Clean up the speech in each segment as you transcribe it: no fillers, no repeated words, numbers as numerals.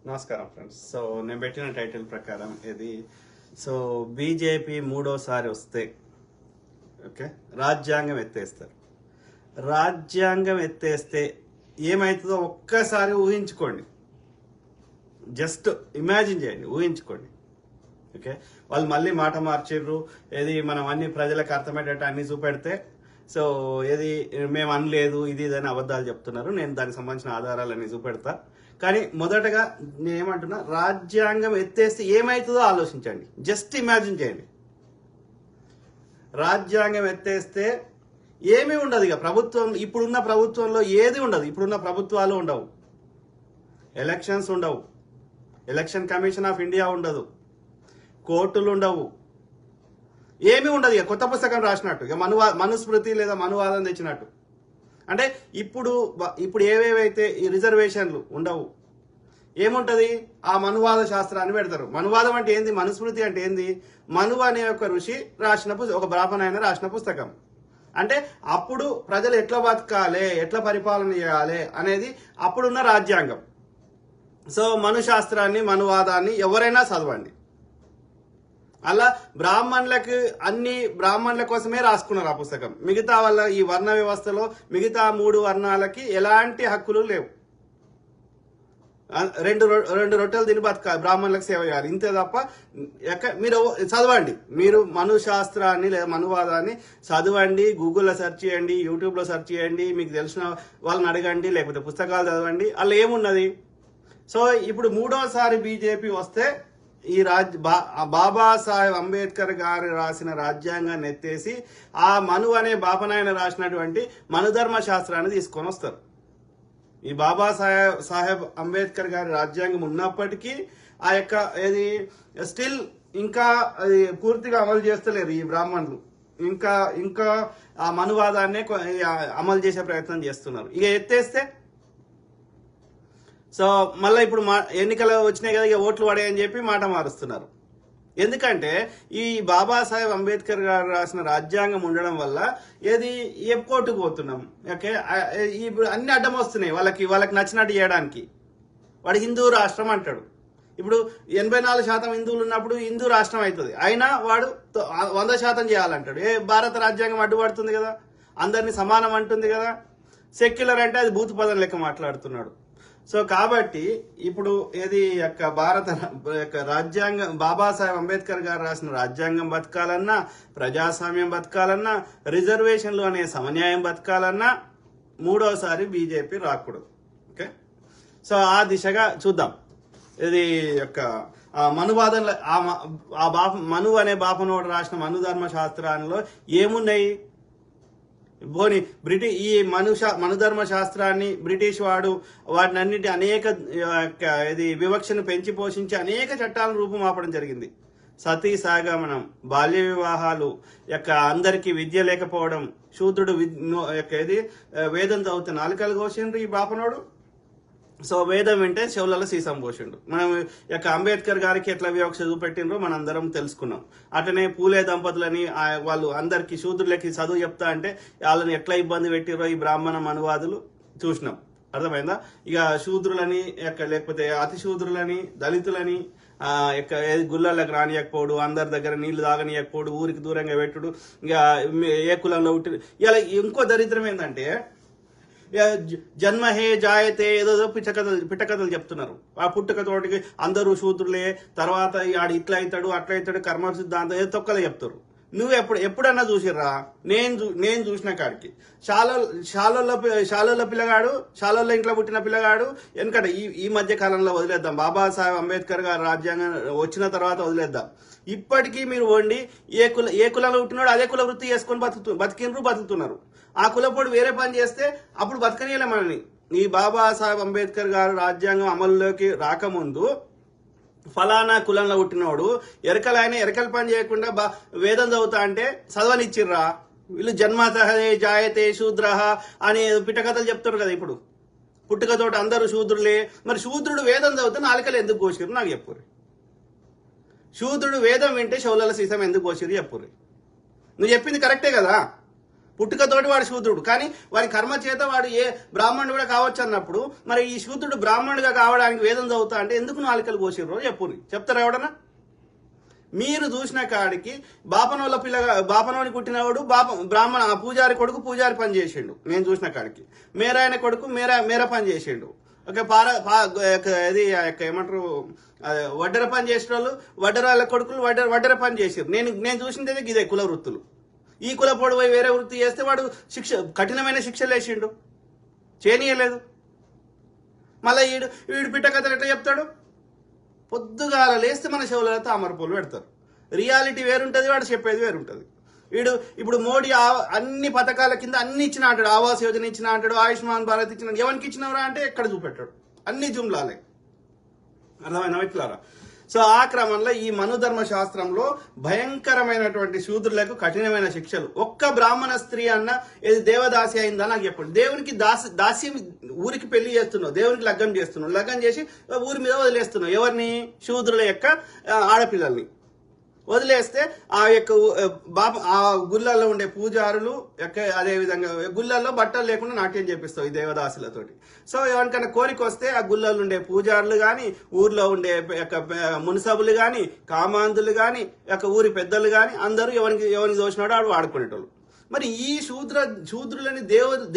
నమస్కారం friends. So నేను పెట్టిన టైటిల్ ప్రకారం ఇది బీజేపీ మూడోసారి వస్తే ఓకే రాజ్యాంగం ఎత్తేస్తారు. రాజ్యాంగం ఎత్తేస్తే ఏమవుతుందో ఒక్కసారి ఊహించుకోండి. జస్ట్ ఇమాజిన్ చేయండి, ఊహించుకోండి. ఓకే, వాళ్ళు మళ్ళీ మాట మార్చిర్రు. ఏది మనం అన్ని ప్రజలకు అర్థమయ్యేటట్టు అన్ని చూపెడితే ఏది మేము అనలేదు ఇది ఇదని అబద్ధాలు చెప్తున్నారు. నేను దానికి సంబంధించిన ఆధారాలన్నీ చూపెడతా. కానీ మొదటగా నేనేమంటున్నా, రాజ్యాంగం ఎత్తేస్తే ఏమవుతుందో ఆలోచించండి. జస్ట్ ఇమాజిన్ చేయండి. రాజ్యాంగం ఎత్తేస్తే ఏమీ ఉండదు. ఇక ప్రభుత్వం, ఇప్పుడున్న ప్రభుత్వంలో ఏది ఉండదు. ఇప్పుడున్న ప్రభుత్వాలు ఉండవు, ఎలక్షన్స్ ఉండవు, ఎలక్షన్ కమిషన్ ఆఫ్ ఇండియా ఉండదు, కోర్టులు ఉండవు, ఏమీ ఉండదు. ఇక కొత్త పుస్తకం రాసినట్టు, ఇక మనుస్మృతి లేదా మనువాదం తెచ్చినట్టు. అంటే ఇప్పుడు ఏవేవైతే ఈ రిజర్వేషన్లు ఉండవు, ఏముంటది? ఆ మనువాద శాస్త్రాన్ని పెడతారు. మనువాదం అంటే ఏంది? మనుస్మృతి అంటే ఏంది? మనువు అనే ఒక ఋషి రాసిన ఒక బ్రాహ్మణ ఆయన రాసిన పుస్తకం. అంటే అప్పుడు ప్రజలు ఎట్లా బతకాలి, ఎట్లా పరిపాలన చేయాలి అనేది అప్పుడున్న రాజ్యాంగం. మను శాస్త్రాన్ని, మనువాదాన్ని ఎవరైనా చదవండి. అలా అన్ని బ్రాహ్మణుల కోసమే రాసుకున్నారు ఆ పుస్తకం. మిగతా వాళ్ళ ఈ వర్ణ వ్యవస్థలో మిగతా 3 వర్ణాలకి ఎలాంటి హక్కులు లేవు. రెండు రొట్టెలు తిని బతకాలి, బ్రాహ్మణులకు సేవ చేయాలి, ఇంతే తప్ప మీరు చదవండి. మీరు మను శాస్త్రాన్ని లేదా మనువాదాన్ని చదవండి. గూగుల్లో సెర్చ్ చేయండి, యూట్యూబ్లో సెర్చ్ చేయండి, మీకు తెలిసిన వాళ్ళని అడగండి, లేకపోతే పుస్తకాలు చదవండి. అలా ఏమున్నది? ఇప్పుడు మూడోసారి బీజేపీ వస్తే ఈ బాబాసాహెబ్ అంబేద్కర్ గారు రాసిన రాజ్యాంగాన్ని ఎత్తేసి ఆ మను అనే బాపనాయన రాసినటువంటి మనుధర్మ శాస్త్రాన్ని తీసుకొని వస్తారు. ఈ బాబాసాహెబ్ అంబేద్కర్ గారి రాజ్యాంగం ఉన్నప్పటికీ ఆ యొక్క ఏది స్టిల్ ఇంకా అది పూర్తిగా అమలు చేస్తలేరు ఈ బ్రాహ్మణులు. ఇంకా ఆ మనువాదాన్నే అమలు చేసే ప్రయత్నం చేస్తున్నారు. ఇక ఎత్తేస్తే మళ్ళీ ఇప్పుడు ఎన్నికలు వచ్చినాయి కదా, ఇక ఓట్లు పడాయని చెప్పి మాట మారుస్తున్నారు. ఎందుకంటే ఈ బాబాసాహెబ్ అంబేద్కర్ గారు రాసిన రాజ్యాంగం ఉండడం వల్ల ఏది కోర్టుకు పోతున్నాం. ఓకే, ఇప్పుడు అన్ని అడ్డం వస్తున్నాయి వాళ్ళకి నచ్చినట్టు చేయడానికి. వాడు హిందూ రాష్ట్రం అంటాడు. ఇప్పుడు 84% హిందువులు ఉన్నప్పుడు హిందూ రాష్ట్రం అవుతుంది. అయినా వాడు 100% చేయాలంటాడు. భారత రాజ్యాంగం అడ్డుపడుతుంది కదా, అందరినీ సమానం అంటుంది కదా. సెక్యులర్ అంటే అది బూతు పదం లెక్క మాట్లాడుతున్నాడు. కాబట్టి ఇప్పుడు ఏది భారత రాజ్యాంగం, బాబాసాహెబ్ అంబేద్కర్ గారు రాసిన రాజ్యాంగం బతకాలన్నా, ప్రజాస్వామ్యం బతకాలన్నా, రిజర్వేషన్లు అనే సమన్యాయం బతకాలన్నా మూడోసారి బీజేపీ రాకూడదు. ఓకే, ఆ దిశగా చూద్దాం. ఇది మనువాదంలో మను అనే బాపనోడు రాసిన మనుధర్మ శాస్త్రాల్లో ఏమున్నాయి? పోనీ ఈ మనుధర్మ శాస్త్రాన్ని బ్రిటిష్ వాడు వాటినన్నిటి అనేక వివక్షను పెంచి పోషించి అనేక చట్టాలను రూపుమాపడం జరిగింది. సతీ సాగమనం, బాల్య వివాహాలు, అందరికీ విద్య లేకపోవడం, శూద్రుడు వేదం చదివితే నాలుకలు కోసిండ్రు ఈ బాపనోడు. వేదం వింటే చెవులలో సీసం పోసిండు. మనం అంబేద్కర్ గారికి ఎట్లా వివక్ష చూపెట్టిండ్రో మనందరం తెలుసుకున్నాం. అట్లనే పూలే దంపతులని వాళ్ళు అందరికి శూద్రులకి చదువు చెప్తా అంటే వాళ్ళని ఎట్లా ఇబ్బంది పెట్టిరో ఈ బ్రాహ్మణ మనువాదులు చూసినాం. అర్థమైందా? ఇక శూద్రులని లేకపోతే అతి శూద్రులని, దళితులని గుళ్ళకి రానియకపోడు, అందరి దగ్గర నీళ్లు తాగనియకపోడు, ఊరికి దూరంగా పెట్టుడు, ఇక ఏ కులంలో పుట్టి. ఇలా ఇంకో దరిద్రం ఏంటంటే జన్మహే జాయతే ఏదో పిట్టకథలు చెప్తున్నారు. ఆ పుట్టుకతోటికి అందరూ శూద్రులే, తర్వాత ఆడు ఇట్లా అవుతాడు అట్లా అవుతాడు కర్మ సిద్ధాంతం ఏదో తొక్కలే చెప్తారు. నువ్వు ఎప్పుడన్నా చూసిర్రా? నేను చూసిన కాడికి శాలోళ్ళ పిల్లగాడు, శాలోళ్ళ ఇంట్లో పుట్టిన పిల్లగాడు ఎందుకంటే ఈ మధ్య కాలంలో వదిలేద్దాం. బాబాసాహెబ్ అంబేద్కర్ గారు రాజ్యాంగం వచ్చిన తర్వాత వదిలేద్దాం. ఇప్పటికీ మీరు వండి ఏ కులంలో పుట్టినాడు అదే కుల వృత్తి చేసుకొని బతుకుతున్నారు. ఆ కులపోడు వేరే పని చేస్తే అప్పుడు బతకనీయలే మనని. ఈ బాబాసాహెబ్ అంబేద్కర్ గారు రాజ్యాంగం అమలులోకి రాకముందు ఫలానా కులంలో పుట్టినోడు ఎరకల పని చేయకుండా వేదం చదువుతా అంటే చదవనిచ్చిర్రా? వీళ్ళు జన్మతః జాయతే శూద్రః అని పిట్టకథలు చెప్తారు కదా. ఇప్పుడు పుట్టుకతోటి అందరూ శూద్రులే. మరి శూద్రుడు వేదం చదివితే నాలుకలు ఎందుకు కోసిరు నాకు చెప్పుర్రి. శూద్రుడు వేదం వింటే శౌలాల సీసం ఎందుకు కోసిరు చెప్పుర్రి. నువ్వు చెప్పింది కరెక్టే కదా. పుట్టుకతోటి వాడు శూద్రుడు, కానీ వాడి కర్మ చేత వాడు ఏ బ్రాహ్మణుడు కూడా కావచ్చు అన్నప్పుడు మరి ఈ శూద్రుడు బ్రాహ్మణుడిగా కావడానికి వేదం చదువుతా అంటే ఎందుకు నాలుకలు కోసిర్రో చెప్తారా ఎవడన్నా? మీరు చూసిన కాడికి బాపనోళ్ళ బాపనోని పుట్టినవాడు బ్రాహ్మణ పూజారి కొడుకు పూజారి పని చేసిండు. నేను చూసిన కాడికి మేరాయన కొడుకు మేర పని చేసిండు. ఓకే, ఇది ఏమంటారు, వడ్డెర పని చేసిన వాళ్ళు వడ్డెరాల కొడుకులు వడ్డెర పని చేసారు. నేను చూసిందే ఇదే కుల వృత్తులు. ఈ కుల పొడి పోయి వేరే వృత్తి చేస్తే వాడు కఠినమైన శిక్షలు వేసిండు, చేయనీయలేదు. మళ్ళీ వీడు పిట్ట కథలు ఎట్లా చెప్తాడు? పొద్దుగాల లేస్తే మన చెవులలో తామరపూలు పెడతారు. రియాలిటీ వేరుంటుంది, వాడు చెప్పేది వేరుంటుంది. వీడు ఇప్పుడు మోడీ అన్ని పథకాల కింద అన్ని ఇచ్చిన అంటాడు, ఆవాస్ యోజన ఇచ్చిన అంటాడు, ఆయుష్మాన్ భారత్ ఇచ్చిన, ఎవరికి ఇచ్చినవరా అంటే ఎక్కడ చూపెట్టాడు, అన్ని జుమ్లాలే. అర్థమైనా ఇట్లారా? సో ఆ క్రమంలో ఈ మనుధర్మ శాస్త్రంలో భయంకరమైనటువంటి శూద్రులకు కఠినమైన శిక్షలు. ఒక్క బ్రాహ్మణ స్త్రీ అన్న ఏది దేవదాసి అయిందా నాకు చెప్పండి. దేవునికి దాస్యం, ఊరికి పెళ్లి చేస్తున్నావు, దేవునికి లగ్గం చేస్తున్నావు, లగ్గం చేసి ఊరి మీద వదిలేస్తున్నావు. ఎవరిని? శూద్రుల యొక్క ఆడపిల్లల్ని వదిలేస్తే ఆ యొక్క ఆ గుళ్ళల్లో ఉండే పూజారులు అదే విధంగా గుళ్ళల్లో బట్టలు లేకుండా నాట్యం చేపిస్తావు ఈ దేవదాసులతోటి. సో ఎవరికైనా కోరిక వస్తే ఆ గుళ్ళల్లో ఉండే పూజారులు కానీ, ఊర్లో ఉండే మున్సబులు కానీ, కామాంధులు కానీ, ఊరి పెద్దలు కానీ అందరూ ఎవరికి దోచినాడో ఆడు వాడుకునేటోళ్ళు. మరి ఈ శూద్రులని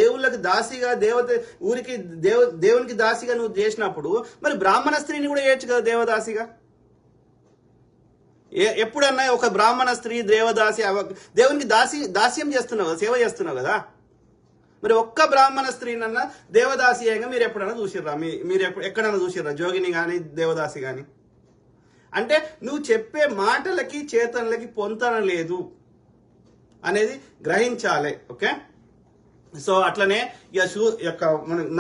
దేవుళ్ళకి దాసిగా ఊరికి దేవునికి దాసిగా నువ్వు చేసినప్పుడు మరి బ్రాహ్మణ స్త్రీని కూడా చేయొచ్చు కదా దేవదాసిగా. ఎప్పుడన్నా ఒక బ్రాహ్మణ స్త్రీ దేవదాసి దేవునికి దాస్యం చేస్తున్నావు కదా, సేవ చేస్తున్నావు కదా. మరి ఒక్క బ్రాహ్మణ స్త్రీనన్నా దేవదాసి అయ్యంగా మీరు ఎప్పుడైనా చూసిర్రా? మీరు ఎక్కడైనా చూసిర్రా జోగిని కానీ దేవదాసి కానీ? అంటే నువ్వు చెప్పే మాటలకి చేతనలకి పొంతన లేదు అనేది గ్రహించాలి. ఓకే, సో అట్లనే ఇక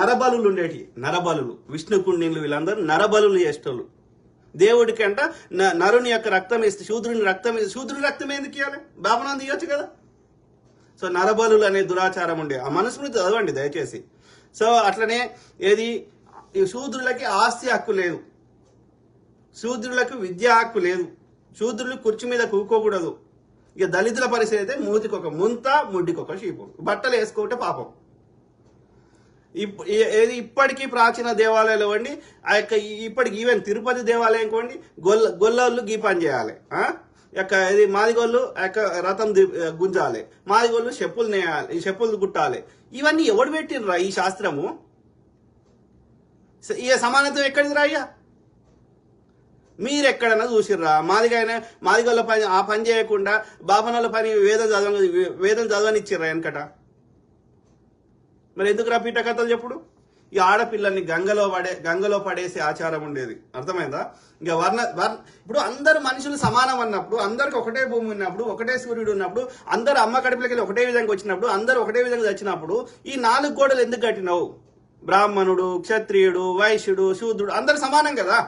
నరబలు ఉండేటి, నరబలు విష్ణుకుండిన్లు వీళ్ళందరూ నరబలు చేసేటోళ్ళు. దేవుడికి అంట నరుని యొక్క రక్తం ఇస్తే శూద్రుని రక్తం ఎందుకు ఇవ్వాలి? బాపనం తీయొచ్చు కదా. సో నరబలు అనే దురాచారం ఉండే ఆ మనుస్మృతి చదవండి దయచేసి. సో అట్లనే ఏది శూద్రులకి ఆస్తి హక్కు లేదు, శూద్రులకు విద్యా హక్కు లేదు, శూద్రులు కుర్చీ మీద కూకోకూడదు. ఇక దళితుల పరిస్థితి అయితే మూతికి ఒక ముంత, ముడ్డికి ఒక షీపు, బట్టలు వేసుకోవటే పాపం. ఇప్పటికీ ప్రాచీన దేవాలయాలు ఇవ్వండి, ఆ యొక్క ఇప్పటికి ఈవెన్ తిరుపతి దేవాలయం ఇవ్వండి, గొల్లోళ్ళు గీపని చేయాలి, ఇది మాదిగోళ్ళు రథం గుంజాలి, మాదిగోళ్ళు చెప్పులు గుట్టాలి. ఇవన్నీ ఎవడు పెట్టిర్రా ఈ శాస్త్రము? ఇక సమానత్వం ఎక్కడిది రాయ్యా? మీరెక్కడైనా చూసిర్రా? మాదిగోళ్ళ పని ఆ పని చేయకుండా బాపనోళ్ళ పని వేదం చదవనిచ్చిర్రా వెనకట? మరి ఎందుకు పిట్ట కథలు చెప్పుడు? ఈ ఆడపిల్లల్ని గంగలో పడేసే ఆచారం ఉండేది, అర్థమైందా? ఇక ఇప్పుడు అందరు మనుషులు సమానం అన్నప్పుడు, అందరికి ఒకటే భూమి ఉన్నప్పుడు, ఒకటే సూర్యుడు ఉన్నప్పుడు, అందరు అమ్మ కడుపులకి ఒకటే విధంగా వచ్చినప్పుడు, అందరు ఒకటే విధంగా చచ్చినప్పుడు ఈ 4 గోడలు ఎందుకు కట్టినావు? బ్రాహ్మణుడు, క్షత్రియుడు, వైశ్యుడు, శూద్రుడు అందరు సమానం కదా.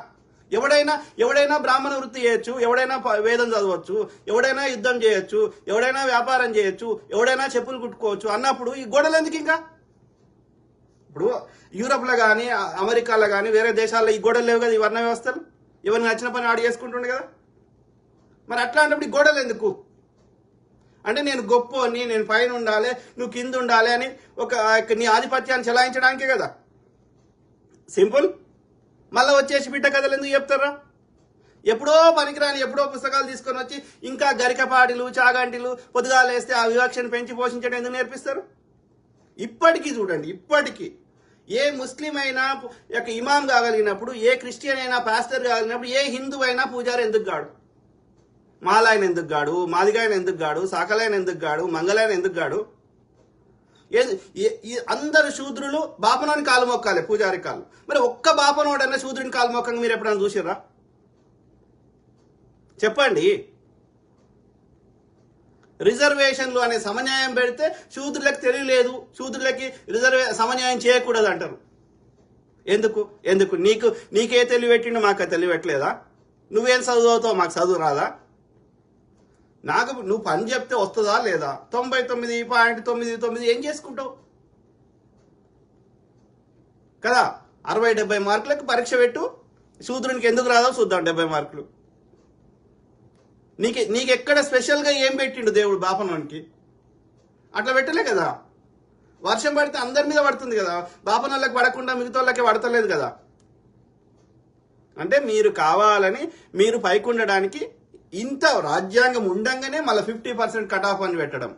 ఎవడైనా బ్రాహ్మణ వృత్తి చేయొచ్చు, ఎవడైనా వేదం చదవచ్చు, ఎవడైనా యుద్ధం చేయొచ్చు, ఎవడైనా వ్యాపారం చేయొచ్చు, ఎవడైనా చెప్పులు కుట్టుకోవచ్చు అన్నప్పుడు ఈ గోడలు ఎందుకు? ఇంకా ఇప్పుడు యూరోప్లో కానీ అమెరికాలో కానీ వేరే దేశాల్లో ఈ గోడలు లేవు కదా, ఈ వర్ణ వ్యవస్థలు. ఎవరిని నచ్చిన పని ఆడు చేసుకుంటుండే కదా. మరి అట్లాంటప్పుడు ఈ గోడలు ఎందుకు? అంటే నేను గొప్పని, నేను పైన ఉండాలి, నువ్వు కింద ఉండాలి అని నీ ఆధిపత్యాన్ని చెలాయించడానికే కదా. సింపుల్. మళ్ళీ వచ్చేసి బిడ్డ కథలు ఎందుకు చెప్తారా? ఎప్పుడో పనికిరాని ఎప్పుడో పుస్తకాలు తీసుకొని వచ్చి ఇంకా గరికపాటిలు, చాగంటిలు పొద్దుగాలు వేస్తే ఆ వివక్షను పెంచి పోషించడం ఎందుకు నేర్పిస్తారు? ఇప్పటికీ చూడండి, ఇప్పటికీ ఏ ముస్లిం అయినా ఇమాం కాగలిగినప్పుడు, ఏ క్రిస్టియన్ అయినా పాస్టర్ కాగలిగినప్పుడు, ఏ హిందూ అయినా పూజారి ఎందుకు గాడు? మాలాయన ఎందుకు గాడు? మాదిగాయన ఎందుకు గాడు? సాకలాయన ఎందుకు గాడు? మంగళాయన ఎందుకు గాడు? అందరు శూద్రులు బాపనోని కాలు మొక్కాలి, పూజారి కాలు. మరి ఒక్క బాపనోడన్నా శూద్రుని కాలు మొక్కంగా మీరు ఎప్పుడైనా చూసిర్రా? చెప్పండి. రిజర్వేషన్లు అనే సమన్యాయం పెడితే శూద్రులకు తెలియలేదు, శూద్రులకి సమన్యాయం చేయకూడదు అంటారు. ఎందుకు నీకే తెలివి పెట్టిండు, మాకు తెలివి పెట్టలేదా? నువ్వేం చదువుతావు, మాకు చదువు రాదా? నువ్వు పని చెప్తే వస్తుందా లేదా? 99.99 ఏం చేసుకుంటావు కదా? 60-70 మార్కులకు పరీక్ష పెట్టు, శూద్రునికి ఎందుకు రాదో చూద్దాం. 70 మార్కులు నీకెక్కడ స్పెషల్గా ఏం పెట్టిండు దేవుడు బాపనోనికి? అట్లా పెట్టలే కదా. వర్షం పడితే అందరి మీద పడుతుంది కదా, బాపనోళ్ళకి పడకుండా మిగతా వాళ్ళకి పడతలేదు కదా. అంటే మీరు కావాలని మీరు పైకుండడానికి ఇంత రాజ్యాంగం ఉండంగానే మళ్ళీ 50% కట్ ఆఫ్ అని పెట్టడం.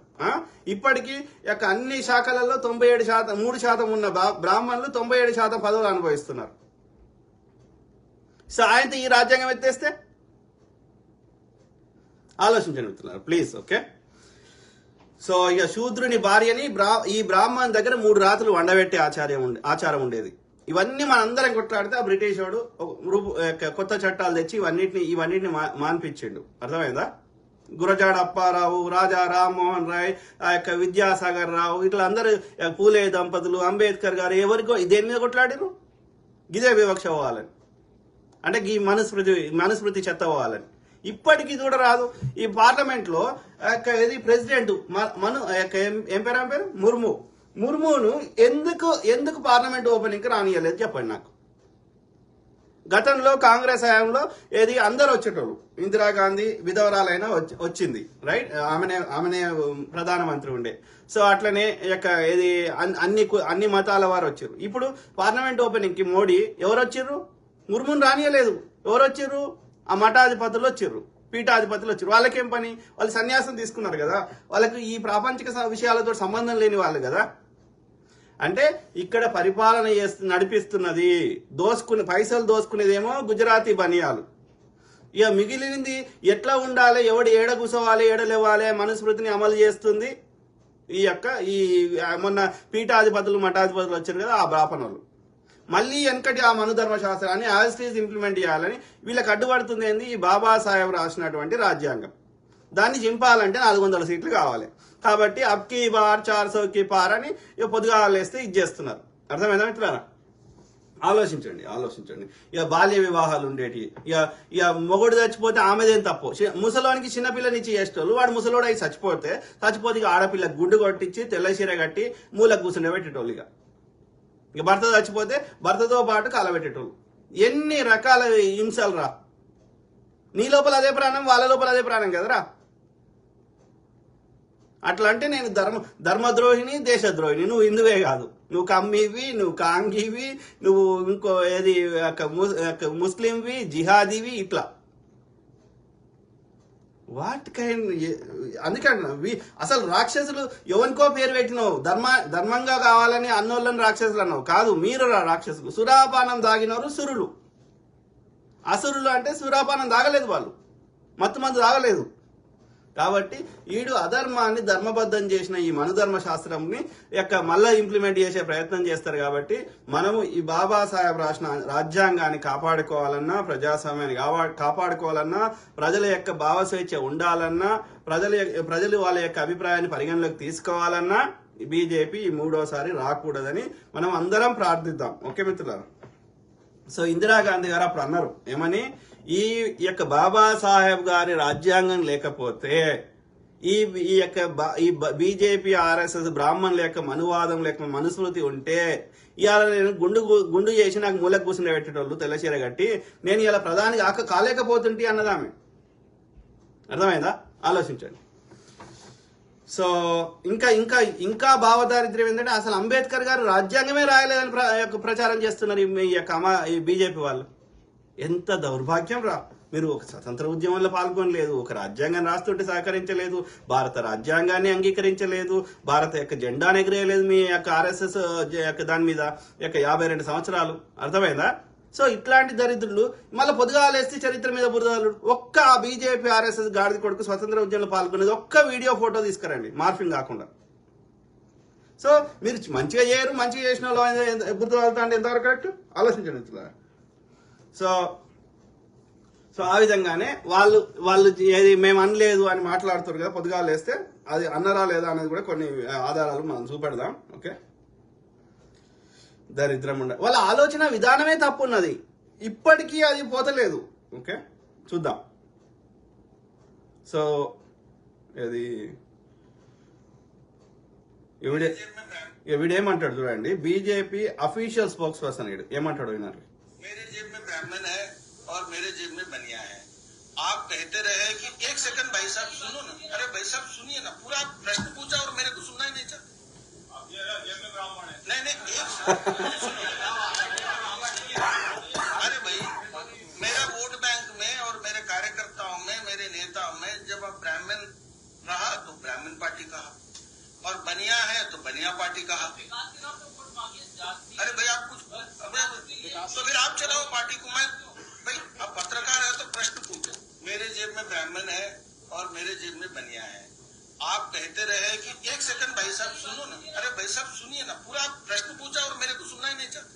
ఇప్పటికీ యొక్క అన్ని శాఖలలో 97%, 3% ఉన్న బ్రాహ్మణులు 97% పదవులు అనుభవిస్తున్నారు. సో ఆయనతో ఈ రాజ్యాంగం ఎత్తేస్తే ఆలోచించండి మిత్రులారా ప్లీజ్. ఓకే, సో ఇక శూద్రుని భార్యని ఈ బ్రాహ్మణ్ దగ్గర 3 రాత్రులు వండబెట్టే ఆచారం ఉండేది. ఇవన్నీ మనందరం కొట్లాడితే ఆ బ్రిటిష్ వాడు కొత్త చట్టాలు తెచ్చి ఇవన్నిటిని మాన్పించిండు. అర్థమైందా? గురజాడ అప్పారావు, రాజా రామ్మోహన్ రాయ్, ఆ యొక్క విద్యాసాగర్ రావు, ఇట్లా అందరు పూలే దంపతులు, అంబేద్కర్ గారు ఎవరికో దేని మీద కొట్లాడారు? గిదే వివక్ష పోవాలని, అంటే ఈ మనుస్మృతి చెత్త పోవాలని. ఇప్పటికీ చూడరాదు ఈ పార్లమెంట్ లో ఏది ప్రెసిడెంట్ ఏం పేరు ముర్మును ఎందుకు పార్లమెంట్ ఓపెనింగ్ రానియలేదు చెప్పండి నాకు. గతంలో కాంగ్రెస్ హయాంలో ఏది అందరు వచ్చేటోళ్ళు, ఇందిరాగాంధీ విధవరాలైనా వచ్చింది, రైట్, ఆమెనే ప్రధానమంత్రి ఉండే. సో అట్లనే ఏది అన్ని మతాల వారు వచ్చారు. ఇప్పుడు పార్లమెంట్ ఓపెనింగ్ కి మోడీ ఎవరు వచ్చిర్రు? ముర్మును రానియలేదు. ఎవరు వచ్చిర్రు? ఆ మఠాధిపతులు వచ్చిర్రు, పీఠాధిపతులు వచ్చారు. వాళ్ళకేం పని? వాళ్ళు సన్యాసం తీసుకున్నారు కదా, వాళ్ళకి ఈ ప్రాపంచిక విషయాలతో సంబంధం లేని వాళ్ళు కదా. అంటే ఇక్కడ పరిపాలన నడిపిస్తున్నది పైసలు దోసుకునేదేమో గుజరాతీ బనియాలు. ఇక మిగిలింది ఎట్లా ఉండాలి, ఎవడు ఏడ కూసోవాలి, ఏడ లేవాలి, మనుస్మృతిని అమలు చేస్తుంది ఈ మొన్న పీఠాధిపతులు మఠాధిపతులు వచ్చారు కదా ఆ బ్రాహ్మణులు. మళ్ళీ వెనకటి ఆ మనుధర్మశాస్త్రాన్ని యాజ్ ఇట్ ఈజ్ ఇంప్లిమెంట్ చేయాలని వీళ్ళకి అడ్డుపడుతుంది ఏంది? ఈ బాబాసాహెబ్ రాసినటువంటి రాజ్యాంగం. దాన్ని చింపాలంటే 400 సీట్లు కావాలి. కాబట్టి అబ్కి బార్ 400కి పార్ అని పొద్దుగా వేస్తే ఇది చేస్తున్నారు. అర్థమైందా మిత్రులారా? ఆలోచించండి. ఇక బాల్య వివాహాలు ఉండేటి, ఇక మొగుడు చచ్చిపోతే ఆమెదేం తప్పు. ముసలోనికి చిన్నపిల్లనిచ్చి చేసేటోళ్ళు, వాడు ముసలోడు అయి చచ్చిపోతే ఇక ఆడపిల్ల గుడ్డు కొట్టించి తెల్ల చీర కట్టి మూలకు కూర్చుండే పెట్టేటోళ్ళు. ఇక భర్త చచ్చిపోతే భర్తతో పాటు కాలబెట్టేటోళ్ళు. ఎన్ని రకాల హింసలు రా. నీ లోపల అదే ప్రాణం, వాళ్ళ లోపల అదే ప్రాణం కదరా. అట్లా అంటే నేను ధర్మద్రోహిని, దేశద్రోహిని. నువ్వు హిందువే కాదు, నువ్వు కమ్మివి, నువ్వు కాంగివి, నువ్వు ఇంకో ఏది ముస్లింవి, జిహాదీవి, ఇట్లా వాట్ కైండ్. అందుకని అసలు రాక్షసులు ఎవరికో పేరు పెట్టినావు, ధర్మంగా కావాలని అన్నోళ్ళని రాక్షసులు అన్నావు. కాదు, మీరు రాక్షసులు. సురాపానం తాగినవారు సురులు. అసురులు అంటే సురాపానం తాగలేదు, వాళ్ళు మత్తు మందు తాగలేదు. కాబట్టి వీడు అధర్మాన్ని ధర్మబద్ధం చేసిన ఈ మనుధర్మ శాస్త్రంని మళ్ళా ఇంప్లిమెంట్ చేసే ప్రయత్నం చేస్తారు. కాబట్టి మనము ఈ బాబాసాహెబ్ రాసిన రాజ్యాంగాన్ని కాపాడుకోవాలన్నా, ప్రజాస్వామ్యాన్ని కాపాడుకోవాలన్నా, ప్రజల యొక్క భావస్వేచ్ఛ ఉండాలన్నా, ప్రజలు వాళ్ళ యొక్క అభిప్రాయాన్ని పరిగణలోకి తీసుకోవాలన్నా బీజేపీ ఈ 3వసారి రాకూడదని మనం అందరం ప్రార్థిద్దాం. ఓకే మిత్రులారా? సో ఇందిరాగాంధీ గారు అప్పుడు అన్నారు ఏమని, ఈ యొక్క బాబాసాహెబ్ గారి రాజ్యాంగం లేకపోతే ఈ బీజేపీ ఆర్ఎస్ఎస్ బ్రాహ్మణుల యొక్క మనువాదం లేక మనుస్మృతి ఉంటే ఇవాళ నేను గుండు చేసి నాకు మూలకు కూర్చుని పెట్టేటోళ్ళు తెల్లచీర కట్టి నేను ఇలా ప్రధాని కాలేకపోతుంటే అన్నదామె. అర్థమైందా? ఆలోచించండి. సో ఇంకా భావదారిద్ర్యం ఏంటంటే అసలు అంబేద్కర్ గారు రాజ్యాంగమే రాయలేదని ప్రచారం చేస్తున్నారు ఈ బీజేపీ వాళ్ళు. ఎంత దౌర్భాగ్యం రా. మీరు ఒక స్వతంత్ర ఉద్యమంలో పాల్గొనలేదు, ఒక రాజ్యాంగం రాస్తుంటే సహకరించలేదు, భారత రాజ్యాంగాన్ని అంగీకరించలేదు, భారత యొక్క జెండాను ఎగిరేయలేదు మీ యొక్క ఆర్ఎస్ఎస్ దాని మీద 52 సంవత్సరాలు. అర్థమైందా? సో ఇట్లాంటి దరిద్రులు మళ్ళీ పొద్దుగాలేస్తే చరిత్ర మీద బురదలు. ఒక్క బీజేపీ ఆర్ఎస్ఎస్ గాడిద కొడుకు స్వతంత్ర ఉద్యమంలో పాల్గొనేది ఒక్క వీడియో ఫోటో తీసుకురండి, మార్ఫింగ్ కాకుండా. సో మీరు మంచిగా చేయరు, మంచిగా చేసిన వాళ్ళు బురద అంటే ఎంతవరకు కరెక్ట్? ఆలోచించండి. సో ఆ విధంగానే వాళ్ళు ఏది మేము అనలేదు అని మాట్లాడుతారు కదా పొద్దుగాలు వేస్తే, అది అన్నరా లేదా అనేది కూడా కొన్ని ఆధారాలు మనం చూపెడదాం. ఓకే, దరిద్రం ఉండ వాళ్ళ ఆలోచన విధానమే తప్పు ఉన్నది, ఇప్పటికీ అది పోతలేదు. ఓకే, చూద్దాం. సో ఇది వీడేమంటాడు చూడండి, బీజేపీ అఫీషియల్ స్పోక్స్ పర్సన్ ఏమంటాడు విన్నారు. मेरे जेब में ब्राह्मण है और मेरे जेब में बनिया है, आप कहते रहे कि एक सेकंड भाई साहब सुनो ना, अरे भाई साहब सुनिए ना, पूरा प्रश्न पूछा और मेरे को सुनना ही नहीं चाहते। नहीं नहीं अरे भाई, मेरा वोट बैंक में और मेरे कार्यकर्ताओं में, मेरे नेताओं में जब अब ब्राह्मण रहा तो ब्राह्मण पार्टी कहा, और बनिया है तो बनिया पार्टी कहा। अरे भाई आप कुछ तो फिर आप चलाओ पार्टी को। मैं भाई अब पत्रकार है तो प्रश्न पूछो। मेरे जेब में ब्राह्मण है और मेरे जेब में बनिया है। आप कहते रहे कि एक सेकंड भाई साहब सुनो ना, अरे भाई साहब सुनिए ना, पूरा प्रश्न पूछा और मेरे को सुनना ही नहीं चाहते।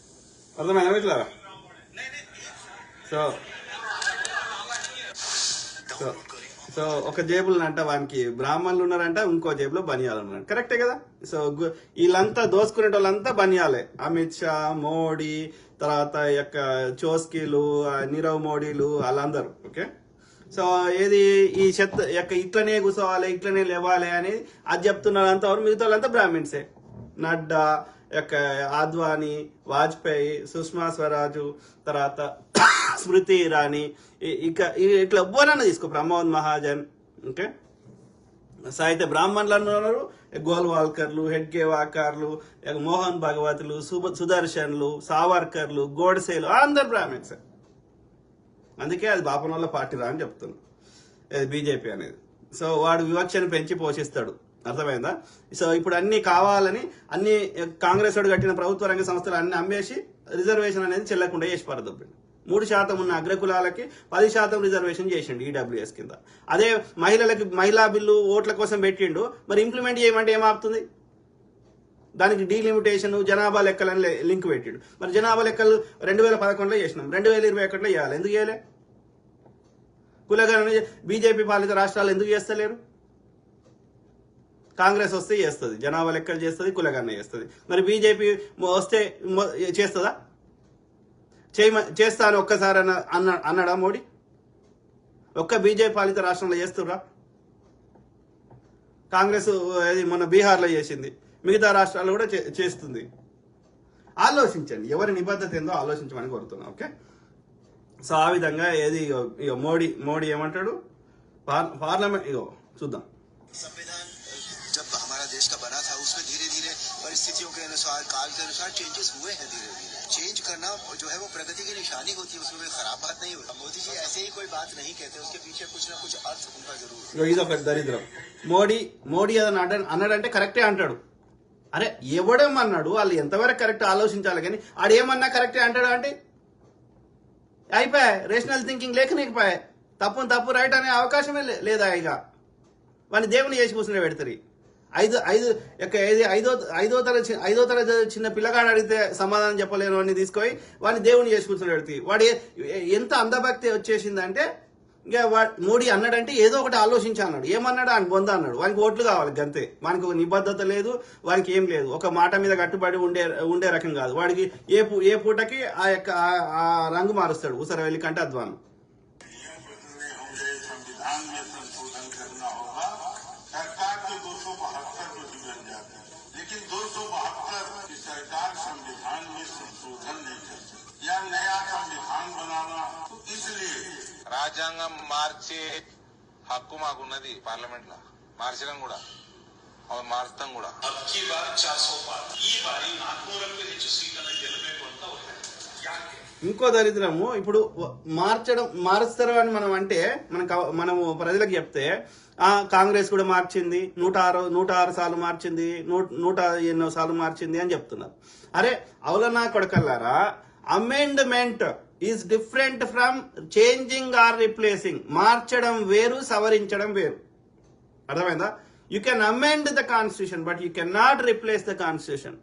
సో ఒక జేబులు అంట వానికి బ్రాహ్మణులు ఉన్నారంట, ఇంకో జేబులో బనియాలు ఉన్నారు. కరెక్టే కదా. సో వీళ్ళంతా దోసుకునే వాళ్ళంతా బనియాలే. అమిత్ షా, మోడీ, తర్వాత యొక్క చోస్కీలు, నీరవ్ మోడీలు, వాళ్ళందరూ. ఓకే. సో ఏది ఈ యొక్క ఇట్లనే కూర్చోవాలి, ఇట్లనే లేవాలి అని అది చెప్తున్నారంతా ఎవరు? మిగతా వాళ్ళంతా బ్రాహ్మిన్సే. నడ్డా, యొక్క ఆద్వానీ, వాజ్పేయి, సుష్మా స్వరాజు, తర్వాత స్మృతి ఇరానీ, ఇక ఇట్లా ఎవ్వరన్నా తీసుకో, ప్రమోద్ మహాజన్. ఓకే. సో అయితే బ్రాహ్మణులు ఉన్నారు, గోల్వాల్కర్లు, హెడ్గేవాకర్లు, మోహన్ భగవతులు, సుదర్శన్లు, సావర్కర్లు, గోడ్సేలు, అందరు బ్రాహ్మణ్సే. అందుకే అది బాపనోళ్ళ పార్టీ రా అని చెప్తున్నాను, బీజేపీ అనేది. సో వాడు వివక్షను పెంచి పోషిస్తాడు. అర్థమైందా? సో ఇప్పుడు అన్ని కావాలని అన్ని కాంగ్రెస్ వాడు కట్టిన ప్రభుత్వ రంగ సంస్థలు అన్ని అమ్మేసి రిజర్వేషన్ అనేది చెల్లకుండా చేసి పారదొబ్బిండు. 3% ఉన్న అగ్రకులాలకి 10% రిజర్వేషన్ చేసిండు ఈడబ్ల్యూఎస్ కింద. అదే మహిళలకి మహిళా బిల్లు ఓట్ల కోసం పెట్టిండు, మరి ఇంప్లిమెంట్ చేయమంటే ఏమాపుతుంది? దానికి డీలిమిటేషన్, జనాభా లెక్కలని లింక్ పెట్టిండు. మరి జనాభా లెక్కలు 2011లో చేసినాం, 2021లో చేయాలి. ఎందుకు చేయలే? కులగణన బీజేపీ పాలిత రాష్ట్రాలు ఎందుకు చేస్తలేరు? కాంగ్రెస్ వస్తే చేస్తుంది, జనాభా లెక్కలు చేస్తుంది, కులగణన చేస్తుంది. మరి బీజేపీ వస్తే చేస్తుందా? చేస్తాను ఒక్కసారి అన్నాడా మోడీ? ఒక్క బీజేపీ పాలిత రాష్ట్రంలో చేస్తుర్రా? కాంగ్రెస్ మొన్న బీహార్లో చేసింది, మిగతా రాష్ట్రాల్లో కూడా చేస్తుంది. ఆలోచించండి, ఎవరి నిబద్ధత ఏందో ఆలోచించమని కోరుతున్నాం. ఓకే. సో ఆ విధంగా ఏది మోడీ ఏమంటాడు? పార్లమెంట్ ఇగో చూద్దాం. संविधान जब हमारा देश का बना था उसमें धीरे धीरे परिस्थितियों के अनुसार, काल के अनुसार चेंजेस हुए हैं। धीरे धीरे चेंज करना जो है वो प्रगति की निशानी होती है, उसमें कोई खराब बात नहीं होती। मोदी जी ऐसे ही कोई बात नहीं कहते, उसके पीछे कुछ ना कुछ अर्थ उनका जरूर। ఇదొక దరిద్రం. మోడీ ఏదన్నా అన్నాడంటే కరెక్టే అంటాడు. అరే ఎవడేమన్నాడు, వాళ్ళు ఎంతవరకు కరెక్ట్ ఆలోచించాలి, కానీ ఆడేమన్నా కరెక్టే అంటాడు అంటే అయిపోయా. రేషనల్ థింకింగ్ లేకనేకపోయా. తప్పు రైట్ అనే అవకాశమే లేదా. ఇక వాడిని దేవుని చేసి కూర్చుని పెడతారు. ఐదో తరగతి చిన్న పిల్లగాడు అడిగితే సమాధానం చెప్పలేను అని తీసుకొని వాడిని దేవుని చేసి కూర్చుని పెడతాయి. వాడు ఎంత అంధభక్తి వచ్చేసిందంటే ఇక మోడీ అన్నాడంటే ఏదో ఒకటి ఆలోచించి అన్నాడు. ఏమన్నాడు? ఆయన బొంద అన్నాడు. వానికి ఓట్లు కావాలి గంతే. వానికి ఒక నిబద్ధత లేదు, వానికి ఏం లేదు. ఒక మాట మీద కట్టుబడి ఉండే రకం కాదు. వాడికి ఏ పూటకి ఆ యొక్క ఆ రంగు మారుస్తాడు. ఊసర వెళ్ళి కంటే అధ్వానం. రాజ్యాంగం మార్చే హక్కు మాకున్నది పార్లమెంట్ లో, మార్చడం కూడా మారుతాం కూడా. ఇంకో దరిద్రము, ఇప్పుడు మారుస్తారు అని మనం అంటే మనము ప్రజలకు చెప్తే కాంగ్రెస్ కూడా మార్చింది, 106 సార్లు మార్చింది, 100 సార్లు మార్చింది అని చెప్తున్నారు. అరే అవులనా కొడకల్లారా, amendment is different from changing or replacing. మార్చడం వేరు, సవరించడం వేరు. అర్థమైందా? You can amend the constitution but you can not replace the constitution.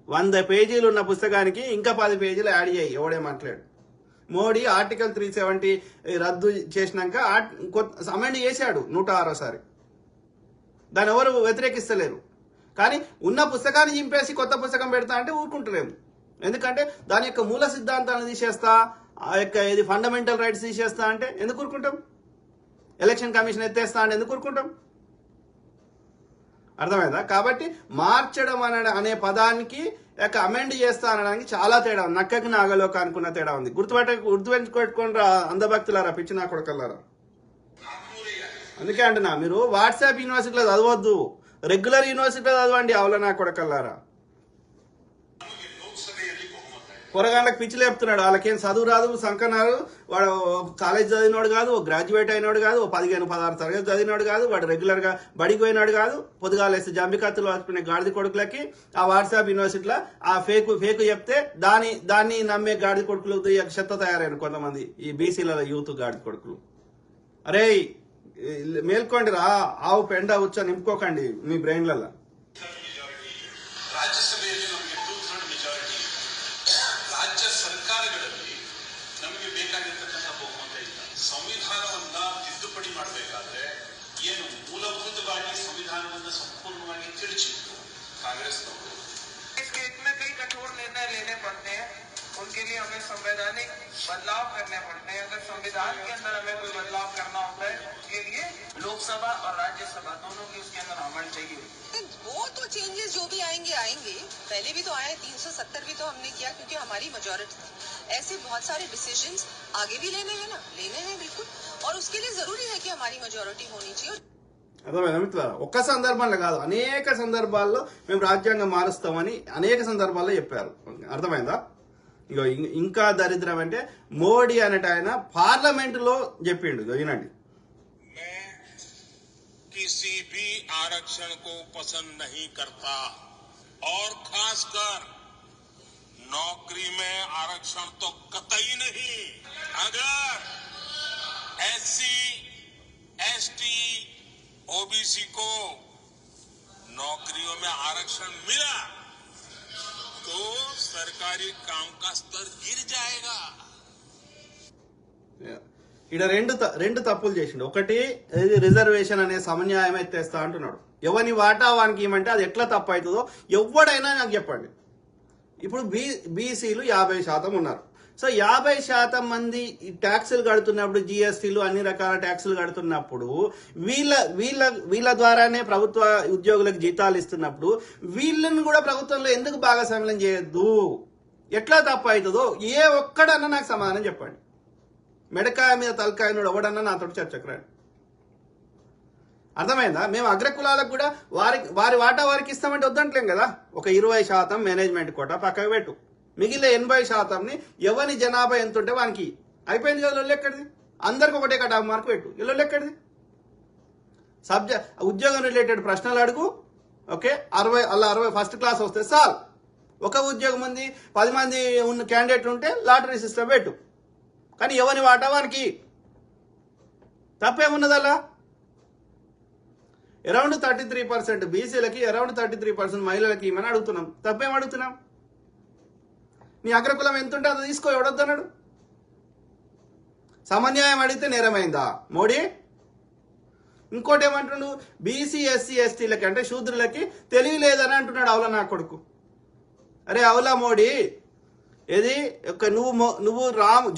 100 పేజీలు ఉన్న పుస్తకానికి ఇంకా 10 పేజీలు యాడ్ చేయి, ఎవడే మాట్లాడు. మోడీ ఆర్టికల్ 370 రద్దు చేసినాక అమెండ్ చేశాడు 106సారి. దాన్ని ఎవరు వ్యతిరేకిస్తలేరు. కానీ ఉన్న పుస్తకాన్ని చింపేసి కొత్త పుస్తకం పెడతా అంటే ఊరుకుంటలేము. ఎందుకంటే దాని యొక్క మూల సిద్ధాంతాలను తీసేస్తా, ఆ యొక్క ఇది ఫండమెంటల్ రైట్స్ తీసేస్తా అంటే ఎందుకు ఊరుకుంటాం? ఎలక్షన్ కమిషన్ ఎత్తేస్తా అంటే ఎందుకు ఊరుకుంటాం? అర్థమైందా? కాబట్టి మార్చడం అనే పదానికి యొక్క అమెండ్ చేస్తా అనడానికి చాలా తేడా ఉంది. నక్కకి నాగలోక అనుకున్న తేడా ఉంది. గుర్తుపెట్టుకొని రా అందభక్తులారా, పిచ్చి నా కొడకల్లారా. అందుకే అంటున్నా, మీరు వాట్సాప్ యూనివర్సిటీలో చదవద్దు, రెగ్యులర్ యూనివర్సిటీలో చదవండి అవల నా కొడకల్లారా. పొరగాళ్ళకి పిచ్చి లేపుతున్నాడు, వాళ్ళకేం చదువు రాదు, సంకనారు. వాడు కాలేజ్ చదివినోడు కాదు, గ్రాడ్యుయేట్ అయినోడు కాదు, 15-16 తరగతి చదివినోడు కాదు, వాడు రెగ్యులర్గా బడికి పోయినాడు కాదు. పొద్దుగాలేస్తే జంబికత్తులు వాడుకునే గాడిద కొడుకులకి ఆ వాట్సాప్ యూనివర్సిటీలో ఆ ఫేక్ చెప్తే దాన్ని నమ్మే గాడిద కొడుకులు చెత్త తయారైన కొంతమంది ఈ బీసీల యూత్ గాడిద కొడుకులు. అరే మేల్కోండి రా, ఆవు పెండ ఉచ్చ నింపుకోకండి మీ బ్రెయిన్లలో. ರಾಜ್ಯಸಭೆಯಲ್ಲಿ ನಮಗೆ 2/3 ಮೆಜಾರಿಟಿ, ರಾಜ್ಯ ಸರ್ಕಾರಗಳಲ್ಲಿ ನಮಗೆ ಬೇಕಾಗಿರ್ತಕ್ಕಂಥ ಬಹುಮತ ಇಲ್ಲ. ಸಂವಿಧಾನವನ್ನ ತಿದ್ದುಪಡಿ ಮಾಡಬೇಕಾದ್ರೆ ಏನು ಮೂಲಭೂತವಾಗಿ ಸಂವಿಧಾನವನ್ನ ಸಂಪೂರ್ಣವಾಗಿ ತಿರುಚಿತ್ತು ಕಾಂಗ್ರೆಸ್ನವರು. इस केस में कई कठोर निर्णय लेने पड़ते हैं, उनके लिए हमें संवैधानिक बदलाव करने पड़ते हैं. अगर संविधान के अंदर हमें कोई बदलाव करना होता है, उसके लिए लोकसभा और राज्यसभा दोनों की उसके अंदर अमल चाहिए. वो तो चेंजेस जो भी आएंगे, पहले भी तो आए, 370 भी तो हमने किया क्योंकि हमारी मेजॉरिटी थी. ऐसे बहुत सारे डिसीजंस आगे भी लेने हैं बिल्कुल, और उसके लिए जरूरी है कि हमारी मेजॉरिटी होनी चाहिए. అర్థమైందా మిత్రులారా? ఒక్క సందర్భంలో కాదు, అనేక సందర్భాల్లో మేము రాజ్యాంగం మారుస్తామని అనేక సందర్భాల్లో చెప్పారు. అర్థమైందా? ఇగో ఇంకా దరిద్రం అంటే మోడీ అనేట ఆయన పార్లమెంటులో చెప్పిండు. వినండి. किसी भी आरक्षण को पसंद नहीं करता, और खासकर नौकरी में आरक्षण तो कतई नहीं. अगर एससी, एसटी, ओबीसी को नौकरियों में आरक्षण मिला तो सरकारी काम का स्तर गिर जाएगा. ఇక్కడ రెండు తప్పులు చేసిండు. ఒకటి, రిజర్వేషన్ అనే సమన్యాయం ఎత్తేస్తా అంటున్నాడు. ఎవరిని వాటా వానికి ఇవ్వమంటే అది ఎట్లా తప్పు అవుతుందో ఎవడైనా నాకు చెప్పండి. ఇప్పుడు బీసీలు 50% ఉన్నారు. సో 50% మంది ట్యాక్సులు కడుతున్నప్పుడు, జిఎస్టీలు అన్ని రకాల ట్యాక్సులు కడుతున్నప్పుడు, వీళ్ళ ద్వారానే ప్రభుత్వ ఉద్యోగులకు జీతాలు ఇస్తున్నప్పుడు వీళ్ళని కూడా ప్రభుత్వంలో ఎందుకు భాగస్వామ్యం చేయొద్దు? ఎట్లా తప్పు అవుతుందో ఏ ఒక్కడన్నా నాకు సమాధానం చెప్పండి. మెడకాయ మీద తలకాయ నోడు ఎవడన్నా నాతో చర్చకు రండి. అర్థమైందా? మేము అగ్రకులాలకు కూడా వారి వాటా వారికి ఇస్తామంటే వద్దంటలేం కదా. ఒక 20% మేనేజ్మెంట్ కోటా పక్కకు పెట్టు, మిగిలిన 80%ని ఎవరి జనాభా ఎంత ఉంటే వానికి అయిపోయింది కదా. లొల్లు ఎక్కడిది? అందరికి ఒకటే కటాఫ్ మార్కు పెట్టు. లొల్లు ఎక్కడిది? ఉద్యోగం రిలేటెడ్ ప్రశ్నలు అడుగు. ఓకే, 60 ఫస్ట్ క్లాస్ వస్తే సార్, ఒక ఉద్యోగం ఉంది, 10 మంది ఉన్న క్యాండిడేట్ ఉంటే లాటరీ సిస్టమ్ పెట్టు. కానీ ఎవరి వాటా వానికి తప్పేమున్నదల్లా? అరౌండ్ 33% బీసీలకి, అరౌండ్ 33% మహిళలకి ఇమని అడుగుతున్నాం. తప్పేం అడుగుతున్నాం? నీ అగ్రకులం ఎంత ఉంటే అది తీసుకో, ఎవడొద్దన్నాడు? సమన్యాయం అడిగితే నేరమైందా మోడీ? ఇంకోటి ఏమంటున్నాడు, బీసీ, ఎస్సీ, ఎస్టీలకి అంటే శూద్రులకి తెలివి లేదని అంటున్నాడు అవలా నా కొడుకు. అరే అవలా మోడీ, ఏది నువ్వు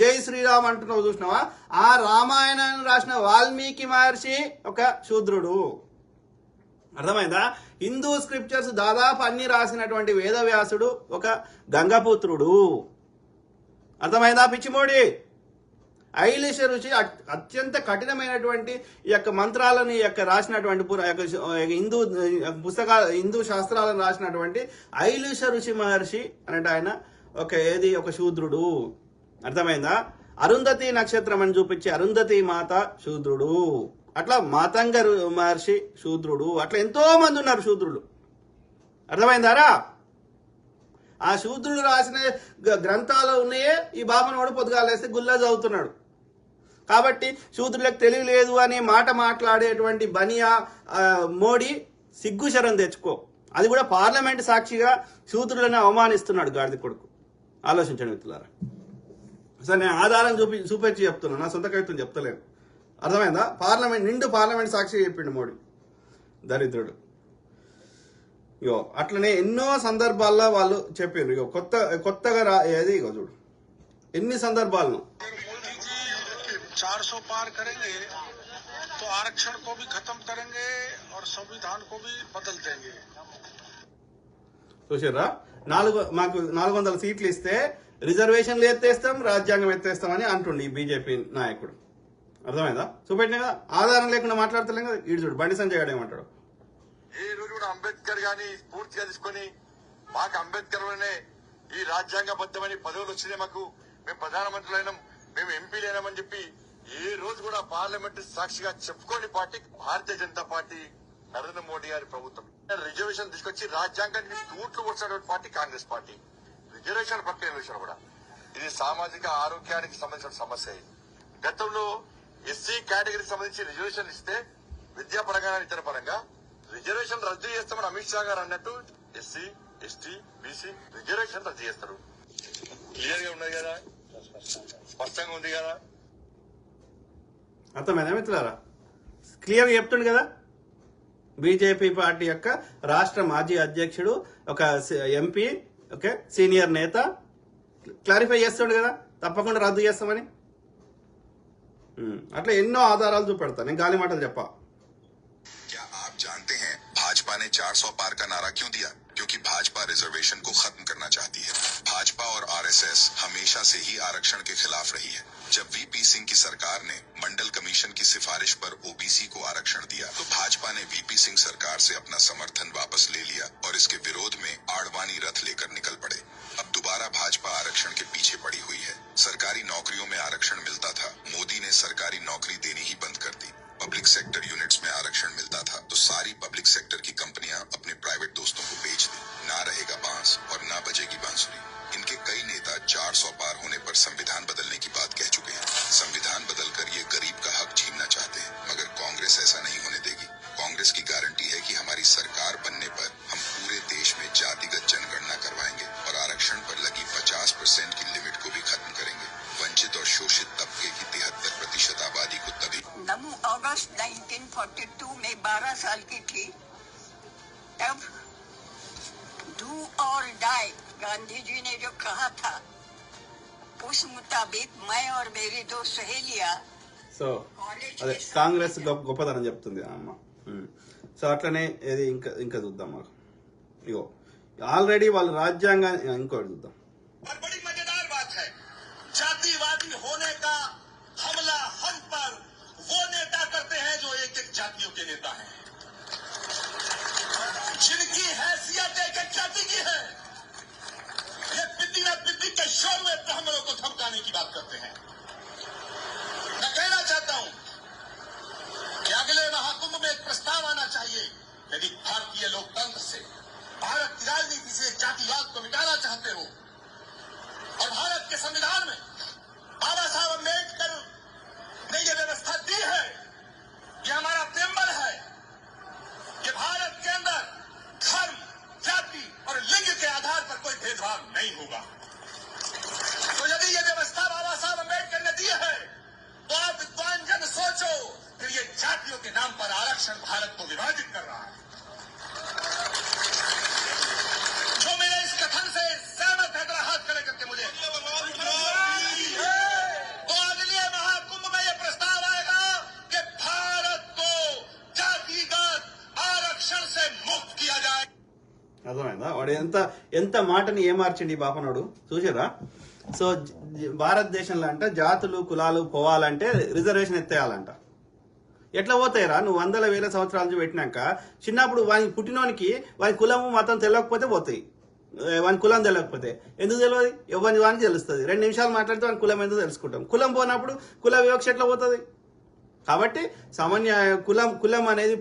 జై శ్రీరామ్ అంటున్నావు చూసినావా? ఆ రామాయణాన్ని రాసిన వాల్మీకి మహర్షి ఒక శూద్రుడు. అర్థమైందా? హిందూ స్క్రిప్చర్స్ దాదాపు అన్ని రాసినటువంటి వేదవ్యాసుడు ఒక గంగపుత్రుడు. అర్థమైందా పిచ్చిమోడి? ఐలిష ఋషి అత్యంత కఠినమైనటువంటి ఈ యొక్క మంత్రాలను ఈ యొక్క రాసినటువంటి హిందూ శాస్త్రాలను రాసినటువంటి ఐలిష ఋషి మహర్షి అంటే ఆయన ఒక శూద్రుడు. అర్థమైందా? అరుంధతి నక్షత్రం అని చూపించి అరుంధతి మాత శూద్రుడు, అట్లా మాతంగ మహర్షి శూద్రుడు, అట్లా ఎంతో మంది ఉన్నారు శూద్రులు. అర్థమైందారా? ఆ శూద్రుడు రాసిన గ్రంథాలు ఉన్నాయే ఈ బాబనోడు పొద్దుగాలేస్తే గుల్లా చదువుతున్నాడు. కాబట్టి శూద్రులకు తెలివి లేదు అనే మాట మాట్లాడేటువంటి బనియా మోడీ సిగ్గు శరం తెచ్చుకో. అది కూడా పార్లమెంట్ సాక్షిగా శూద్రులను అవమానిస్తున్నాడు గాడిద కొడుకు. ఆలోచించండి మిత్రులారా. అసలు నేను ఆధారం చూపించి చెప్తున్నాను, నా సొంత కవిత్వం చెప్తలేను. అర్థమైందా? నిండు పార్లమెంట్ సాక్షి చెప్పిండు మోడీ దరిద్రుడు. ఇగో అట్లనే ఎన్నో సందర్భాల్లో వాళ్ళు చెప్పారు. ఇగో కొత్తగా ఏది ఇగో చూడు ఎన్ని సందర్భాలను. 400 पार करेंगे तो आरक्षण को भी खत्म करेंगे और संविधान को भी बदल देंगे. చూసారా? మాకు 400 సీట్లు ఇస్తే రిజర్వేషన్లు ఎత్తేస్తాం, రాజ్యాంగం ఎత్తేస్తామని అంటుండే ఈ బీజేపీ నాయకుడు. అర్థమైందా? చూపెట్టినా కదా, ఆధారం లేకుండా మాట్లాడతలేం కదా. ఈడు చూడు బండి సంజయ్ గారు ఏమంటాడు. ఈ రోజు కూడా అంబేద్కర్ గాని స్ఫూర్తిగా తీసుకొని మాకు అంబేద్కర్ వల్లనే ఈ రాజ్యాంగబద్ధమని పదవులు వచ్చినాయి, మాకు మేము ప్రధానమంత్రులైనాం, మేము ఎంపీలైనామని చెప్పి ఏ రోజు కూడా పార్లమెంట్ సాక్షిగా చెప్పుకోని పార్టీ భారతీయ జనతా పార్టీ, నరేంద్ర మోడీ గారి ప్రభుత్వం. రిజర్వేషన్ తీసుకొచ్చి రాజ్యాంగాన్ని తూట్లు వచ్చినటువంటి పార్టీ కాంగ్రెస్ పార్టీ. రిజర్వేషన్ ప్రక్రియ విషయం కూడా ఇది సామాజిక ఆరోగ్యానికి సంబంధించిన సమస్య. గతంలో ఎస్సీ కేటగిరీకి సంబంధించి రిజర్వేషన్ ఇస్తే విద్యాపరంగా ఇతర పరంగా రిజర్వేషన్ రద్దు చేస్తామని అమిత్ షా గారు అన్నట్టు ఎస్సీ, ఎస్టీ, బీసీ రిజర్వేషన్ రద్దు చేస్తారు. క్లియర్ గా ఉన్నది కదా, స్పష్టంగా ఉంది కదా. అర్థమైనా మిత్రులారా? క్లియర్గా చెప్తుండు కదా. బీజేపీ పార్టీ యొక్క రాష్ట్ర మాజీ అధ్యక్షుడు, ఒక ఎంపీ, ఓకే, సీనియర్ నేత క్లారిఫై చేస్తుండు కదా, తప్పకుండా రద్దు చేస్తామని. అట్లా ఎన్నో ఆధారాలు చూపెడతా. నేను గాలి మాటలు చెప్పా. क्या आप जानते हैं भाजपा ने 400 पार का नारा क्यों दिया? क्योंकि भाजपा रिजर्वेशन को खत्म करना चाहती है। भाजपा और आरएसएस हमेशा से ही आरक्षण के खिलाफ रही है। जब वीपी सिंह की सरकार ने मंडल कमीशन की सिफारिश पर ओबीसी को आरक्षण दिया तो भाजपा ने वीपी सिंह सरकार से अपना समर्थन वापस ले लिया और इसके विरोध में आड़वानी रथ लेकर निकल पड़े। अब दोबारा भाजपा आरक्षण के पीछे पड़ी हुई है। सरकारी नौकरियों में आरक्षण मिलता था, मोदी ने सरकारी नौकरी देनी ही बंद कर दी। पब्लिक सेक्टर यूनिट्स में आरक्षण मिलता था तो सारी पब्लिक सेक्टर की कंपनियां अपने प्राइवेट दोस्तों को बेच दी। ना रहेगा बांस और ना बजेगी बांसुरी। इनके कई नेता 400 पार होने पर संविधान बदलने की बात कह चुके हैं। संविधान बदलकर ये गरीब का हक छीनना चाहते हैं, मगर कांग्रेस ऐसा नहीं होने देगी। कांग्रेस की गारंटी है कि हमारी सरकार बनने पर हम पूरे देश में जातिगत जनगणना करवाएंगे और आरक्षण पर लगी 50% की लिमिट को भी खत्म करेंगे। वंचित और शोषित तबके की 73% आबादी को तभी 9 अगस्त 1942 में 12 साल की थी, तब डू और डाई गांधी जी ने जो कहा था उस मुताबिक मैं और मेरी 2 सहेलियां సో అదే కాంగ్రెస్ గొప్పతనం చెప్తుంది అమ్మ. సో అట్లనే ఏది ఇంకా చూద్దాం. మాకు ఇగో ఆల్రెడీ వాళ్ళ రాజ్యాంగాన్ని ఇంకోటి చూద్దాం. और बड़ी मजेदार बात है, जातिवादी होने का हमला हम पर वो नेता करते हैं जो एक एक जातियों के नेता हैं, जिनकी हैसियत एक एक जाति की है। ये बिद्दी न बिद्दी के शोर में ब्राह्मणों को धमकाने की बात करते हैं। मैं कहना चाहता हूं कि अगले महाकुंभ में एक प्रस्ताव आना चाहिए। यदि भारतीय लोकतंत्र से, भारत की राजनीति से जातिवाद को मिटाना चाहते हो और भारत के संविधान में बाबा साहब अम्बेडकर ने यह व्यवस्था दी है, ये हमारा प्रेम्बल है कि भारत के अंदर धर्म, जाति और लिंग के आधार पर कोई भेदभाव नहीं होगा। तो यदि ये व्यवस्था बाबा साहब अम्बेडकर ने दी है तो आप विद्वान जन सोचो, फिर ये जातियों के नाम पर आरक्षण भारत को विभाजित कर रहा है। जो मेरे इस कथन से सहमत है जरा हाथ खड़े करके मुझे तो अगले महाकुंभ में यह प्रस्ताव आएगा कि भारत को जातिगत आरक्षण से मुक्त किया जाए। అర్థమైందా? వాడు ఎంత మాటని ఏమార్చండి ఈ బాపనోడు. చూసారా? సో భారతదేశంలో అంట జాతులు కులాలు పోవాలంటే రిజర్వేషన్ ఎత్తేయాలంట. ఎట్లా పోతాయిరా? నువ్వు వందల వేల సంవత్సరాల నుంచి పెట్టినాక చిన్నప్పుడు వాని పుట్టినోనికి వాని కులము మతం తెలియకపోతే పోతాయి. వాని కులం తెలియకపోతే ఎందుకు తెలియదు? ఎవరి వానికి తెలుస్తుంది. 2 నిమిషాలు మాట్లాడితే వాని కులం ఎందుకు తెలుసుకుంటాం. కులం పోనప్పుడు కుల వివక్ష ఎట్లా పోతుంది? కాబట్టి సామాన్య కులం అనేది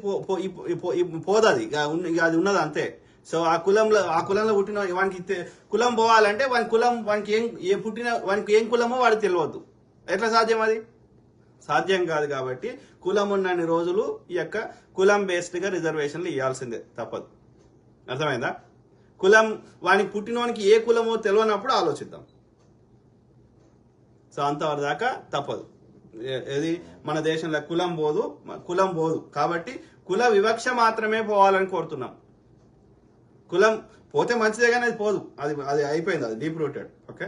పోదది, అది ఉన్నది అంతే. సో ఆ కులంలో పుట్టిన వానికి కులం పోవాలంటే వానికి ఏం కులమో వాడికి తెలియవద్దు. ఎట్లా సాధ్యం? అది సాధ్యం కాదు. కాబట్టి కులం ఉన్నన్ని రోజులు ఈ యొక్క కులం బేస్డ్ గా రిజర్వేషన్లు ఇవ్వాల్సిందే, తప్పదు. అర్థమైందా? కులం వానికి పుట్టినవానికి ఏ కులమో తెలియనప్పుడు ఆలోచిద్దాం. సో అంతవరకు దాకా తప్పదు. ఇది మన దేశంలో కులం పోదు. కాబట్టి కుల వివక్ష మాత్రమే పోవాలని కోరుతున్నాం. కులం పోతే మంచిదే కానీ అది పోదు, అది అయిపోయింది, అది డీప్ రూటెడ్. ఓకే.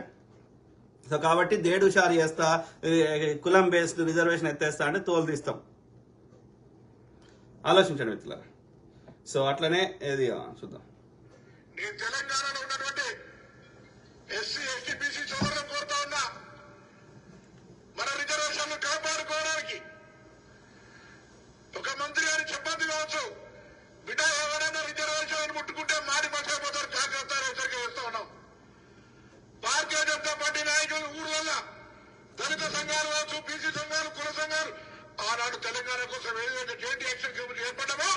సో కాబట్టి దేడు షారు చేస్తా, కులం బేస్డ్ రిజర్వేషన్ ఎత్తేస్తా అంటే తోలు తీస్తాం. ఆలోచించండి మిత్రులారా. సో అట్లనే ఏది చూద్దాం. నేను తెలంగాణలో ఉన్నటువంటి ఎస్సీ ఎస్టీ బీసీ సోదరులు కోరుతా ఉన్నా, మన రిజర్వేషన్లు కాపాడుకోవడానికి ఒక మంత్రి గారి చెప్పండి కావచ్చు, బిడ్డ ఎవరైనా రిజర్వేషన్ ముట్టుకుంటే మాడి మర్చిపోతారు, జాగ్రత్త హెచ్చరిక చేస్తా ఉన్నాం. భారతీయ జనతా పార్టీ నాయకులు ఊర్లలో దళిత సంఘాలు కావచ్చు, బీసీ సంఘాలు, కుల సంఘాలు ఆనాడు తెలంగాణ కోసం ఏదైతే జాయింట్ యాక్షన్ కమిటీ ఏర్పడ్డామో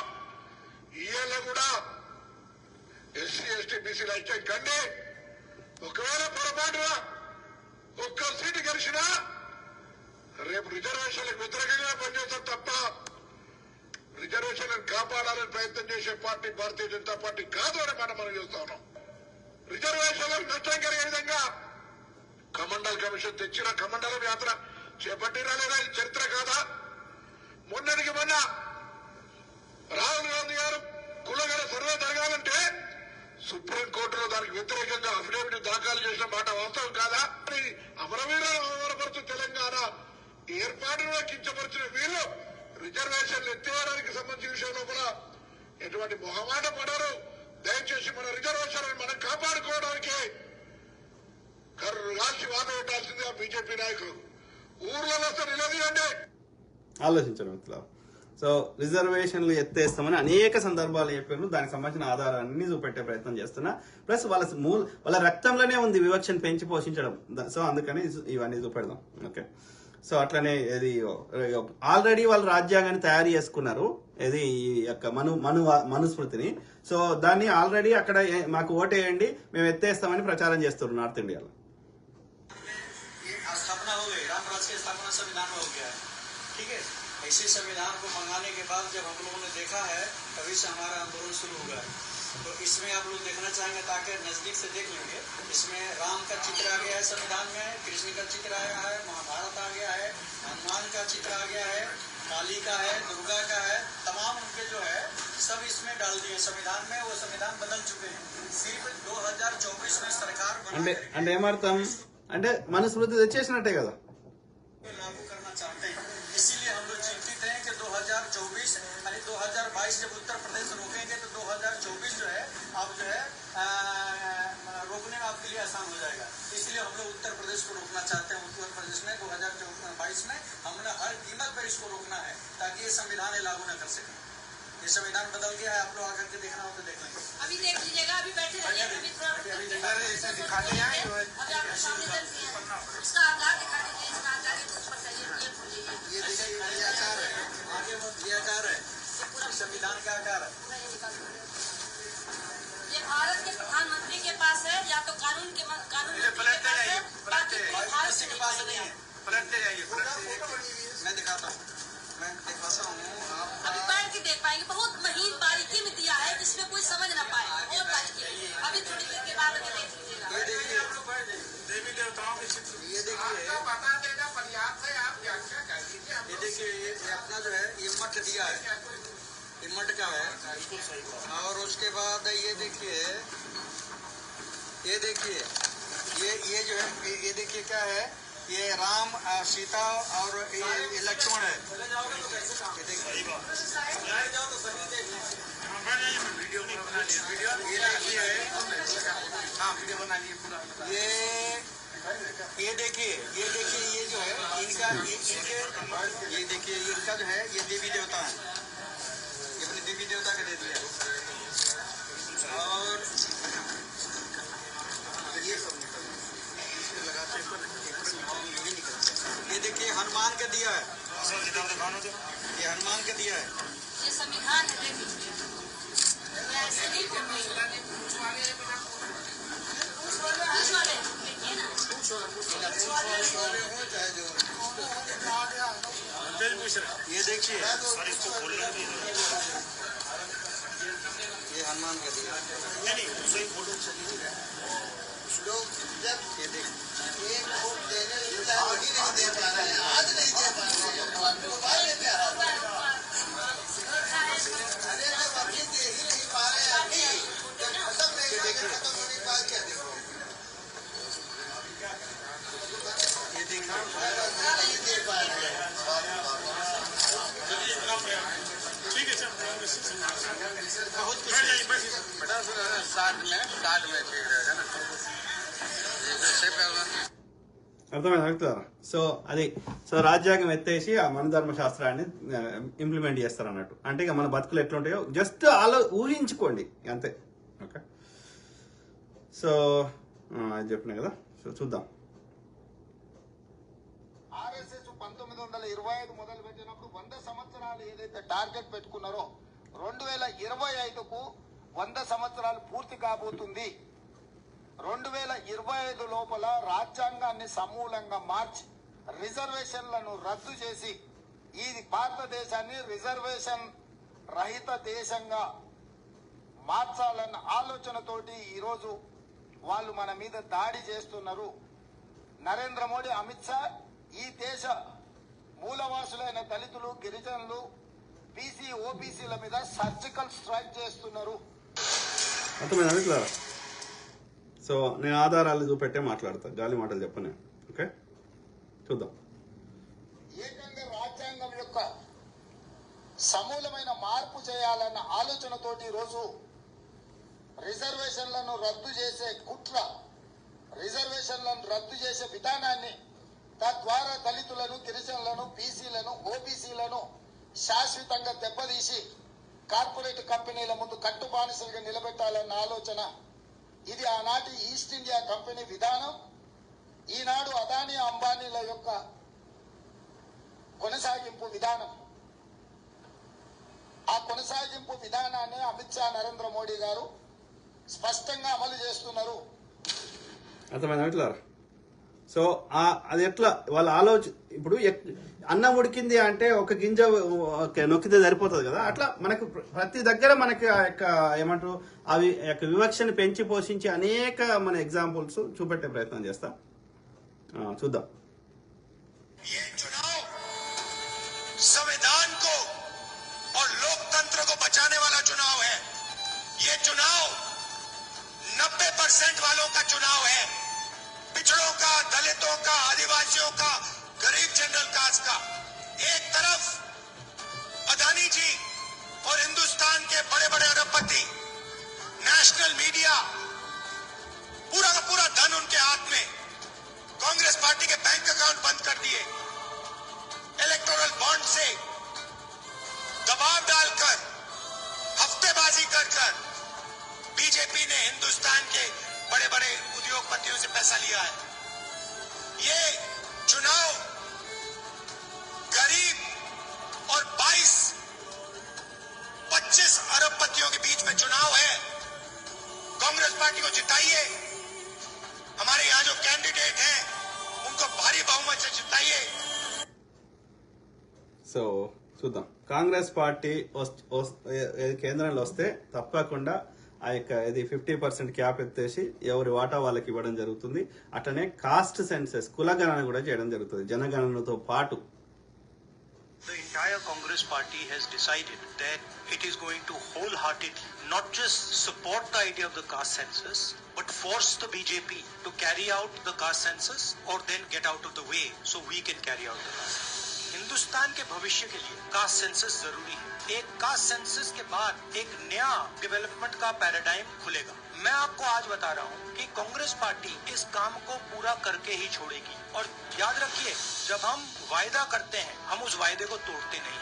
ఇవాళ కూడా ఎస్సీ ఎస్టీ బీసీలు అయితే కండి ఒకవేళ పొరపాటున ఒక్క సీటు గెలిచినా రేపు రిజర్వేషన్లకు వ్యతిరేకంగా పనిచేస్తాం తప్ప రిజర్వేషన్లను కాపాడాలని ప్రయత్నం చేసే పార్టీ భారతీయ జనతా పార్టీ కాదు అని మనం చూస్తా ఉన్నాం. రిజర్వేషన్లకు నష్టం కలిగే విధంగా కమండల్ కమిషన్ తెచ్చిన కమండలం యాత్ర చేపట్టినా లేదా ఇది చరిత్ర కాదా? మొన్నటికి మొన్న రాహుల్ గాంధీ గారు కులగల సర్వే జరగాలంటే సుప్రీంకోర్టులో దానికి వ్యతిరేకంగా అఫిడవిట్ దాఖలు చేసిన మాట వాస్తవం కాదా? అమరవీరులను అవమానపరుచు తెలంగాణ ఏర్పాటును కించపరిచిన వీళ్ళు రిజర్వేషన్లు ఎత్తివేయడానికి సంబంధించిన విషయంలో కూడా ఎటువంటి మొహమాట పడరు. దయచేసి మన రిజర్వేషన్లను మనం కాపాడుకోవడానికి రాసి వాత పెట్టాల్సిందిగా బీజేపీ నాయకులు ఊర్లలో వస్తే నిలదీయండి. ఆలోచించడం మిత్రులు. సో రిజర్వేషన్లు ఎత్తేస్తామని అనేక సందర్భాలు చెప్పారు, దానికి సంబంధించిన ఆధారాలన్నీ చూపెట్టే ప్రయత్నం చేస్తున్నా. ప్లస్ వాళ్ళ రక్తంలోనే ఉంది వివక్షను పెంచి పోషించడం. సో అందుకని ఇవన్నీ చూపెడదాం. ఓకే, సో అట్లనే ఇది ఆల్రెడీ వాళ్ళు రాజ్యాంగాన్ని తయారు చేసుకున్నారు, ఇది ఈ యొక్క మనుస్మృతిని. సో దాన్ని ఆల్రెడీ అక్కడ మాకు ఓటేయండి మేము ఎత్తేస్తామని ప్రచారం చేస్తున్నారు నార్త్ ఇండియాలో. स्थापना हो गई, रामराज की स्थापना संविधान में हो गया है, ठीक है। इसी संविधान को मंगाने के बाद जब हम लोगों ने देखा है तभी से हमारा आंदोलन शुरू हुआ है। तो इसमें आप लोग देखना चाहेंगे ताकि नजदीक से देख लेंगे। इसमें राम का चित्र आ गया है संविधान में, कृष्ण का चित्र आ गया है, महाभारत आ गया है, हनुमान का चित्र आ गया है, काली का है, दुर्गा का है, तमाम उनके जो है सब इसमें डाल दिए संविधान में। वो संविधान बदल चुके हैं। सिर्फ 2024 में सरकार అంటే ఏమర్థం అంటే మనుస్మృతి తెచ్చేసినట్టే కదా. लागू करना चाहते हैं, इसीलिए हम लोग चिंतित हैं कि 2024 यानी 2022 जब उत्तर प्रदेश रोकेंगे तो 2024 जो है अब जो है रोकने में आपके लिए आसान हो जाएगा। इसलिए हम लोग उत्तर प्रदेश को रोकना चाहते हैं। उत्तर प्रदेश में 2022 में हमने हर कीमत पर इसको रोकना है ताकि ये संविधान लागू न कर सके। ये संविधान बदल गया है, आप लोग आकर के देखना हो तो देख लेंगे। अभी देख लीजिएगा, अभी बैठे रहिए, अभी थोड़ा दिखाते हैं अभी आपके सामने इसका आधार दिखा दीजिए, इसका आधार के ऊपर चाहिए, ये खोलिए, ये देखिए ये आकार है, आगे ये आकार है, संविधान का आकार है। ये भारत के प्रधानमंत्री के पास है या तो कानून के पास है, बाकी भारत किसी के पास नहीं है। पलटते जाइए, मैं दिखाता हूँ, मैं दिखाता हूँ। अभी बैठ के देख पाएंगे, बहुत महीन बारीकी में दिया है जिसमें कोई समझ ना पाए, बहुत बारीकी। अभी थोड़ी देर के बाद देख लीजिएगा। ये देखिए देवी देवताओं के चित्र, ये देखिए बता देना पर्याप्त है, आप व्याख्या कर दीजिए। ये देखिए ये अपना जो है ये मठ दिया है, ये मठ का है। और उसके बाद ये देखिए ये जो है ये देखिए क्या है, ये राम सीता और ये लक्ष्मण है। ये देखिए हाँ वीडियो बना लिए पूरा। ये देखिए ये जो है इनका ये देखिए इनका जो है ये देवी देवता है, ये अपने देवी देवता का दे दिया। और ये सब लगाते ये देखिए हनुमान का दिया है, ये हनुमान का दिया है। ये संविधान है, देख लीजिए। ऐसे नहीं करना ये देखिए ये हनुमान का दिया ये देखिए बहुत कुछ साथ में ठीक रहेगा ना। అర్థమైందా? సో అది రాజ్యాంగం ఎత్తేసి ఆ మన ధర్మశాస్త్రాన్ని ఇంప్లిమెంట్ చేస్తారు అన్నట్టు. అంటే ఇక మన బతుకులు ఎట్లుంటాయో జస్ట్ ఊహించుకోండి అంతే. ఓకే, సో అది చెప్పినా కదా. సో చూద్దాం. ఆర్ఎస్ఎస్ 1925 మొదలు పెట్టినప్పుడు 100 సంవత్సరాలు ఏదైతే టార్గెట్ పెట్టుకున్నారో 2025కు 100 సంవత్సరాలు పూర్తి కాబోతుంది. 2025 లోపల రాజ్యాంగాన్ని సమూలంగా మార్చి రిజర్వేషన్లను రద్దు చేసి ఈ భారతదేశాన్ని రిజర్వేషన్ రహిత దేశంగా మార్చాలన్న ఆలోచనతోటి ఈరోజు వాళ్ళు మన మీద దాడి చేస్తున్నారు. నరేంద్ర మోడీ, అమిత్ షా ఈ దేశ మూలవాసులైన దళితులు, గిరిజనులు, బీసీ, ఓబీసీల మీద సర్జికల్ స్ట్రైక్ చేస్తున్నారు. అర్థమైందా? సో నేను ఆధారాలు చూపెట్టే మాట్లాడతా, గాలి మాటలు చెప్పను. ఓకే, చూద్దాం. ఏకంగా రాజ్యాంగం యొక్క సమూలమైన మార్పు చేయాలన్న ఆలోచనతోటి ఈరోజు రిజర్వేషన్లను రద్దు చేసే కుట్ర, రిజర్వేషన్లను రద్దు చేసే విధానాన్ని, తద్వారా దళితులను, గిరిజనులను, బీసీలను, ఓబీసీలను శాశ్వతంగా దెబ్బతీసి కార్పొరేట్ కంపెనీల ముందు కట్టుబానిసలుగా నిలబెట్టాలన్న ఆలోచన. ఇది ఆనాటి ఈస్ట్ ఇండియా కంపెనీ విధానం. ఈనాడు అదానీ, అంబానీల యొక్క కొనసాగింపు విధానం. ఆ కొనసాగింపు విధానాన్ని అమిత్ షా, నరేంద్ర మోడీ గారు స్పష్టంగా అమలు చేస్తున్నారు. అర్థమైందా? సో అది ఎట్లా వాళ్ళ ఇప్పుడు అన్నం ఉడికింది అంటే ఒక గింజ నొక్కితే సరిపోతుంది కదా, అట్లా మనకు ప్రతి దగ్గర మనకి ఆ యొక్క ఏమంటారు అవి యొక్క వివక్షని పెంచి పోషించి అనేక మన ఎగ్జాంపుల్స్ చూపెట్టే ప్రయత్నం చేస్తా. చూద్దాం. संविधान को और लोकतंत्र को बचाने वाला चुनाव है। ये चुनाव 90% वालों का चुनाव है। पिछड़ों का, दलितों का, आदिवासियों का, गरीब जनरल कास्ट का। एक तरफ अदानी जी और हिंदुस्तान के बड़े बड़े अरबपति, नेशनल मीडिया, पूरा का पूरा धन उनके हाथ में। कांग्रेस पार्टी के बैंक अकाउंट बंद कर दिए। इलेक्टोरल बॉन्ड से दबाव डालकर, हफ्तेबाजी कर कर बीजेपी ने हिंदुस्तान के बड़े बड़े उद्योगपतियों से पैसा लिया है। ये चुनाव गरीब और 25 अरबपतियों के बीच में चुनाव है। कांग्रेस पार्टी को जिताइए। हमारे यहाँ जो कैंडिडेट हैं उनको भारी बहुमत से जिताइए। సో చూద్దాం. కాంగ్రెస్ పార్టీ కేంద్రంలో వస్తే తప్పకుండా ఆ యొక్క ఇది 50% క్యాప్ ఎత్తేసి ఎవరి వాటా వాళ్ళకి ఇవ్వడం జరుగుతుంది. అట్లనే కాస్ట్ సెన్సెస్, కులగణన కూడా చేయడం జరుగుతుంది జనగణనతో పాటు. The entire Congress party has decided that it is going to wholeheartedly not just support the idea of the caste census, but force the BJP to carry out the caste census or then get out of the way so we can carry out the caste census. Hindustan के भविष्य के लिए caste census जरूरी है। एक caste census के बाद एक नया डेवलपमेंट का पैराडाइम खुलेगा। मैं आपको आज बता रहा हूँ कि कांग्रेस पार्टी इस काम को पूरा करके ही छोड़ेगी। और याद रखिए, जब हम वायदा करते हैं हम उस वायदे को तोड़ते नहीं।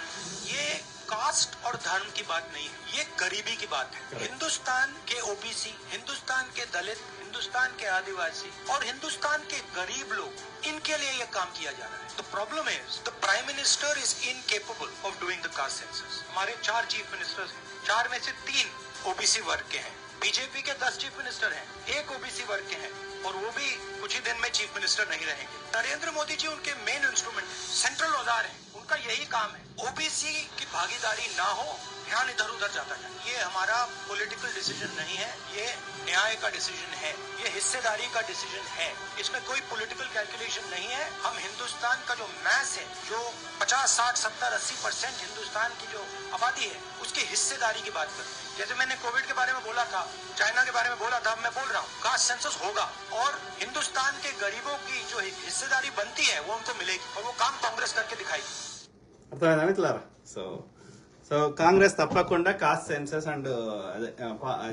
ये कास्ट और धर्म की बात नहीं है, ये गरीबी की बात है। हिंदुस्तान के ओबीसी, हिंदुस्तान के दलित, हिंदुस्तान के आदिवासी और हिंदुस्तान के गरीब लोग, इनके लिए यह काम किया जा रहा है। The problem is the Prime Minister is incapable of doing the caste census. हमारे 4 चीफ मिनिस्टर्स हैं, 4 में से 3 ओबीसी वर्ग के हैं। बीजेपी के 10 चीफ मिनिस्टर हैं, 1 ओबीसी वर्ग के हैं और वो भी कुछ ही दिन में चीफ मिनिस्टर नहीं रहेंगे। नरेंद्र मोदी जी उनके मेन इंस्ट्रूमेंट, सेंट्रल औजार है, उनका यही काम है। ओबीसी की भागीदारी ना हो, ध्यान इधर उधर जाता जाए। ये हमारा पॉलिटिकल डिसीजन नहीं है, ये न्याय का डिसीजन है, ये हिस्सेदारी का डिसीजन है। इसमें कोई पॉलिटिकल कैलकुलेशन नहीं है। हम हिंदुस्तान का जो मैस है, जो 50, 60, 70, 80% हिंदुस्तान की जो आबादी है, उसकी हिस्सेदारी की बात करें। जैसे मैंने कोविड के बारे में बोला था, चाइना के बारे में बोला था, मैं बोल रहा हूँ कास्ट सेंसस होगा और हिंदुस्तान के गरीबों की जो हिस्सेदारी बनती है वो उनको मिलेगी और वो काम कांग्रेस करके दिखाएगी। అర్థమైందా? సో సో కాంగ్రెస్ తప్పకుండా కాస్ట్ సెన్సస్ అండ్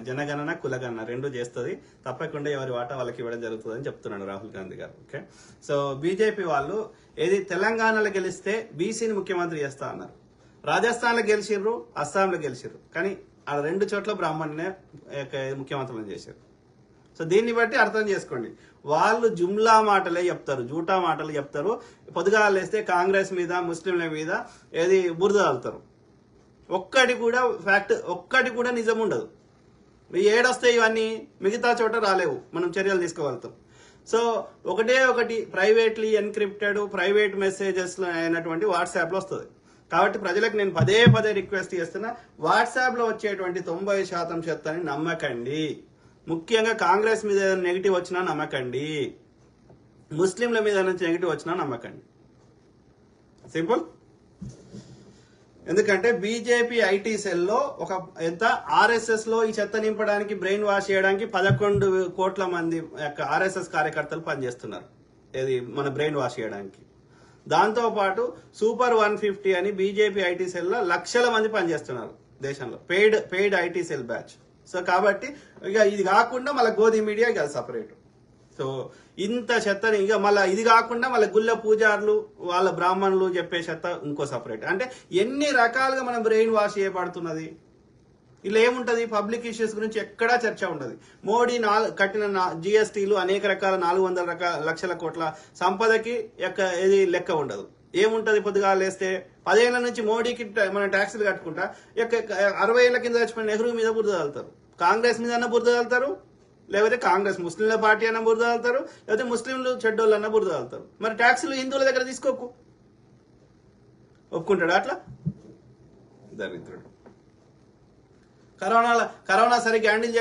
జనగణన కులగణన రెండు చేస్తుంది, తప్పకుండా ఎవరి వాటా వాళ్ళకి ఇవ్వడం జరుగుతుంది అని చెప్తున్నాడు రాహుల్ గాంధీ గారు. ఓకే, సో బీజేపీ వాళ్ళు ఏది తెలంగాణలో గెలిస్తే బీసీని ముఖ్యమంత్రి చేస్తా అన్నారు. రాజస్థాన్లో గెలిచిర్రు, అస్సాంలో గెలిచిర్రు, కానీ ఆ రెండు చోట్ల బ్రాహ్మణ్నే ముఖ్యమంత్రులను చేశారు. సో దీన్ని బట్టి అర్థం చేసుకోండి, వాళ్ళు జుమ్లా మాటలే చెప్తారు, జూటా మాటలు చెప్తారు. పొద్దుగాలు లేస్తే కాంగ్రెస్ మీద ముస్లింల మీద ఏది బురద చల్లుతారు. ఒక్కటి కూడా నిజం ఉండదు. ఏడొస్తాయి ఇవన్నీ, మిగతా చోట రాలేవు, మనం చర్యలు తీసుకోగలుగుతాం. సో ఒకటి ప్రైవేట్లీ ఎన్క్రిప్టెడ్ ప్రైవేట్ మెసేజెస్ అయినటువంటి వాట్సాప్లో వస్తుంది. కాబట్టి ప్రజలకు నేను పదే రిక్వెస్ట్ చేస్తున్నా, వాట్సాప్లో వచ్చేటువంటి 90% చెత్తని నమ్మకండి. ముఖ్యంగా కాంగ్రెస్ మీద ఏదైనా నెగిటివ్ వచ్చినా నమ్మకండి, ముస్లింల మీద నెగిటివ్ వచ్చినా నమ్మకండి. సింపుల్. ఎందుకంటే బీజేపీ ఐటీ సెల్లో ఆర్ఎస్ఎస్ లో ఈ చెత్త నింపడానికి బ్రెయిన్ వాష్ చేయడానికి 11 కోట్ల మంది ఆర్ఎస్ఎస్ కార్యకర్తలు పనిచేస్తున్నారు, ఏది మన బ్రెయిన్ వాష్ చేయడానికి. దాంతో పాటు సూపర్ 150 అని బీజేపీ ఐటీ సెల్ లో లక్షల మంది పనిచేస్తున్నారు దేశంలో, paid IT cell batch. So కాబట్టి ఇక ఇది కాకుండా మళ్ళీ గోధి మీడియా ఇక సపరేట్. సో ఇంత చెత్తని ఇక మళ్ళీ ఇది కాకుండా మళ్ళీ గుళ్ళ పూజారులు వాళ్ళ బ్రాహ్మణులు చెప్పే చెత్త ఇంకో సపరేట్. అంటే ఎన్ని రకాలుగా మనం బ్రెయిన్ వాష్ చేయబడుతున్నది. ఇలా ఏముంటది, పబ్లిక్ ఇష్యూస్ గురించి ఎక్కడా చర్చ ఉండదు. మోడీ కట్టిన జిఎస్టీలు అనేక రకాల 400 లక్షల కోట్ల సంపదకి ఏది లెక్క ఉండదు. ఏముంటది, పొద్దుగా లేస్తే 10 ఏళ్ల నుంచి మోడీకి మనం ట్యాక్సులు కట్టుకుంటా 60 ఏళ్ల కింద చచ్చిపోయిన నెహ్రూ మీద బురద చల్లుతారు, కాంగ్రెస్ మీద అన్న బురద చల్లుతారు, లేకపోతే కాంగ్రెస్ ముస్లింల పార్టీ అన్న బురద చల్లుతారు, లేకపోతే ముస్లింలు చెడ్డోళ్ళు అన్న బురద చల్లుతారు. మరి ట్యాక్సులు హిందువుల దగ్గర తీసుకోకు, ఒప్పుకుంటాడు అట్లా దరిద్రుడు. కరోనా సరిగ్గా హ్యాండిల్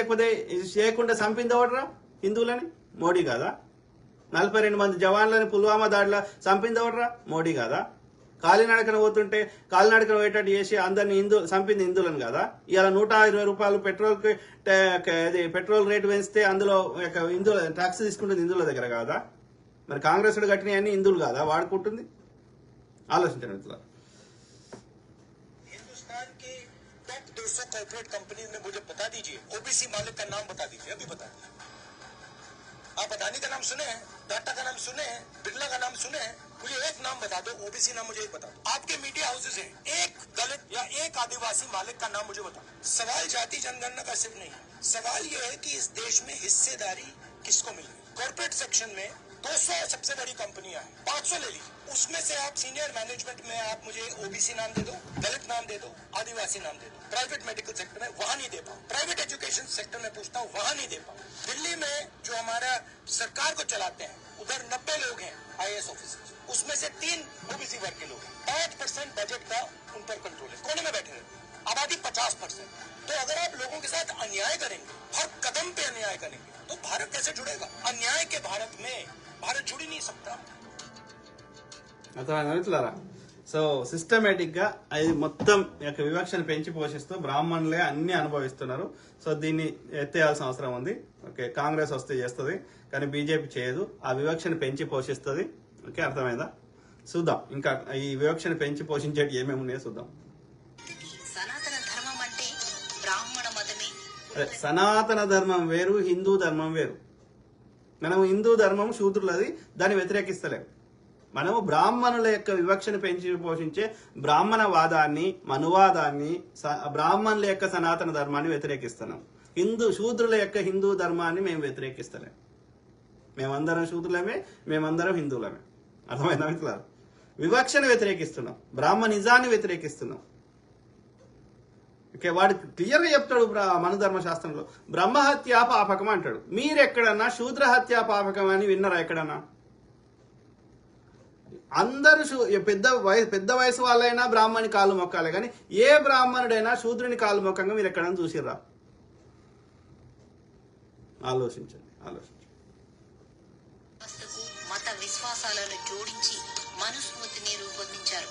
చేయకుండా చంపింది ఎవడరా హిందువులని? మోడీ కాదా? 42 మంది జవాన్లని పుల్వామా దాడిలో చంపింది ఎవడరా? మోడీ కాదా? కాలినడకన పోతుంటే కాలినడకన పోయేటట్టు చేసి అందరిని చంపింది హిందువులను కాదా? ఇవాళ 120 రూపాయలు పెట్రోల్ రేటు పెంచితే అందులో హిందువుల ట్యాక్స్ తీసుకుంటుంది హిందువుల దగ్గర కాదా? మరి కాంగ్రెస్ కట్టినవన్నీ హిందువులు కాదా వాడుకుంటుంది? ఆలోచించండి మిత్రులారా. टॉप 200 कॉर्पोरेट कंपनी में मुझे बता दीजिए, ओबीसी मालिक का नाम बता दीजिए, अभी बता दीजिए। आप अदानी का नाम सुने हैं, टाटा का नाम सुने हैं, बिरला का नाम सुने हैं? मुझे एक नाम बता दो, ओबीसी नाम मुझे एक बता दो। आपके मीडिया हाउसेज हैं, एक दलित या एक आदिवासी मालिक का नाम मुझे बता दो। सवाल जाति जनगणना का सिर्फ नहीं है, सवाल यह है कि इस देश में हिस्सेदारी किसको मिल रही है। कॉर्पोरेट सेक्शन में 200 सबसे बड़ी कंपनियां हैं, 500 ले लीजिए, उसमें से आप सीनियर मैनेजमेंट में आप मुझे ओबीसी नाम दे दो, दलित नाम दे दो, आदिवासी नाम दे दो। प्राइवेट मेडिकल सेक्टर में वहां नहीं दे पाऊं, प्राइवेट एजुकेशन सेक्टर में पूछता हूं, वहां नहीं दे पाऊं। दिल्ली में जो हमारा सरकार को चलाते हैं उधर 90 लोग हैं IAS ऑफिसर्स, उसमें से 3 ओबीसी वर्ग के लोग हैं। 5% बजट का उन पर कंट्रोल है, कोने में बैठे रहते हैं, आबादी 50%। तो अगर आप लोगों के साथ अन्याय करेंगे, हर कदम पे अन्याय करेंगे, तो भारत कैसे जुड़ेगा? अन्याय के भारत में भारत जुड़ ही नहीं सकता। అర్థమైందా? సో సిస్టమేటిక్ గా అది మొత్తం వివక్షను పెంచి పోషిస్తూ బ్రాహ్మణులే అన్ని అనుభవిస్తున్నారు. సో దీన్ని ఎత్తేయాల్సిన అవసరం ఉంది. ఓకే, కాంగ్రెస్ వస్తే చేస్తుంది, కానీ బీజేపీ చేయదు. ఆ వివక్షను పెంచి పోషిస్తుంది. ఓకే, అర్థమైందా? చూద్దాం ఇంకా ఈ వివక్షను పెంచి పోషించేటి ఏమేమి ఉన్నాయో చూద్దాం. సనాతన ధర్మం అంటే బ్రాహ్మణ మతమే. సనాతన ధర్మం వేరు, హిందూ ధర్మం వేరు. మనం హిందూ ధర్మం శూద్రులది, దాన్ని వ్యతిరేకిస్తలేము. మనము బ్రాహ్మణుల యొక్క వివక్షను పెంచి పోషించే బ్రాహ్మణవాదాన్ని, మనువాదాన్ని, బ్రాహ్మణుల యొక్క సనాతన ధర్మాన్ని వ్యతిరేకిస్తున్నాం. శూద్రుల యొక్క హిందూ ధర్మాన్ని మేము వ్యతిరేకిస్తలేం. మేమందరం శూద్రులమే, మేమందరం హిందువులమే. అర్థమైందా మిత్రులారా? వివక్షను వ్యతిరేకిస్తున్నాం, బ్రాహ్మణిజాన్ని వ్యతిరేకిస్తున్నాం. ఓకే, వాడు క్లియర్గా చెప్తాడు మన ధర్మశాస్త్రంలో బ్రహ్మహత్యా పాపకం అంటాడు. మీరెక్కడన్నా శూద్ర హత్యా పాపకం అని విన్నారా ఎక్కడన్నా? అందరూ పెద్ద వయసు వాళ్ళైనా బ్రాహ్మణి కాలు మొక్కాలి, కానీ ఏ బ్రాహ్మణుడైనా శూద్రుని కాలు మొక్కంగా మీరు ఎక్కడైనా చూసిర్రా? ఆలోచించండి. మత విశ్వాసాలను జోడించి మనుస్మృతిని రూపొందించారు.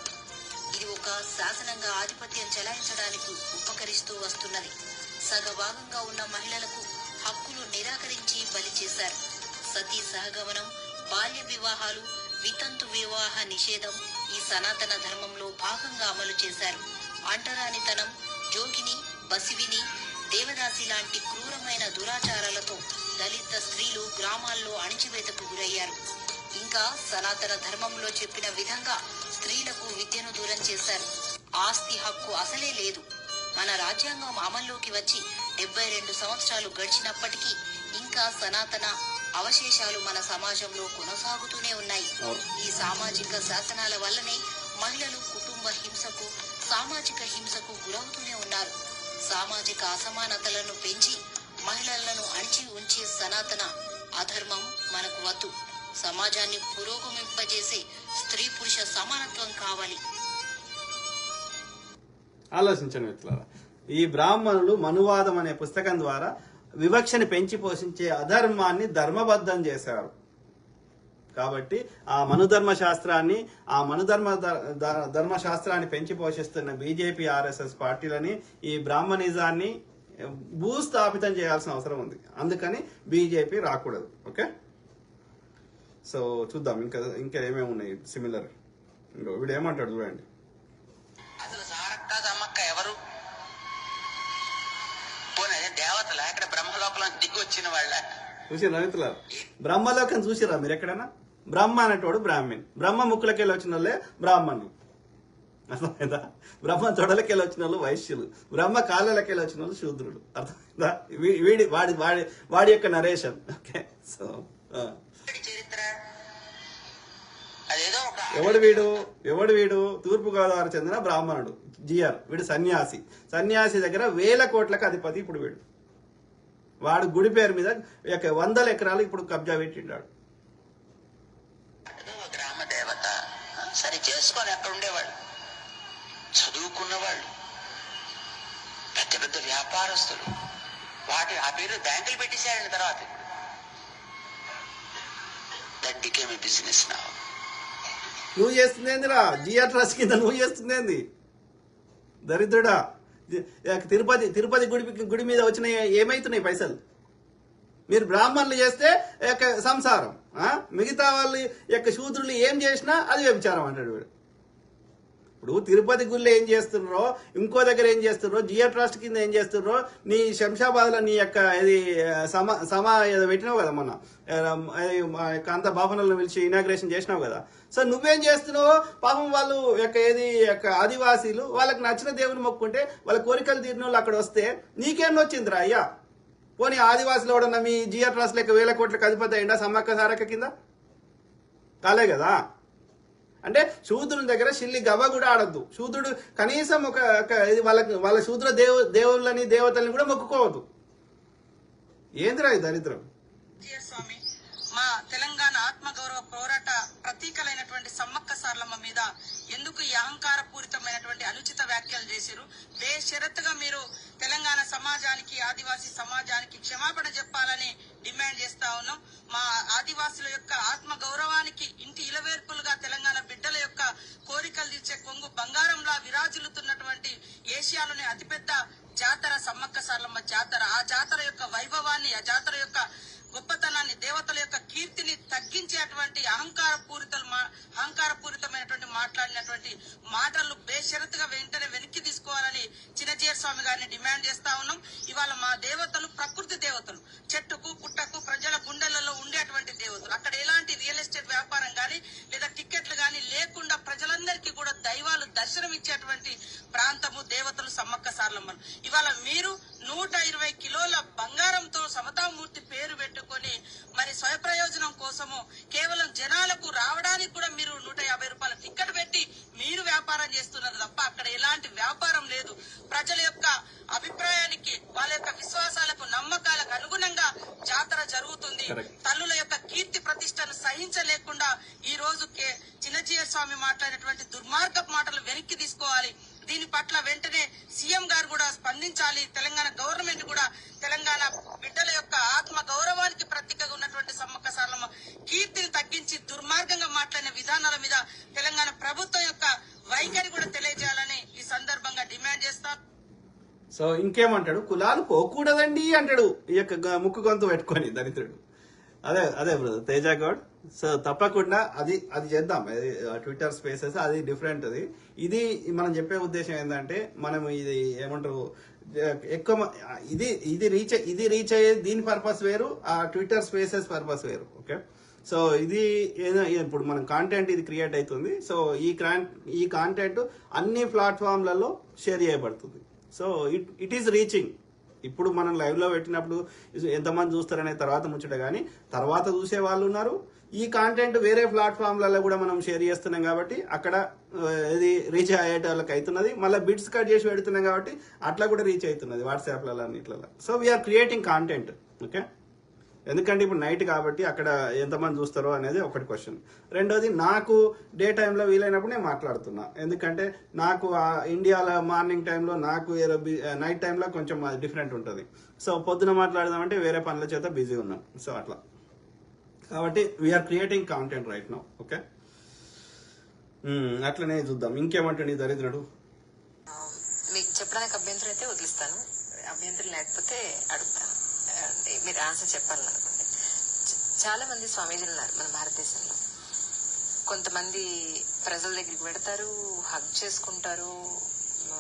ఇది ఒక శాసనంగా ఆధిపత్యం చెలాయించడానికి ఉపకరిస్తూ వస్తున్నది. సగభాగంగా ఉన్న మహిళలకు హక్కులు నిరాకరించి బలి చేశారు. సతీ సహగమనం, బాల్య వివాహాలు, వితంతు వివాహ నిషేధం ఈ సనాతన ధర్మంలో భాగంగా అమలు చేశారు. అంటరానితనం, జోగిని, బసివిని, దేవదాసి లాంటి క్రూరమైన దురాచారాలతో దళిత స్త్రీలు గ్రామాల్లో అణిచివేతకు గురయ్యారు. ఇంకా సనాతన ధర్మంలో చెప్పిన విధంగా స్త్రీలకు విద్యను దూరం చేశారు. ఆస్తి హక్కు అసలే లేదు. మన రాజ్యాంగం అమల్లోకి వచ్చి 72 సంవత్సరాలు గడిచినప్పటికీ ఇంకా సనాతన అవశేషాలు మన సమాజంలో కొనసాగుతూనే ఉన్నాయి. ఈ సామాజిక శాసనాల వల్లనే మహిళలు కుటుంబ హింసకు, సామాజిక హింసకు గురవుతూనే ఉన్నారు. సామాజిక అసమానతలను పెంచి మహిళలను అణిచి ఉంచే సనాతన అధర్మం మనకు వద్దు. సమాజాన్ని పురోగమింపజేసే స్త్రీ పురుష సమానత్వం కావాలి. ఆలోచించండి మిత్రులారా, ఈ బ్రాహ్మణులు మనువాదం అనే పుస్తకం ద్వారా వివక్షని పెంచి పోషించే అధర్మాన్ని ధర్మబద్ధం చేశారు. కాబట్టి ఆ మనుధర్మశాస్త్రాన్ని, ఆ ధర్మశాస్త్రాన్ని పెంచి పోషిస్తున్న బీజేపీ, ఆర్ఎస్ఎస్ పార్టీలని ఈ బ్రాహ్మణిజాన్ని భూస్థాపితం చేయాల్సిన అవసరం ఉంది. అందుకని బీజేపీ రాకూడదు. ఓకే, సో చూద్దాం ఇంకా ఏమేమి ఉన్నాయి సిమిలర్. వీడు ఏమంటాడు చూడండి. అసలు సారక్క సమ్మక్క ఎవరు? పోనీ దేవతల ఇక్కడ బ్రహ్మలోకంలో దిగి వచ్చిన వాళ్ళ చూసిరా మిత్రులారా? బ్రహ్మలోకం చూసిరా మీరు ఎక్కడైనా? బ్రహ్మ అనేటోడు బ్రాహ్మణ్, బ్రహ్మ ముక్కులకెళ్ళి వచ్చిన వాళ్ళే బ్రాహ్మణులు. అర్థమైందా? బ్రహ్మ తొడలకెళ్ళి వచ్చిన వాళ్ళు వైశ్యులు, బ్రహ్మ కాళ్ళకెళ్ళి వచ్చిన వాళ్ళు శూద్రులు. అర్థమైందా? వాడి యొక్క నరేషన్. ఓకే, సో చరిత్ర అదేదో ఒక ఎవడు వీడు తూర్పుగోదావరి చెందిన బ్రాహ్మణుడు జిఆర్. వీడు సన్యాసి దగ్గర 1000 కోట్లకు అధిపతి. ఇప్పుడు వాడు గుడి పేరు మీద 100 ఎకరాలు ఇప్పుడు కబ్జా పెట్టిండాడు. గ్రామ దేవత సరి చేసుకొని అక్కడ ఉండేవాళ్ళు, చదువుకున్నవాళ్ళు, పెద్ద పెద్ద వ్యాపారస్తులు. ఆ పేరు బ్యాంకులు పెట్టేశారండి. తర్వాత that became a business now. నువ్వు చేస్తుందేందిరా? జిఆర్ ట్రస్ట్ కింద నువ్వు చేస్తుందేంది? దరిద్రుడా, తిరుపతి గుడి మీద వచ్చిన ఏమైతున్నాయి పైసలు? మీరు బ్రాహ్మణులు చేస్తే సంసారం, మిగతా వాళ్ళు శూద్రులు ఏం చేసినా అది వ్యభిచారం అంటాడు వీడు. ఇప్పుడు తిరుపతి గుడిలో ఏం చేస్తున్నారో, ఇంకో దగ్గర ఏం చేస్తున్నారో, జిఆర్ ట్రస్ట్ కింద ఏం చేస్తున్నారో, నీ శంషాబాద్ లో నీ ఇది సమా ఏదో పెట్టినావు కదా మొన్న, కాంత భవనంలో పిలిచి ఇనాగ్రేషన్ చేసినావు కదా. సో నువ్వేం చేస్తున్నావు? పాపం వాళ్ళు ఆదివాసీలు వాళ్ళకి నచ్చిన దేవుని మొక్కుంటే వాళ్ళ కోరికలు తీరిన వాళ్ళు అక్కడ వస్తే నీకేం వచ్చిందిరా అయ్యా? పోనీ ఆదివాసులు ఎవడన్నా మీ జిఆర్ ట్రస్ట్ లెక్క 1000 కోట్లకు అధిపతి అయిందా సమ్మక్క సారక్క కింద? కాలే కదా. అంటే శూద్రుని దగ్గర షిల్లి గవ్వ కూడా ఆడద్దు. శూద్రుడు కనీసం వాళ్ళ శూద్ర దేవుళ్ళని దేవతల్ని కూడా మొక్కుకోవద్దు. ఏందిరా ఈ దరిద్రం? స్వామి, మా తెలంగాణ ఆత్మగౌరవ పోరాట ప్రతీకలైనటువంటి సమ్మక్క సార్లమ్మ మీద ఎందుకు ఈ అహంకార పూరితమైనటువంటి అనుచిత వ్యాఖ్యలు చేశారు? బేషరతుగా మీరు తెలంగాణ సమాజానికి, ఆదివాసీ సమాజానికి క్షమాపణ చెప్పాలని డిమాండ్ చేస్తా ఉన్నాం. మా ఆదివాసుల యొక్క ఆత్మ గౌరవానికి ఇంటి ఇలవేర్పులుగా తెలంగాణ బిడ్డల యొక్క కోరికలు తీర్చే కొంగు బంగారంలా విరాజిల్లుతున్నటువంటి ఏషియాలోని అతిపెద్ద జాతర సమ్మక్క సార్లమ్మ జాతర. ఆ జాతర యొక్క వైభవాన్ని, ఆ జాతర యొక్క గొప్పతనాన్ని, దేవతల యొక్క కీర్తిని తగ్గించేటువంటి అహంకారపూరితమైనటువంటి మాట్లాడినటువంటి మాటలు బేషరతుగా వెంటనే వెనక్కి తీసుకోవాలని చిన్నజీయర్ స్వామి గారిని డిమాండ్ చేస్తా ఉన్నాం. ఇవాళ మా దేవతలు ప్రకృతి దేవతలు, చెట్టుకు పుట్టకు ప్రజల గుండెలలో ఉండేటువంటి దేవతలు. అక్కడ ఎలాంటి రియల్ ఎస్టేట్ వ్యాపారం గానీ లేదా టికెట్లు గానీ లేకుండా ప్రజలందరికీ కూడా దైవాలు దర్శనం ఇచ్చేటువంటి ప్రాంతము దేవతలు సమ్మక్క సార్లమ్మను. ఇవాళ మీరు 120 కిలోల బంగారంతో సమతామూర్తి పేరు పెట్టుకొని మరి స్వయప్రయోజనం కోసము కేవలం జనాలకు రావడానికి కూడా మీరు 150 రూపాయల టికెట్ పెట్టి మీరు వ్యాపారం చేస్తున్నారు తప్ప అక్కడ ఎలాంటి వ్యాపారం లేదు. ప్రజల యొక్క అభిప్రాయానికి, వాళ్ళ యొక్క విశ్వాసాలకు, నమ్మకాలకు అనుగుణంగా జాతర జరుగుతుంది. తల్లుల యొక్క కీర్తి ప్రతిష్టను సహించలేకుండా ఈ రోజు చిన్నజీయర్ స్వామి మాట్లాడినటువంటి దుర్మార్గపు మాటలు వెనక్కి తీసుకోవాలి. దీని పట్ల వెంటనే సీఎం గారు కూడా స్పందించాలి. తెలంగాణ గవర్నమెంట్ కూడా తెలంగాణ బిడ్డల యొక్క ఆత్మ గౌరవానికి ప్రతీకగా ఉన్నటువంటి సమ్మక్క సార్లమ్మ కీర్తిని తగ్గించి దుర్మార్గంగా మాట్లాడిన విధానాల మీద తెలంగాణ ప్రభుత్వం యొక్క వైఖరి కూడా తెలియజేయాలని ఈ సందర్భంగా డిమాండ్ చేస్తాం. సో ఇంకేమంటాడు? కులాలు పోకూడదండి అంటాడు ఈ యొక్క ముక్కు గొంతు పెట్టుకొని దరిద్రుడు. అదే బ్రదర్ తేజ గౌడ్. సో తప్పకుండా అది చేద్దాం. ట్విట్టర్ స్పేసెస్ అది డిఫరెంట్. ఇది మనం చెప్పే ఉద్దేశం ఏంటంటే మనం ఇది ఏమంటారు ఎక్కువ ఇది రీచ్ అయ్యేది దీని పర్పస్ వేరు, ఆ ట్విట్టర్ స్పేసెస్ పర్పస్ వేరు. ఓకే, సో ఇది ఇప్పుడు మనం కాంటెంట్ ఇది క్రియేట్ అవుతుంది. సో ఈ కాంటెంట్ అన్ని ప్లాట్ఫామ్లలో షేర్ చేయబడుతుంది. So it is reaching. ఇప్పుడు మనం లైవ్ లో పెట్టినప్పుడు ఎంతమంది చూస్తారనే తర్వాత ముచ్చట, కానీ తర్వాత చూసే వాళ్ళు ఉన్నారు. ఈ కాంటెంట్ వేరే ప్లాట్ఫామ్లలో కూడా మనం షేర్ చేస్తున్నాం కాబట్టి అక్కడ ఇది రీచ్ అయ్యేట వాళ్ళకి అవుతున్నది. మళ్ళీ బిట్స్ కట్ చేసి పెడుతున్నాం కాబట్టి అట్లా కూడా రీచ్ అవుతున్నది వాట్సాప్లలో అన్నిట్లలో. So we are creating content. Okay, ఎందుకంటే ఇప్పుడు నైట్ కాబట్టి అక్కడ ఎంతమంది చూస్తారో అనేది ఒకటి క్వశ్చన్. రెండోది, నాకు డే టైంలో వీలైనప్పుడు నేను మాట్లాడుతున్నా. ఎందుకంటే నాకు ఇండియాలో మార్నింగ్ టైంలో, నాకు నైట్ టైంలో కొంచెం డిఫరెంట్ ఉంటుంది. సో పొద్దున మాట్లాడదామంటే వేరే పనుల చేత బిజీ ఉన్నాం. సో అట్లా కాబట్టి we are creating content right now. Okay, అట్లనే చూద్దాం. ఇంకేమంటండి దరిద్రుడు? మీకు చెప్పడానికి అభ్యంతరం అయితే వదిలిస్తాను, అభ్యంతరం లేకపోతే అడుగుతాను. మీరు ఆన్సర్ చెప్పాలనుకోండి. చాలా మంది స్వామీజీలు ఉన్నారు మన భారతదేశంలో. కొంతమంది ప్రజల దగ్గరికి పెడతారు, హగ్ చేసుకుంటారు,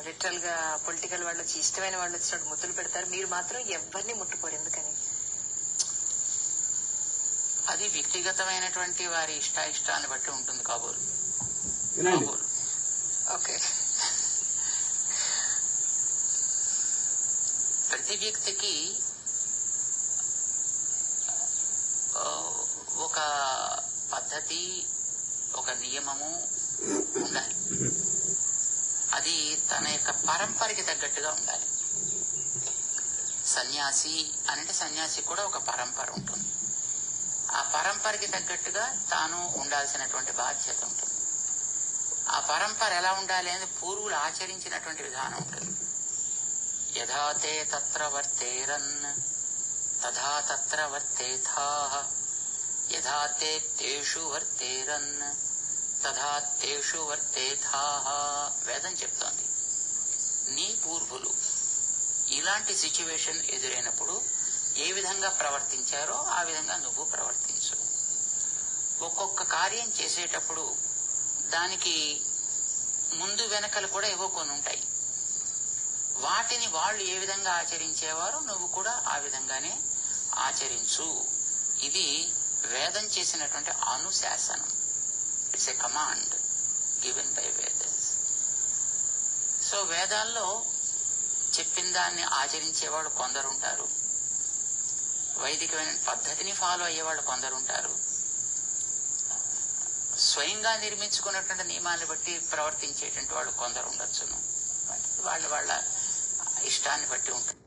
లిటరల్ గా పొలిటికల్ వాళ్ళు వచ్చి ఇష్టమైన వాళ్ళు వచ్చినట్టు ముద్దులు పెడతారు. మీరు మాత్రం ఎవరిని ముట్టుకోరు, ఎందుకని? అది వ్యక్తిగతమైనటువంటి వారి ఇష్టాన్ని బట్టి ఉంటుంది కాబోలు. ఓకే, ప్రతి వ్యక్తికి ఒక పద్ధతి, ఒక నియమము ఉండాలి. అది తన యొక్క పరంపరకి తగ్గట్టుగా ఉండాలి. సన్యాసి అంటే సన్యాసి కూడా ఒక పరంపర ఉంటుంది. ఆ పరంపరకి తగ్గట్టుగా తాను ఉండాల్సినటువంటి బాధ్యత ఉంటుంది. ఆ పరంపర ఎలా ఉండాలి అనేది పూర్వులు ఆచరించినటువంటి విధానం ఉంటుంది. యథాతే తత్ర వర్తేరన్ తథా తత్ర వర్తేథాః యథాతే తేషు వర్తేరన్ తథా తేషు వర్తేథాః. వేదం చెప్తోంది, నీ పూర్వులు ఇలాంటి సిచ్యువేషన్ ఎదురైనప్పుడు ఏ విధంగా ప్రవర్తించారో ఆ విధంగా నువ్వు ప్రవర్తించు. ఒక్కొక్క కార్యం చేసేటప్పుడు దానికి ముందు వెనకలు కూడా ఏవో కొన్ని ఉంటాయి. వాటిని వాళ్ళు ఏ విధంగా ఆచరించేవారో నువ్వు కూడా ఆ విధంగానే ఆచరించు. ఇది వేదం చేసినటువంటి అనుశాసనం. It's a command given by Vedas. So వేదాల్లో చెప్పిన దాన్ని ఆచరించేవాళ్ళు కొందరుంటారు, వైదికమైన పద్ధతిని ఫాలో అయ్యేవాళ్ళు కొందరుంటారు, స్వయంగా నిర్మించుకున్నటువంటి నియమాన్ని బట్టి ప్రవర్తించేటువంటి వాళ్ళు కొందరు ఉండొచ్చును. వాళ్ళ ఇష్టాన్ని బట్టి ఉంటుంది.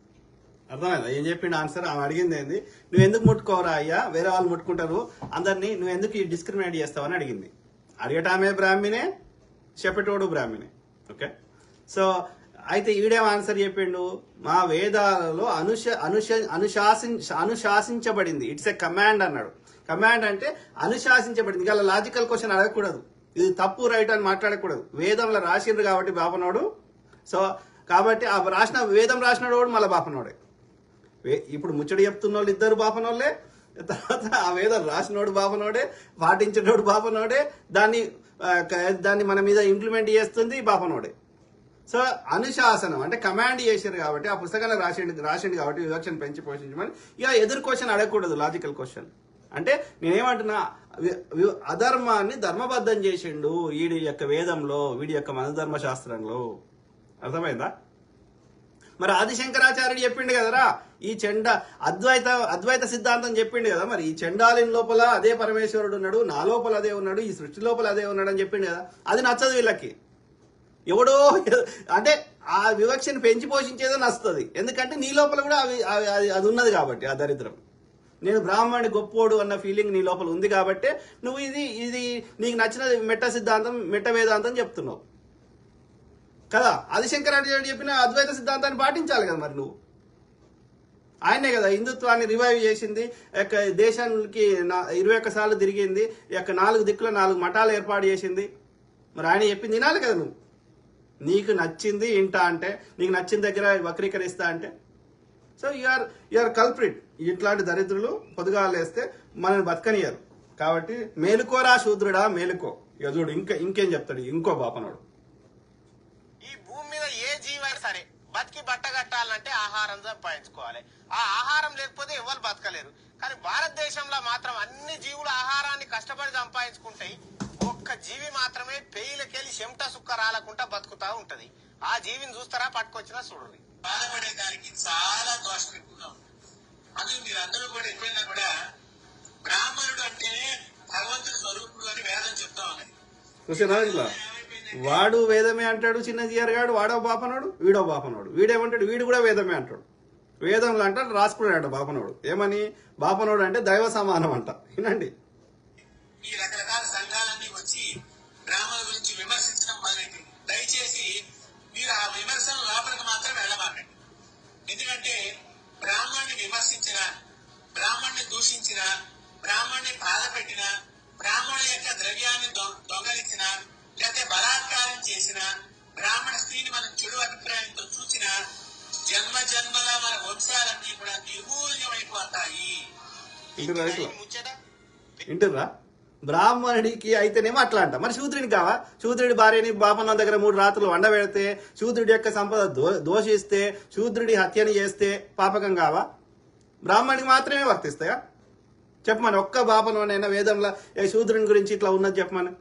అర్థమైందా ఏం చెప్పిండు ఆన్సర్? ఆమె అడిగింది ఏంది, నువ్వు ఎందుకు ముట్టుకోవరా అయ్యా, వేరే వాళ్ళు ముట్టుకుంటారు అందరినీ, నువ్వు ఎందుకు డిస్క్రిమినేట్ చేస్తావని అడిగింది. అడిగటామే బ్రాహ్మణే, చెప్పేటోడు బ్రాహ్మణే. ఓకే, సో అయితే ఈడేం ఆన్సర్ చెప్పిండు, మా వేదాలలో అనుశాసించబడింది. ఇట్స్ ఎ కమాండ్ అన్నాడు. కమాండ్ అంటే అనుశాసించబడింది. ఇలా లాజికల్ క్వశ్చన్ అడగకూడదు, ఇది తప్పు రైట్ అని మాట్లాడకూడదు. వేదంలో రాసిండ్రు కాబట్టి బాపనోడు. సో కాబట్టి ఆ వేదం రాసినోడు మళ్ళీ బాపనోడే. ఇప్పుడు ముచ్చడి చెప్తున్న వాళ్ళు ఇద్దరు బాపనోళ్ళే, తర్వాత ఆ వేదం రాసినోడు బాపనోడే, పాటించినోడు బాపనోడే, దాన్ని మన మీద ఇంప్లిమెంట్ చేస్తుంది బాపనోడే. సో అనుశాసనం అంటే కమాండ్ చేశారు కాబట్టి, ఆ పుస్తకాన్ని రాసిండు కాబట్టి వివక్షను పెంచి పోషించమని. ఇక ఎదురు క్వశ్చన్ అడగకూడదు, లాజికల్ క్వశ్చన్. అంటే నేనేమంటున్నా, అధర్మాన్ని ధర్మబద్ధం చేసిండు వీడి యొక్క వేదంలో, వీడి యొక్క మనధర్మ శాస్త్రంలో. అర్థమైందా? మరి ఆదిశంకరాచార్యుడు చెప్పిండు కదరా, ఈ అద్వైత సిద్ధాంతం చెప్పిండు కదా. మరి ఈ చండాలిన్ లోపల అదే పరమేశ్వరుడు ఉన్నాడు, నా లోపల అదే ఉన్నాడు, ఈ సృష్టి లోపల అదే ఉన్నాడు అని చెప్పిండు కదా. అది నచ్చదు వీళ్ళకి. ఎవడో అంటే ఆ వివక్షను పెంచి పోషించేదో నచ్చుతుంది, ఎందుకంటే నీ లోపల కూడా అది ఉన్నది కాబట్టి. ఆ దరిద్రం, నేను బ్రాహ్మణుడి గొప్పోడు అన్న ఫీలింగ్ నీ లోపల ఉంది కాబట్టి నువ్వు ఇది నీకు నచ్చిన మెట్ట సిద్ధాంతం, మెట్ట వేదాంతం చెప్తున్నావు కదా. ఆదిశంకరాచార్యుడు చెప్పిన అద్వైత సిద్ధాంతాన్ని పాటించాలి కదా మరి నువ్వు. ఆయనే కదా హిందుత్వాన్ని రివైవ్ చేసింది, దేశానికి 21 సార్లు తిరిగింది, 4 దిక్కుల 4 మఠాలు ఏర్పాటు చేసింది. మరి ఆయన చెప్పింది వినాలి కదా నువ్వు. నీకు నచ్చింది ఇంటా అంటే, నీకు నచ్చిన దగ్గర వక్రీకరిస్తా అంటే సో యూఆర్ కల్ప్రిట్. ఇట్లాంటి దరిద్రులు పొదుగాలు వేస్తే మనల్ని బతకనియరు. కాబట్టి మేలుకోరా శూద్రుడా మేలుకో. ఇక చూడు ఇంకేం చెప్తాడు ఇంకో బాపనోడు. ఈ భూమి మీద ఏ జీవైనా సరే బతికి బట్ట కట్టాలంటే ఆహారం సంపాదించుకోవాలి. ఆ ఆహారం లేకపోతే ఎవరు బతకలేరు. కానీ భారతదేశంలో మాత్రం అన్ని జీవులు ఆహారాన్ని కష్టపడి సంపాదించుకుంటాయి. ఒక్క జీవి మాత్రమే పెయిలకెళ్ళి చెమట సుక్క రాలకుండా బతుకుతా ఉంటది. ఆ జీవిని చూస్తారా పట్టుకొచ్చినా చూడండి. బాధపడే దానికి చాలా దోషం ఎక్కువగా ఉంది. అందుకు మీరందరూ కూడా ఎప్పుడైనా కూడా బ్రాహ్మణుడు అంటే భగవంతుడి స్వరూపుడు అని వేదం చెప్తా ఉన్నాయి. చూసారా ఇట్లా వాడు వేదమే అంటాడు చిన్న జీఆర్ గాడు, వాడో బాపనోడు వీడో బాపనోడు. వీడేమంటాడు వీడు కూడా వేదమే అంటాడు. వేదంలో అంటాడు రాసుకున్నాడు బాపనోడు. ఏమని బాపనోడు అంటే దైవ సమానం అంట. వినండి. ఈ రకరకాల సంఘాలన్నీ వచ్చి బ్రాహ్మణుల గురించి విమర్శించడం మొదలైంది. దయచేసి మీరు ఆ విమర్శన లోపలికి మాత్రం వెళ్ళమాకండి. ఎందుకంటే బ్రాహ్మణ్ణి విమర్శించిన, బ్రాహ్మణ్ణి దూషించిన, బ్రాహ్మణ్ణి బాధ పెట్టిన, బ్రాహ్మణుల యొక్క ద్రవ్యాన్ని దొంగలించిన, లేకపోతే బలాత్కారం చేసిన, బ్రాహ్మణ స్త్రీని మనం చెడు అభిప్రాయంతో చూసిన జన్మ జన్మల మన వంశాలన్నీ కూడా నిర్మూల్యమైపోతాయి. వింటుర్రా? బ్రాహ్మణుడికి అయితేనేమో అట్లా అంట. మరి శూద్రుడికి కావా? శూద్రుడి భార్యని బాపన్న దగ్గర 3 రాత్రులు వండబెడితే, శూద్రుడి యొక్క సంపద దోషిస్తే, శూద్రుడి హత్యని చేస్తే పాపకం కావా? బ్రాహ్మణుడికి మాత్రమే వర్తిస్తాయా? చెప్పమని ఒక్క బాపనోనైనా వేదంలో శూద్రుని గురించి ఇట్లా ఉన్నది చెప్పమని.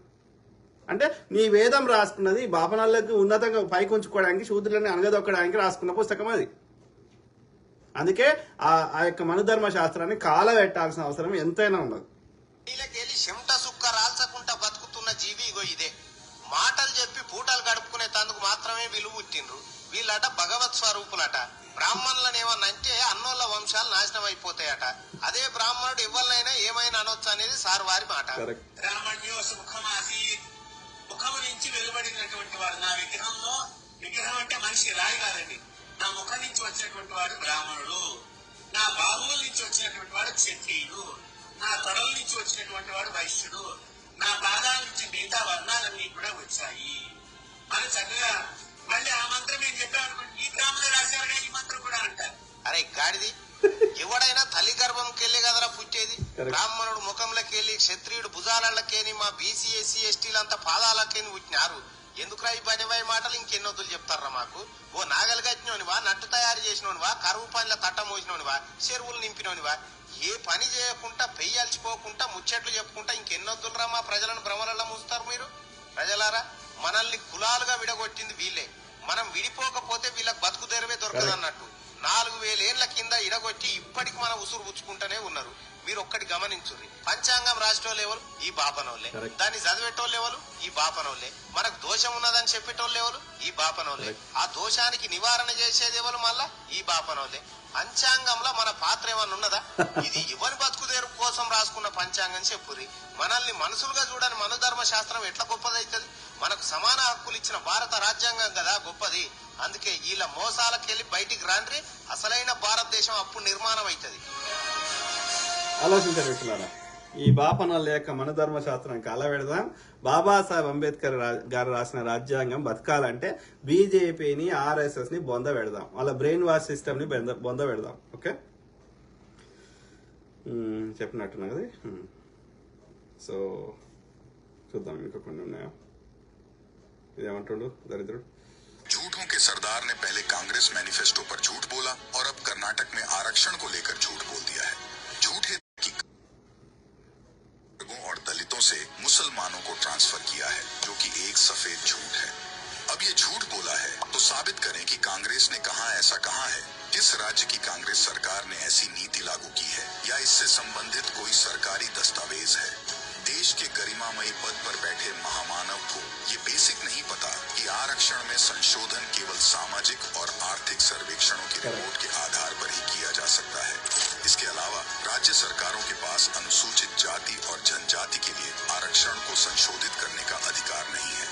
అంటే నీ వేదం రాసుకున్నది బాపనాళ్ళకి ఉన్నతంగా పైకి ఉంచుకోవడానికి, శూద్రులని అనగదొక్కడానికి రాసుకున్న పుస్తకం అది. అందుకే ఆ యొక్క మనుధర్మ శాస్త్రాన్ని కాలబెట్టాల్సిన అవసరం ఎంతైనా ఉన్నది. వీళ్ళకెళ్ళి చెమట సుక్క రాల్చకుండా బతుకుతున్న జీవి ఇగో ఇదే. మాటలు చెప్పి పూటలు గడుపుకునే తందుకు మాత్రమే విలువ పుట్టిండ్రు. వీళ్ళట భగవత్ స్వరూపులట. బ్రాహ్మణులను ఏమన్నా అంటే అన్నోళ్ళ వంశాలు నాశనం అయిపోతాయట. అదే బ్రాహ్మణుడు ఎవరినైనా ఏమైనా అనొచ్చు అనేది సార్ వారి మాట. ముఖము నుంచి వెలువడినటువంటి వాడు నా విగ్రహంలో, విగ్రహం అంటే మనిషి రాయి కాదండి, నా ముఖం నుంచి వచ్చినటువంటి వాడు బ్రాహ్మణుడు, నా బాహువుల నుంచి వచ్చినటువంటి వాడు క్షత్రియుడు, నా తొడల నుంచి వచ్చినటువంటి వాడు వైశ్యుడు, నా పాదాల నుంచి మిగతా వర్ణాలన్నీ కూడా వచ్చాయి అని చక్కగా మళ్ళీ ఆ మంత్రం ఏం చెప్పాను, ఈ బ్రాహ్మణులు రాశారుగా ఈ మంత్రం కూడా అంటారు. అరే గాడిది, ఎవడైనా తల్లి గర్భంకెళ్ళి కదరా పుట్టేది. బ్రాహ్మణుడు ముఖంలోకెళ్ళి, క్షత్రియుడు భుజాలకేని, మా బీసీ ఎస్సీ ఎస్టీలంతా పాదాలకేని పుట్టినారు. ఎందుకురా ఈ పనివై మాటలు ఇంకెన్నొద్దులు చెప్తారా మాకు? ఓ నాగలు కట్టినోనివా, నట్టు తయారు చేసినోనివా, కరువు పనిలో తట్ట మోసినోనివా, చెరువులు నింపినోనివా? ఏ పని చేయకుండా పెయ్యాల్చిపోకుండా ముచ్చట్లు చెప్పుకుంటా ఇంకెన్నొద్దులరా మా ప్రజలను భ్రమలలో మూస్తారు మీరు? ప్రజలారా, మనల్ని కులాలుగా విడగొట్టింది వీళ్ళే. మనం విడిపోకపోతే వీళ్ళకి బతుకు తెరవే దొరకదన్నట్టు 4000 ఏళ్ల కింద ఇడగొట్టి ఇప్పటికి మన ఉసురు పుచ్చుకుంటూనే ఉన్నారు. మీరు ఒక్కటి గమనించుర్రి, పంచాంగం రాసేటోళ్ళు ఎవరు? ఈ బాపనోళ్లే. దాన్ని చదివేటోళ్ళు ఎవరు? ఈ బాపనోళ్లే. మనకు దోషం ఉన్నదని చెప్పేటోళ్ళు ఎవరు? ఈ బాపనోళ్లే. ఆ దోషానికి నివారణ చేసేది ఎవరు? మళ్ళా ఈ బాపనోళ్లే. పంచాంగంలో మన పాత్ర ఏమన్నా ఉన్నదా? ఇది ఎవరి బతుకుదేరు కోసం రాసుకున్న పంచాంగం చెప్పుర్రి. మనల్ని మనుషులుగా చూడని మనుధర్మ శాస్త్రం ఎట్లా గొప్పదైతుంది? మనకు సమాన హక్కులు ఇచ్చిన భారత రాజ్యాంగం కదా గొప్పది. అందుకే వీళ్ళ మోసాలకెళ్ళి బయటికి రాండ్రి, అసలైన భారతదేశం అప్పుడు నిర్మాణం అవుతుంది. ఆలోచించబెట్టున్నారా? ఈ బాపనోళ్ళ యొక్క మనధర్మ శాస్త్రానికి అలవెడదాం. బాబాసాహెబ్ అంబేద్కర్ గారు రాసిన రాజ్యాంగం బతకాలంటే బీజేపీని, ఆర్ఎస్ఎస్ ని బొంద పెడదాం, వాళ్ళ బ్రెయిన్ వాష్ సిస్టమ్ ని బొంద పెడదాం. ఓకే, చెప్పినట్టున్నా కదా. సో చూద్దాం ఇంకా కొన్ని ఉన్నాయా. ఇదేమంటాడు దరిద్రుడు. झूठों के सरदार ने पहले कांग्रेस मैनिफेस्टो पर झूठ बोला और अब कर्नाटक में आरक्षण को लेकर झूठ बोल दिया है. झूठे और दलितों से मुसलमानों को ट्रांसफर किया है, जो कि एक सफेद झूठ है. अब ये झूठ बोला है तो साबित करें कि कांग्रेस ने कहा ऐसा कहा है. किस राज्य की कांग्रेस सरकार ने ऐसी नीति लागू की है या इससे संबंधित कोई सरकारी दस्तावेज है? देश के गरिमामयी पद पर बैठे महामानव को ये बेसिक नहीं पता कि आरक्षण में संशोधन केवल सामाजिक और आर्थिक सर्वेक्षणों की रिपोर्ट के आधार पर ही किया जा सकता है. इसके अलावा राज्य सरकारों के पास अनुसूचित जाति और जनजाति के लिए आरक्षण को संशोधित करने का अधिकार नहीं है.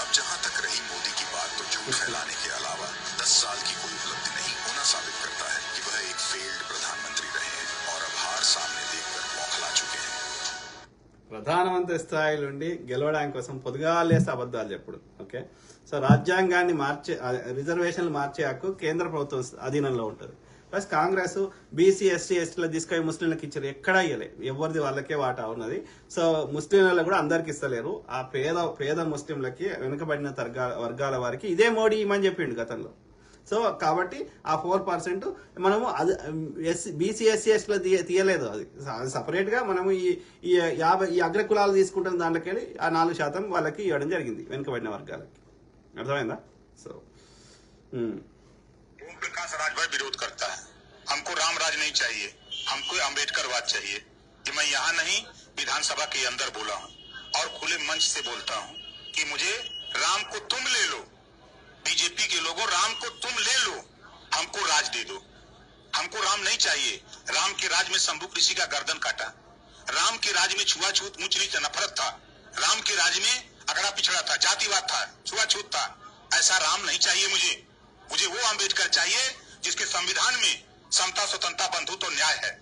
अब जहां तक रही मोदी की बात, तो झूठ फैलाने के अलावा 10 साल की कोई उपलब्धि नहीं होना साबित करता है कि वह एक फेल्ड प्रधानमंत्री रहे हैं और अब हार सामने देखकर बौखला चुके हैं. ప్రధానమంత్రి స్థాయిలోండి గెలవడానికి కోసం పొదుగాలేసి అబద్ధాలు చెప్పుడు. ఓకే, సో రాజ్యాంగాన్ని రిజర్వేషన్లు మార్చే హక్కు కేంద్ర ప్రభుత్వం అధీనంలో ఉంటుంది. So plus Congress BC SC ఎస్టీలో తీసుకొని ముస్లింలకు ఇచ్చారు, ఎక్కడా ఇవ్వలే, ఎవరిది వాళ్ళకే వాటా ఉన్నది. సో ముస్లింలలో కూడా అందరికి ఇస్తలేరు, ఆ పేద ముస్లింలకి వెనుకబడిన వర్గాల వారికి ఇదే మోడీ ఇమ్మని చెప్పిండు గతంలో. సో కాబట్టి ఆ 4% మనము అది బీసీ ఎస్సీ ఎస్టీలో తీయలేదు, అది సపరేట్ గా మనము ఈ అగ్రకులాలు తీసుకుంటున్న దాంట్లోకి ఆ 4% వాళ్ళకి ఇవ్వడం జరిగింది వెనుకబడిన వర్గాలకి. అర్థమైందా? సో ओम प्रकाश राजभर विरोध करता है, हमको राम राज नहीं चाहिए, हमको अम्बेडकरवाद चाहिए। कि मैं यहाँ नहीं विधानसभा के अंदर बोला हूँ और खुले मंच से बोलता हूँ कि मुझे राम को तुम ले लो, बीजेपी के लोगों राम को तुम ले लो, हमको राज दे दो। हमको राम नहीं चाहिए। राम के राज में शंभु ऋषि का गर्दन काटा, राम के राज में छुआछूत ऊंच नीच नफरत था, राम के राज में अगड़ा पिछड़ा था, जातिवाद था, छुआछूत था। ऐसा राम नहीं चाहिए मुझे। मुझे वो अम्बेडकर चाहिए जिसके संविधान में समता स्वतंत्रता बंधुत्व और न्याय है,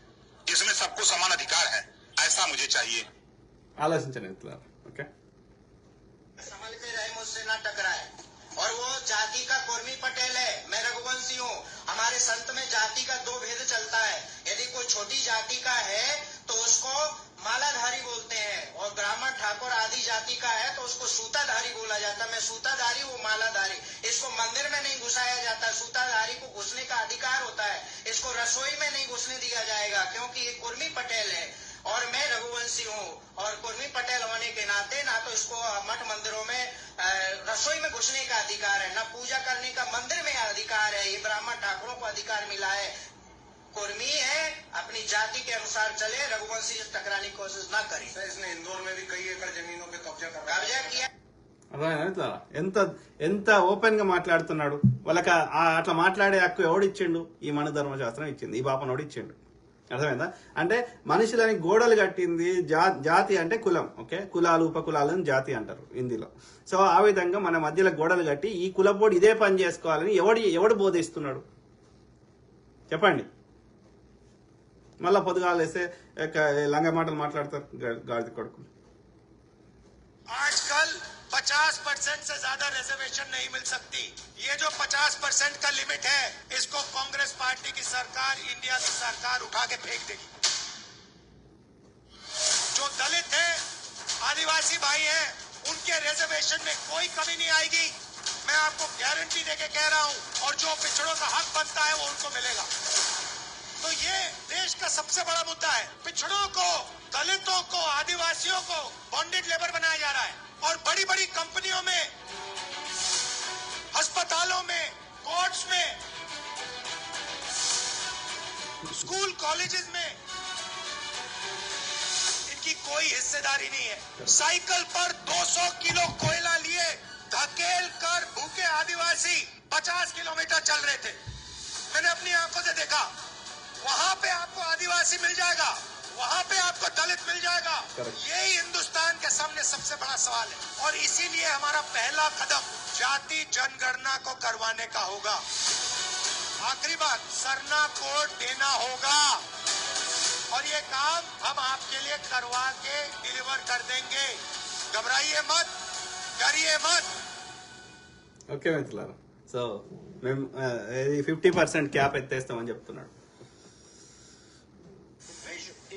जिसमें सबको समान अधिकार है, ऐसा मुझे चाहिए। ఆలోచించండి ఇట్లా. ఓకే, संभल के रहे, मुझसे ना टकराए। और वो जाति का कुर्मी पटेल है, मैं रघुवंशी हूँ। हमारे संत में जाति का 2 भेद चलता है। यदि कोई छोटी जाति का है तो उसको मालाधारी बोलते हैं, और ब्राह्मण ठाकुर आदि जाति का है तो उसको सूताधारी बोला जाता है। मैं सूताधारी, वो मालाधारी। इसको मंदिर में नहीं घुसाया जाता, सूताधारी को घुसने का अधिकार होता है। इसको रसोई में नहीं घुसने दिया जाएगा क्योंकि ये कुर्मी पटेल है और मैं रघुवंशी हूँ। और कुर्मी पटेल होने के नाते ना तो इसको मठ मंदिरों में रसोई में घुसने का अधिकार है, न पूजा करने का मंदिर में अधिकार है। ये ब्राह्मण ठाकुरों को अधिकार मिला है। कुर्मी है, अपनी जाति के अनुसार चले, रघुवंशी से टकराने की कोशिश ना करें। इसने इंदौर में भी कई एकड़ जमीनों पे कब्जा किया। అర్థమైనా? ఎంత ఓపెన్ గా మాట్లాడుతున్నాడు. వాళ్ళకి అట్లా మాట్లాడే హక్కు ఎవడిచ్చిండు? ఈ మన ధర్మశాస్త్రం ఇచ్చింది, ఈ బాపనోడు ఇచ్చిండు. అర్థమైందా? అంటే మనుషులని గోడలు కట్టింది జాతి అంటే కులం. ఓకే, కులాలు ఉపకులాలను జాతి అంటారు హిందీలో. సో ఆ విధంగా మన మధ్యలో గోడలు కట్టి ఈ కులపోడు ఇదే పని చేసుకోవాలని ఎవడు బోధిస్తున్నాడు చెప్పండి? మళ్ళా పొద్దుగాలు వేస్తే లంగ మాటలు మాట్లాడతారు గాడిద కొడుకులు. आजकल 50% से ज्यादा रिजर्वेशन नहीं मिल सकती। ये जो 50% का लिमिट है, इसको कांग्रेस पार्टी की सरकार, इंडिया की सरकार उठा के फेंक देगी। जो दलित हैं, आदिवासी भाई हैं, उनके रिजर्वेशन में कोई कमी नहीं आएगी। मैं आपको गारंटी देके कह रहा हूं। और जो पिछड़ों का हक बनता है वो उनको मिलेगा। तो ये देश का सबसे बड़ा मुद्दा है। पिछड़ों को, दलितों को, आदिवासियों को बॉन्डेड लेबर बनाया जा रहा है और बड़ी बड़ी कंपनियों में, अस्पतालों में, कोर्ट्स में, स्कूल कॉलेजेस में इनकी कोई हिस्सेदारी नहीं है। साइकिल पर 200 किलो कोयला लिए धकेल कर भूखे आदिवासी 50 किलोमीटर चल रहे थे। मैंने अपनी आंखों से देखा। वहां पे आपको आदिवासी मिल जाएगा, वहां पे आपको दलित मिल जाएगा। यही हिंदुस्तान के सामने सबसे बड़ा सवाल है। और इसीलिए हमारा पहला कदम जाति जनगणना को करवाने का होगा। आखिरी बात, सरना कोड देना होगा और ये काम हम आपके लिए करवा के डिलीवर कर देंगे। घबराइए मत, डरिए मत। ఓకే మిత్రులారా, సో మేము 50% క్యాప్ ఎత్తేస్తామని చెప్తున్నాడు.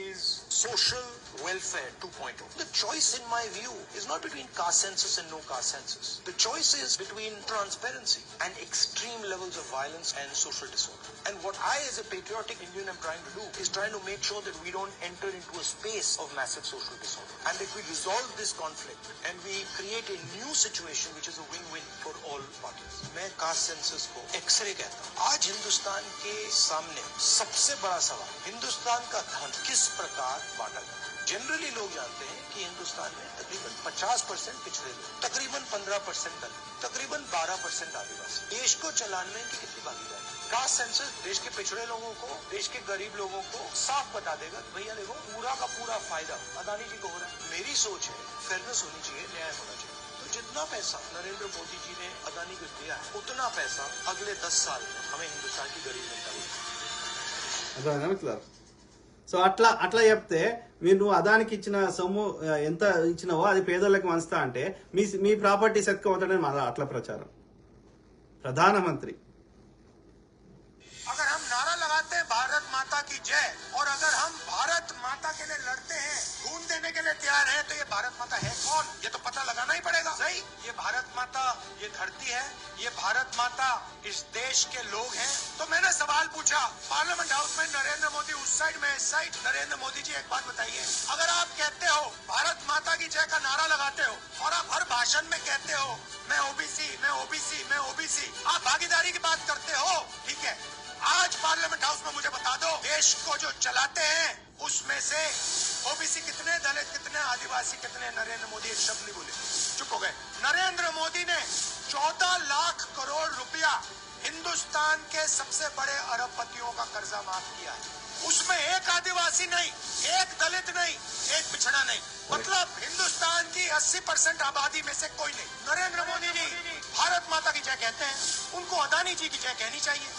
is social welfare 2.0. The choice, in my view, is not between caste census and no caste census. The choice is between transparency and extreme levels of violence and social disorder. And what I, as a patriotic Indian, am trying to do is trying to make sure that we don't enter into a space of massive social disorder, and that we resolve this conflict and we create a new situation which is a win-win for all parties. मैं caste census को x ray कहता हूँ। आज हिंदुस्तान के सामने सबसे बड़ा सवाल हिंदुस्तान का धन किस प्रकार बांटा जाए। जनरली लोग जानते हैं कि हिंदुस्तान में तकरीबन 50% पिछड़े लोग, तकरीबन 15% दलित, तकरीबन 12% आदिवासी। देश को चलाने में इनकी कितनी भागीदारी? कास्ट सेंसस देश के पिछड़े लोगों को, देश के गरीब लोगों को साफ बता देगा कि भैया देखो, पूरा का पूरा फायदा अदानी जी को हो रहा है। मेरी सोच है फेयरनेस होनी चाहिए, न्याय होना चाहिए। तो जितना पैसा नरेंद्र मोदी जी ने अदानी को दिया है, उतना पैसा अगले 10 साल में हमें हिंदुस्तान की गरीब जनता को మిత్రులారా, సో అట్లా చెప్తే మీరు నువ్వు అదానికి ఇచ్చిన సొమ్ము ఎంత ఇచ్చినావో అది పేదోళ్ళకి వంచుతా అంటే మీ ప్రాపర్టీ సెత్తుకోవద్దని మన అట్లా ప్రచారం. ప్రధానమంత్రి अगर हम नारा लगाते तैयार हैं, तो ये भारत माता है कौन, ये तो पता लगाना ही पड़ेगा। सही, ये भारत माता, ये धरती है, ये भारत माता इस देश के लोग हैं। तो मैंने सवाल पूछा पार्लियामेंट हाउस में, नरेंद्र मोदी उस साइड में इस साइड। नरेंद्र मोदी जी एक बात बताइए, अगर आप कहते हो भारत माता की जय का नारा लगाते हो और आप हर भाषण में कहते हो मैं ओबीसी, मैं ओबीसी, मैं ओबीसी, आप भागीदारी की बात करते हो, ठीक है। आज पार्लियामेंट हाउस में मुझे बता दो, देश को जो चलाते हैं उसमें से ओबीसी कितने, दलित कितने, आदिवासी कितने? नरेंद्र मोदी एक शब्द नहीं बोले, चुप हो गए। नरेंद्र मोदी ने 14 लाख करोड़ रुपया हिंदुस्तान के सबसे बड़े अरबपतियों का कर्जा माफ किया है। उसमें एक आदिवासी नहीं, एक दलित नहीं, एक पिछड़ा नहीं, मतलब हिंदुस्तान की 80% आबादी में से कोई नहीं। नरेंद्र मोदी जी भारत माता की जय कहते हैं, उनको अदानी जी की जय कहनी चाहिए।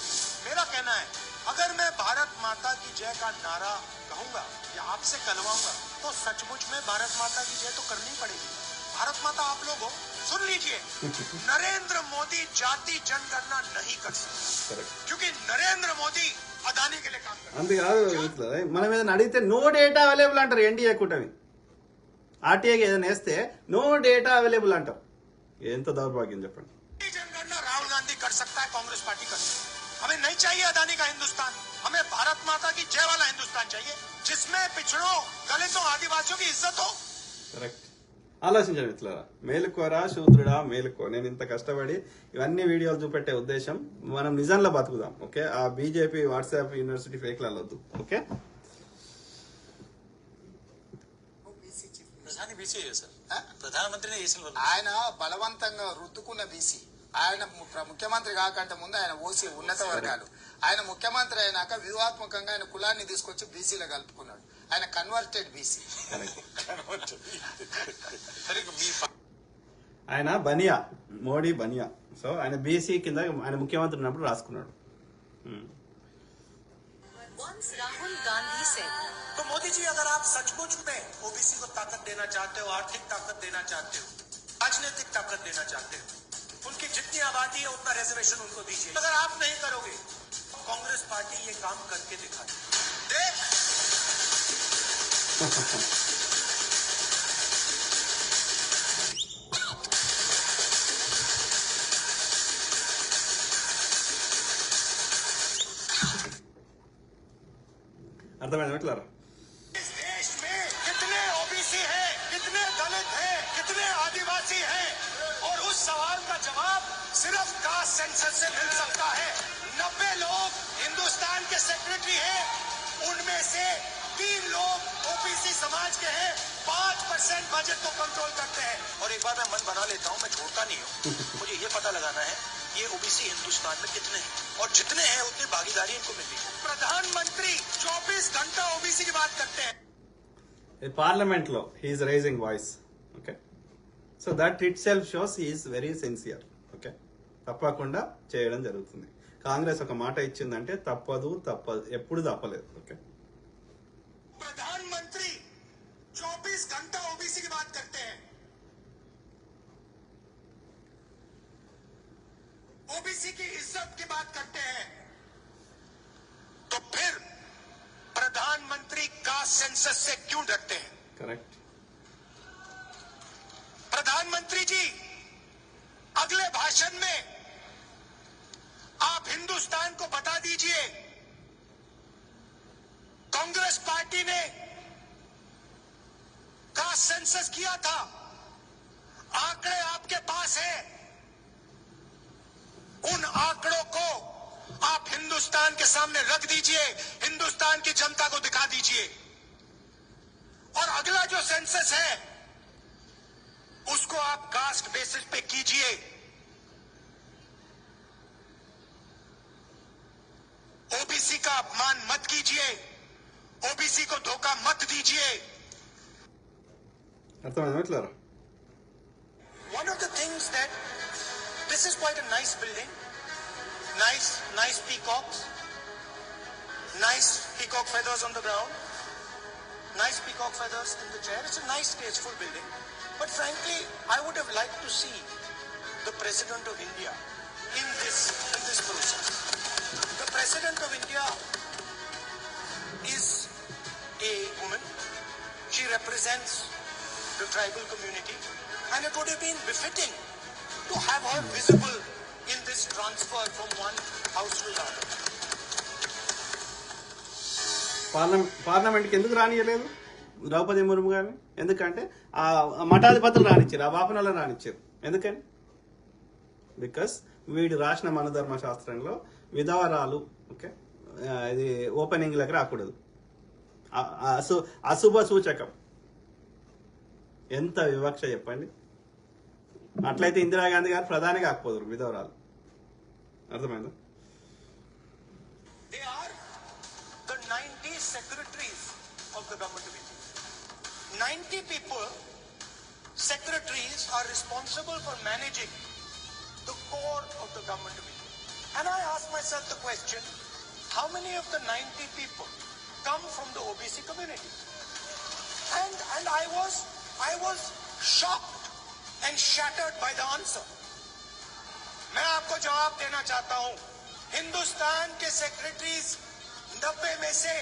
मेरा कहना है, अगर मैं भारत माता की जय का नारा कहूंगा या आपसे कहलवाऊंगा, तो सचमुच में भारत माता की जय तो करनी पड़ेगी। भारत माता आप लोग हो, सुन लीजिए, नरेंद्र मोदी जाति जनगणना नहीं कर सकते, क्योंकि नरेंद्र मोदी అదానీ के लिए काम कर। అందుకాదు ఇట్లా మనం ఏదైనా అడిగితే నో డేటా అవైలబుల్ అంటారు ఎన్డీఏ కూటమి. ఆర్టీఐకి ఏదైనా వేస్తే నో డేటా అవైలబుల్ అంటారు. ఎంత దౌర్భాగ్యం చెప్పండి. जनगणना राहुल गांधी कर सकता है, कांग्रेस पार्टी कर सकती है। हमें नहीं चाहिए अदानी का हिंदुस्तान, हमें भारत माता की जय वाला हिंदुस्तान चाहिए, जिसमें पिछड़ों, दलितों, आदिवासियों की इज्जत हो। కరెక్ట్. ఆలోచించండి మిత్రులారా, మేలుకోరా శూద్రుడా మేలుకో. నేను ఇంత కష్టపడి ఇవన్నీ వీడియోలు చూపెట్టే ఉద్దేశం మనం నిజంలో బతుకుదాం. ఓకే, ఆ బీజేపీ వాట్సాప్ యూనివర్సిటీ ఫేక్లలో వద్దు. ఓకే, ప్రధాని బీసీ సార్, ప్రధానమంత్రినే చేసిన ఆయన బలవంతంగా రుద్దుకున్న బీసీ. ఆయన ముఖ్యమంత్రి కాకంటే ముందు ఆయన ఓసీ ఉన్నత వర్గాలు. ఆయన ముఖ్యమంత్రి అయినాక వ్యూహాత్మకంగా ఆయన కులాన్ని తీసుకొచ్చి బీసీలో కలుపుకున్నాడు. ఆయన కన్వర్టెడ్ బీసీ. ఆయన బనియా, మోడీ బనియా. సో ఆయన బీసీ కింద ఆయన ముఖ్యమంత్రి ఉన్నప్పుడు రాసుకున్నాడు. राहुल गांधी से तो मोदी जी, अगर आप सचमुच में ओबीसी को ताकत देना चाहते हो, आर्थिक ताकत देना चाहते हो, राजनीतिक ताकत देना चाहते हो, उनकी जितनी आबादी है उतना रिजर्वेशन उनको दीजिए। अगर आप नहीं करोगे, कांग्रेस पार्टी ये काम करके दिखाए। देख అర్థమైంది మిత్రులారా. इस देश में कितने ओबीसी हैं, कितने दलित हैं, कितने आदिवासी हैं, और उस सवाल का जवाब सिर्फ कास्ट सेंसस से मिल सकता है। 90 लोग हिंदुस्तान के सेक्रेटरी हैं, उनमें से 3 लोग ओबीसी समाज के हैं, 5% बजट को कंट्रोल करते हैं। और एक बार मैं मन बना लेता हूँ, मैं छोड़ता नहीं हूँ, मुझे ये पता लगाना है ये ओबीसी हिंदुस्तान में कितने हैं, और जितने हैं उतनी भागीदारी इनको मिलनी है। प्रधानमंत्री 24 घंटा ओबीसी की बात करते हैं। పార్లమెంట్ లో he's raising voice. Okay, so that it self shows he's very sincere. Okay, తప్పకుండా చేయడం జరుగుతుంది. కాంగ్రెస్ ఒక మాట ఇచ్చిందంటే తప్పదు, ఎప్పుడు తప్పలేదు. ఓకే, प्रधानमंत्री 24 घंटा ओबीसी की बात करते हैं, ओबीसी की इज्जत की बात करते हैं, तो फिर प्रधानमंत्री कास्ट सेंसस से क्यों डरते हैं? करेक्ट. प्रधानमंत्री जी, अगले भाषण में आप हिंदुस्तान को बता दीजिए, कांग्रेस पार्टी ने कास्ट सेंसस किया था, आंकड़े आपके पास हैं, उन आंकड़ों को आप हिंदुस्तान के सामने रख दीजिए, हिंदुस्तान की जनता को दिखा दीजिए, और अगला जो सेंसस है उसको आप कास्ट बेसिस पे कीजिए। ओबीसी का अपमान मत कीजिए, ओबीसी को धोखा मत दीजिए। అర్థమైంది మిత్రులారా. One of the things that this is quite a nice building, nice peacocks, nice peacock feathers on the ground, nice peacock feathers in the chair. It's a nice, tasteful building. But frankly, I would have liked to see the President of India in this process. The President of India is a woman. She represents the tribal community, and it would have been befitting to have her visible in this transfer from one house to the other. పార్లమెంట్కి ఎందుకు రానియలేదు ద్రౌపది ముర్ము గారిని? ఎందుకంటే ఆ మఠాధిపతులు రానిచ్చారు, ఆ బాపనలో రానిచ్చారు. ఎందుకని? Because వీడు రాసిన మనధర్మ శాస్త్రంలో విధవరాలు ఓకే ఇది ఓపెనింగ్లకు రాకూడదు, అశుభ సూచకం. ఎంత వివక్ష చెప్పండి. అట్లయితే ఇందిరాగాంధీ గారు ప్రధాని కాకపోదు విధవరాలు. అర్థమైందా? They are the 90 secretaries of the government of India. 90 people, secretaries, are responsible for managing the core of the government of India. And I ask myself the question, how many of the 90 people come from the OBC community? And I was shocked and shattered by the answer. मैं आपको जवाब देना चाहता हूं, हिंदुस्तान के secretaries 90 में से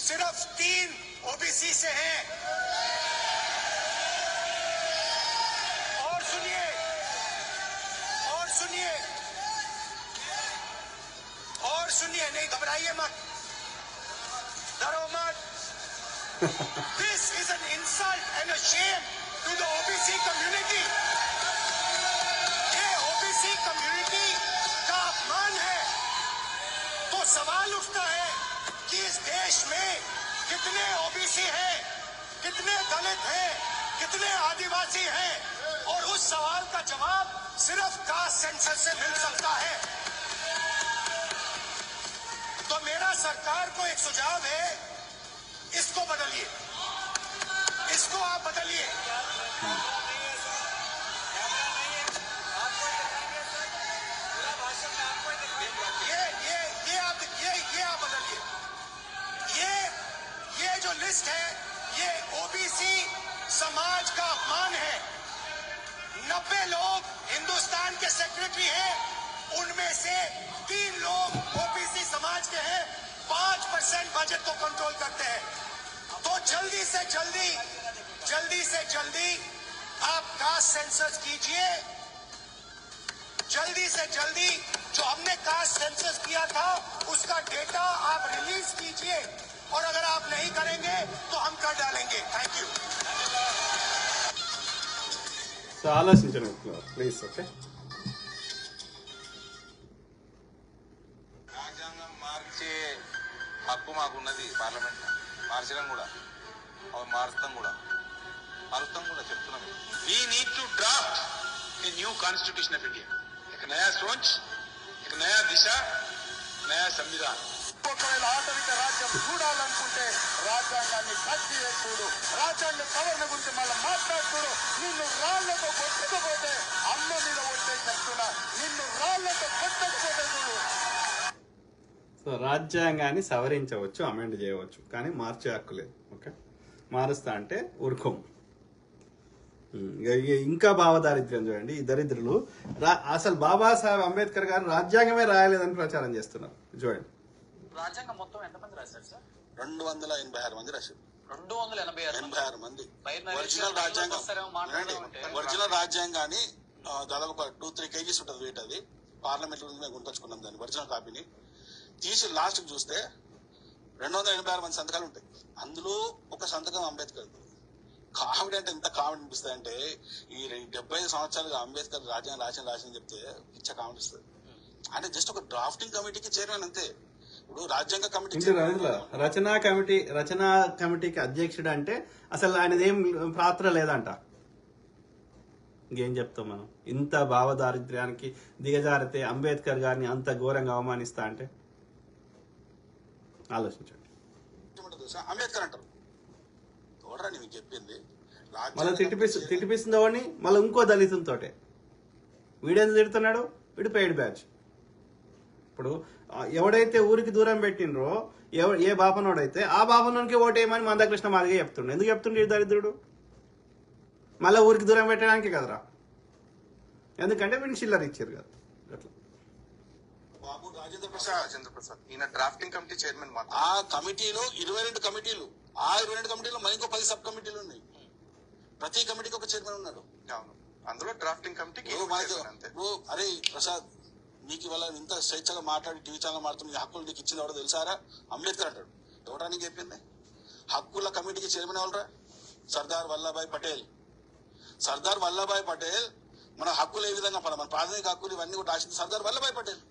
सिर्फ 3 ओबीसी से हैं। और सुनिए नहीं घबराइए मत, डरो मत। This is an insult and a shame to the OBC community. ये OBC community का अपमान है। तो सवाल उठता है कि इस देश में कितने ओबीसी हैं, कितने दलित हैं, कितने आदिवासी हैं, और उस सवाल का जवाब सिर्फ कास्ट सेंसस से मिल सकता है। तो मेरा सरकार को एक सुझाव है, इसको बदलिए, इसको आप बदलिए। ये आप बदलिए। ये जो लिस्ट है ये ओबीसी समाज का अपमान है। 90 लोग हिंदुस्तान के सेक्रेटरी हैं, उनमें से 3 लोग ओबीसी समाज के हैं, 5% बजट को कंट्रोल करते हैं। तो जल्दी से जल्दी आप कास्ट सेंसस कीजिए, जल्दी से जल्दी जो हमने कास्ट सेंसस किया था उसका डेटा आप रिलीज कीजिए, और अगर आप नहीं करेंगे तो हम कर डालेंगे। Thank you. సో ఆలోచించండి ప్లీజ్. ఓకే, రాజ్యాంగం మార్చే హక్కు మాకున్నది పార్లమెంట్ లో. మార్చడం కూడా మారుస్తాం కూడా చెప్తున్నాం. We need to draft a new constitution of India, एक नया सोच, एक नया दिशा, नया संविधान. ఒకవేళ ఆటవిక రాజ్యం చూడాలనుకుంటే రాజ్యాంగాన్ని కత్తి వేసుడు, రాజ్యాంగ సవరణ గురించి మళ్ళీ మాట్లాడుతుడు. నిన్ను రాళ్లతో కొట్టకపోతే అమ్మ మీద కొట్టే చెప్తున్నా, నిన్ను రాళ్లతో కొట్టకపోతే చూడు. సో రాజ్యాంగాన్ని సవరించవచ్చు, అమెండ్ చేయవచ్చు, కానీ మార్చే హక్కు లేదు. ఓకే, మారుస్తా అంటే ఊరుకోం. ఇంకా భావదారిద్ర్యం చూడండి. ఈ దరిద్రులు అసలు బాబాసాహెబ్ అంబేద్కర్ గారు రాజ్యాంగమే రాయలేదని ప్రచారం చేస్తున్నారు. చూడండి, రాజ్యాంగం మొత్తం ఎంతమంది రాశారు సార్? 286 మంది రాశారు. 286 మంది. ఒరిజినల్ రాజ్యాంగాన్ని దాదాపు ఒక 2-3 kgs ఉంటుంది వెయిట్. అది పార్లమెంట్ నుంచి మేము గుర్తొచ్చుకున్నాం దాన్ని, ఒరిజినల్ కాపీని తీసి లాస్ట్ చూస్తే 286 మంది సంతకాలు ఉంటాయి. అందులో ఒక సంతకం అంబేద్కర్. కామెడీ అంటే ఎంత కామెడీ అనిపిస్తుంది అంటే, ఈ 75 సంవత్సరాలుగా అంబేద్కర్ రాజ్యాంగం రాసిన చెప్తే పిచ్చ కామెడీ ఇస్తుంది. అంటే జస్ట్ ఒక డ్రాఫ్టింగ్ కమిటీకి చైర్మన్ అంతే. ఇప్పుడు రాజ్యాంగ కమిటీ రచనా కమిటీకి అధ్యక్షుడు అంటే అసలు ఆయనది ఏం పాత్ర లేదంట. ఇంకేం చెప్తాం మనం? ఇంత భావదారిద్ర్యానికి దిగజారితే అంబేద్కర్ గారిని అంత ఘోరంగా అవమానిస్తా అంటే ఆలోచించండి. అంబేద్కర్ అంటారు చూడరా, నీకు చెప్పింది మళ్ళీ తిట్టిపిస్తుంది వాడిని, మళ్ళీ ఇంకో దళితులతోటే. వీడెందుకు తిడుతున్నాడు? వీడు పెయిడ్ బ్యాచ్. ఇప్పుడు ఎవడైతే ఊరికి దూరం పెట్టినరో ఏ బాపనోడైతే ఆ బాపనోనికి ఓటేయమని మందకృష్ణ మాదిగా చెప్తుండే. ఎందుకు చెప్తుండే ఈ దరిద్రుడు? మళ్ళీ ఊరికి దూరం పెట్టడానికి కదరా, ఎందుకంటే వీడిని చిల్లర ఇచ్చారు కదా. అట్లా బాబు రాజేంద్ర ప్రసాద్ ఈయన డ్రాఫ్టింగ్ కమిటీ చైర్మన్. ఆ కమిటీలో 22 కమిటీలు, ఆ 22 కమిటీలో మరి ఇంకో 10 సబ్ కమిటీలు ఉన్నాయి. ప్రతి కమిటీకి ఒక చైర్మన్ ఉన్నాడు. అందులో డ్రాఫ్టింగ్ కమిటీకి అరే ప్రసాద్, నీకు ఇవాళ ఇంత స్వేచ్ఛగా మాట్లాడి టీవీ ఛానల్ మాట్లాడుతున్న హక్కులు నీకు ఇచ్చింది ఎవడో తెలుసారా? అంబేద్కర్ అంటాడు. ఎవడా నీకు చెప్పింది? హక్కుల కమిటీకి చైర్మన్ ఎవరా? సర్దార్ వల్లభాయ్ పటేల్. సర్దార్ వల్లభాయ్ పటేల్ మన హక్కులు ఏ విధంగా మన ప్రాథమిక హక్కులు ఇవన్నీ కూడా రాసింది సర్దార్ వల్లభాయ్ పటేల్.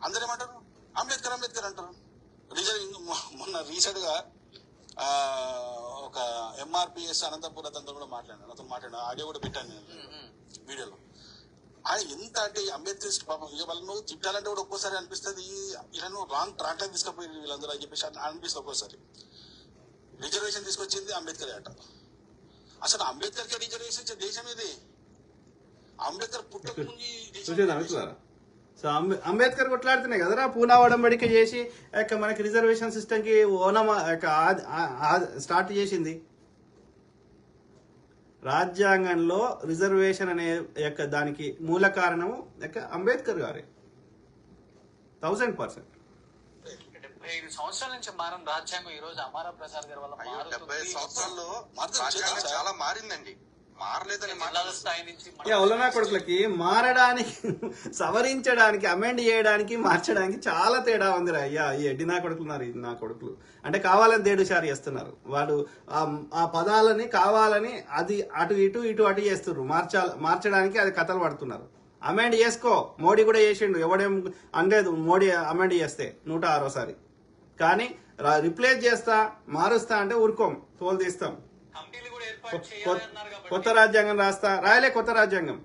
అందరూ ఏమంటారు? అంబేద్కర్ అంబేద్కర్ అంటారు. మొన్న రీసెంట్ గా ఒక ఎంఆర్పిఎస్ అనంతపురం అతనితో కూడా మాట్లాడాను. ఆడియో కూడా పెట్టాను నేను వీడియోలో. ఆయన ఎంత అంటే అంబేద్కర్ పాపం ఇక వాళ్ళను తిట్టాలంటే కూడా ఒక్కోసారి అనిపిస్తుంది వీళ్ళను రాంగ్ ట్రాక్ లో తీసుకుపోయి వీళ్ళందరూ అని చెప్పేసి అనిపిస్తుంది ఒక్కోసారి. రిజర్వేషన్ తీసుకొచ్చింది అంబేద్కర్ అట. అసలు అంబేద్కర్ కి రిజర్వేషన్ ఇచ్చే దేశం ఇది. అంబేద్కర్ పుట్టక ముందు సో అంబేద్కర్ కొట్లాడుతున్నాయి కదరా పూనా వడంబడిక చేసి మనకి రిజర్వేషన్ సిస్టమ్ కి ఓనం స్టార్ట్ చేసింది. రాజ్యాంగంలో రిజర్వేషన్ అనే దానికి మూల కారణము అంబేద్కర్ గారే 1000%. 75 సంవత్సరాల నుంచి మారిన రాజ్యాంగం ఈ రోజు అమరా ప్రసాద్ గారి వల్ల 75 సంవత్సరాల్లో రాజ్యాంగం చాలా మారిందండి. మారలేదని స్థాయి నుంచి ఒలనా కొడుకులకి మారడానికి, సవరించడానికి, అమెండ్ చేయడానికి, మార్చడానికి చాలా తేడా ఉందిరా అయ్యా. ఈ ఎడ్డి నా కొడుకులున్నారు, ఇది నా కొడుకులు అంటే కావాలని దేడుషారి చేస్తున్నారు. వాళ్ళు ఆ పదాలని కావాలని అది అటు అటు చేస్తున్నారు. మార్చడానికి అది కథలు పడుతున్నారు. అమెండ్ చేసుకో, మోడీ కూడా చేసిండు, ఎవడేం అనలేదు మోడీ అమెండ్ చేస్తే 106సారి. కానీ రిప్లేస్ చేస్తా మారుస్తా అంటే ఊరుకోం, తోలు తీస్తాం. కొత్త రాజ్యాంగం రాయలే కొత్త రాజ్యాంగం,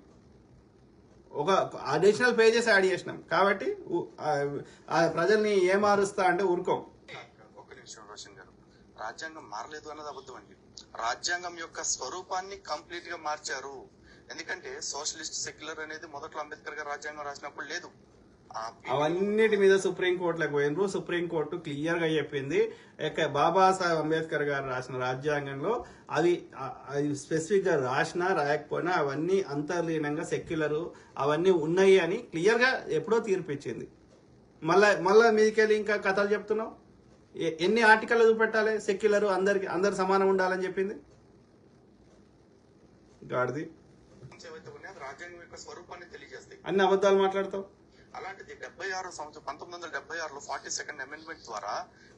ఒక అడిషనల్ పేజెస్ యాడ్ చేసినాం కాబట్టి ప్రజల్ని ఏ మారుస్తా అంటే ఊరుకోం. ఒక్క నిమిషం రోషన్ గారు, రాజ్యాంగం మారలేదు అన్నది అబద్ధం అండి. రాజ్యాంగం యొక్క స్వరూపాన్ని కంప్లీట్ గా మార్చారు. ఎందుకంటే సోషలిస్ట్ సెక్యులర్ అనేది మొదట్లో అంబేద్కర్ గారు రాజ్యాంగం రాసినప్పుడు లేదు. అవన్నిటి మీద సుప్రీంకోర్టులకు పోయినరు. సుప్రీంకోర్టు క్లియర్ గా చెప్పింది బాబాసాహెబ్ అంబేద్కర్ గారు రాసిన రాజ్యాంగంలో అది స్పెసిఫిక్ గా రాసినా రాయకపోయినా అవన్నీ అంతర్లీనంగా సెక్యులర్ అవన్నీ ఉన్నాయి అని క్లియర్ గా ఎప్పుడో తీర్పిచ్చింది. మళ్ళా మీదికెళ్ళి ఇంకా కథలు చెప్తున్నావు. ఎన్ని ఆర్టికల్ చూపెట్టాలి? సెక్యులర్ అందరు సమానం ఉండాలని చెప్పింది గాడిది. రాజ్యాంగం యొక్క స్వరూపాన్ని తెలియజేస్తాయి. అన్ని అబద్ధాలు మాట్లాడతావు. అలాంటిది 1976 42nd అమెండ్మెంట్ ద్వారా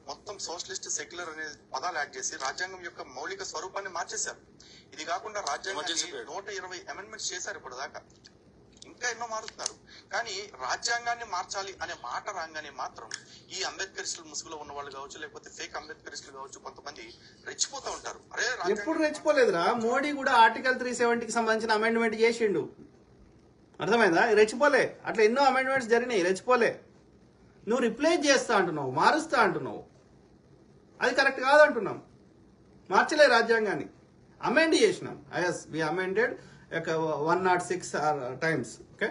మొత్తం సోషలిస్ట్ సెక్యులర్ అనే పదాలు యాడ్ చేసి రాజ్యాంగం యొక్క మౌలిక స్వరూపాన్ని మార్చేశారు. ఇది కాకుండా రాజ్యాంగాన్ని 120 అమెండ్మెంట్స్ చేశారు ఇప్పుడు దాకా. ఇంకా ఎన్నో మారుతున్నారు. కానీ రాజ్యాంగాన్ని మార్చాలి అనే మాట రాగానే మాత్రం ఈ అంబేద్కరిస్టులు ముసుగులో ఉన్న వాళ్ళు కావచ్చు, లేకపోతే ఫేక్ అంబేద్కరిస్టులు కావచ్చు, కొంతమంది రెచ్చిపోతూ ఉంటారు. అరే ఎప్పుడు రెచ్చిపోలేదురా. మోడీ కూడా ఆర్టికల్ 370కి సంబంధించిన అమెండ్మెంట్ చేసిండు, అర్థమైందా? రెచ్చిపోలే. అట్లా ఎన్నో అమెండ్మెంట్స్ జరిగినాయి, రెచ్చిపోలే. నువ్వు రిప్లేస్ చేస్తా అంటున్నావు, మారుస్తా అంటున్నావు, అది కరెక్ట్ కాదంటున్నాం. మార్చలే రాజ్యాంగాన్ని, అమెండ్ చేసినాం. వి అమెండెడ్ 106 times. ఓకే,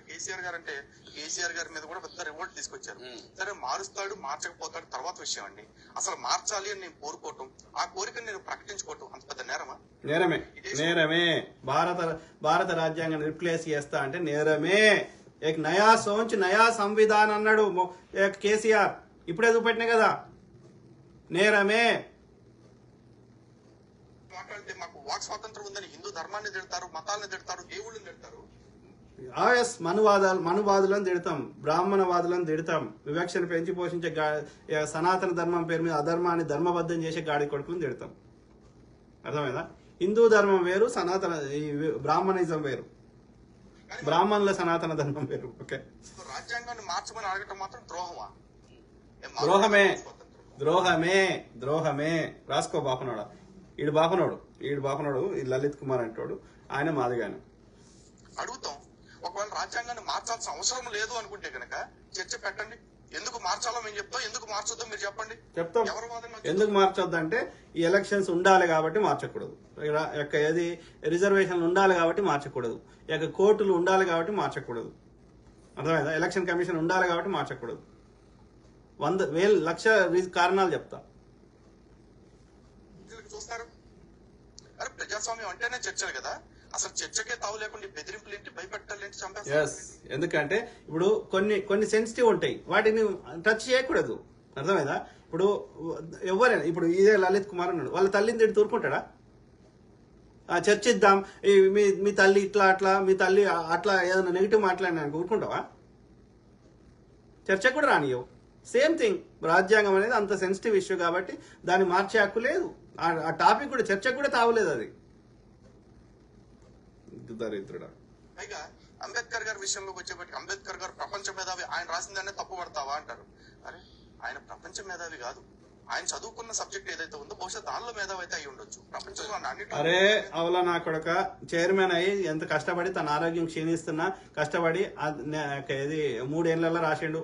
కేసీఆర్ గారు అంటే కేసీఆర్ గారి మీద కూడా పెద్ద రివోల్ట్ తీసుకొచ్చారు. సరే మారుస్తాడు మార్చకపోతాడు తర్వాత విషయం అండి. అసలు మార్చాలి అని నేను కోరుకోవటం, ఆ కోరికను నేను ప్రకటించుకోవటం అంత పెద్ద నేరమా? నేరమే. భారత రాజ్యాంగాన్ని రిప్లేస్ చేస్తా అంటే నేరమే. నయా సోచ్ నయా సంవిధాన్ అన్నాడు కేసీఆర్, ఇప్పుడే చూపెట్టినా కదా. నేరమే. మాట్లాడితే మాకు వాక్ స్వాతంత్రం ఉందని హిందూ ధర్మాన్ని తిడతారు, మతాలను తిడతారు, దేవుళ్ళని తిడతారు. మనువాదులను తిడతాం, బ్రాహ్మణవాదులను తిడతాం, వివక్షను పెంచి పోషించే సనాతన ధర్మం పేరు మీద అధర్మాన్ని ధర్మబద్ధం చేసే గాడి కొడుకులను తిడతాం. అర్థమైందా? హిందూ ధర్మం వేరు, సనాతన బ్రాహ్మణిజం వేరు, బ్రాహ్మణుల సనాతన ధర్మం వేరు. ఓకే, రాజ్యాంగాన్ని మార్చమని అడగటం మాత్రం ద్రోహమా? ద్రోహమే. రాసుకో బాపనోడా. ఈడు బాపనోడు ఈ లలిత్ కుమార్ అంటాడు, ఆయన మాదిగాను. అడుగుతాం, ఒకవేళ రాజ్యాంగాన్ని మార్చాల్సిన అవసరం లేదు అనుకుంటే కనుక చర్చ పెట్టండి. ఎందుకు మార్చాలో మేము చెప్తాం, ఎందుకు మార్చొద్దో మీరు చెప్పండి. చెప్తాం. ఎందుకు మార్చొద్దు అంటే ఈ ఎలక్షన్స్ ఉండాలి కాబట్టి మార్చకూడదు, ఏది రిజర్వేషన్లు ఉండాలి కాబట్టి మార్చకూడదు, కోర్టులు ఉండాలి కాబట్టి మార్చకూడదు. అర్థమైందా? ఎలక్షన్ కమిషన్ ఉండాలి కాబట్టి మార్చకూడదు. 100,000 లక్ష కారణాలు చెప్తా. చూస్తారు. అరే ప్రజాస్వామ్యం అంటేనే చర్చలు కదా. అసలు చర్చకే తావు లేకుండా బెదిరింపులు ఏంటి, భయపెట్టాలి ఏంటి, చంపేస్తారు. ఎందుకంటే ఇప్పుడు కొన్ని సెన్సిటివ్ ఉంటాయి, వాటిని టచ్ చేయకూడదు. అర్థమైందా? ఇప్పుడు ఎవరైనా, ఇప్పుడు ఇదే లలిత్ కుమార్ అన్నాడు, వాళ్ళ తల్లిని తిట్టి తూరుకుంటాడా? చర్చిద్దాం, మీ తల్లి ఇట్లా అట్లా, మీ తల్లి అట్లా ఏదైనా నెగిటివ్ మాట్లాడినా ఊరుకుంటావా? చర్చ కూడా రానియవు. సేమ్ థింగ్, రాజ్యాంగం అనేది అంత సెన్సిటివ్ ఇష్యూ కాబట్టి దాన్ని మార్చే హక్కు లేదు. ఆ టాపిక్ కూడా చర్చకు కూడా తావలేదు. అది దరిద్రుడా. పైగా అంబేద్కర్ గారి విషయంలోకి వచ్చేప్పటికి అంబేద్కర్ గారు ప్రపంచ మేధావి, ఆయన రాసిందాన్ని తప్పు పడతావా అంటారు. అరే ఆయన ప్రపంచ మేధావి కాదు, ఆయన చదువుకున్న సబ్జెక్ట్ ఏదైతే ఉందో బహుశా దానిలో మేధావి అయితే అయి ఉండొచ్చు. ప్రపంచంలో అరే అవలా నా కొడక చైర్మన్ అయ్యి ఎంత కష్టపడి తన ఆరోగ్యం క్షీణిస్తున్నా కష్టపడి ఇది 3 ఏళ్లలో రాసిండు.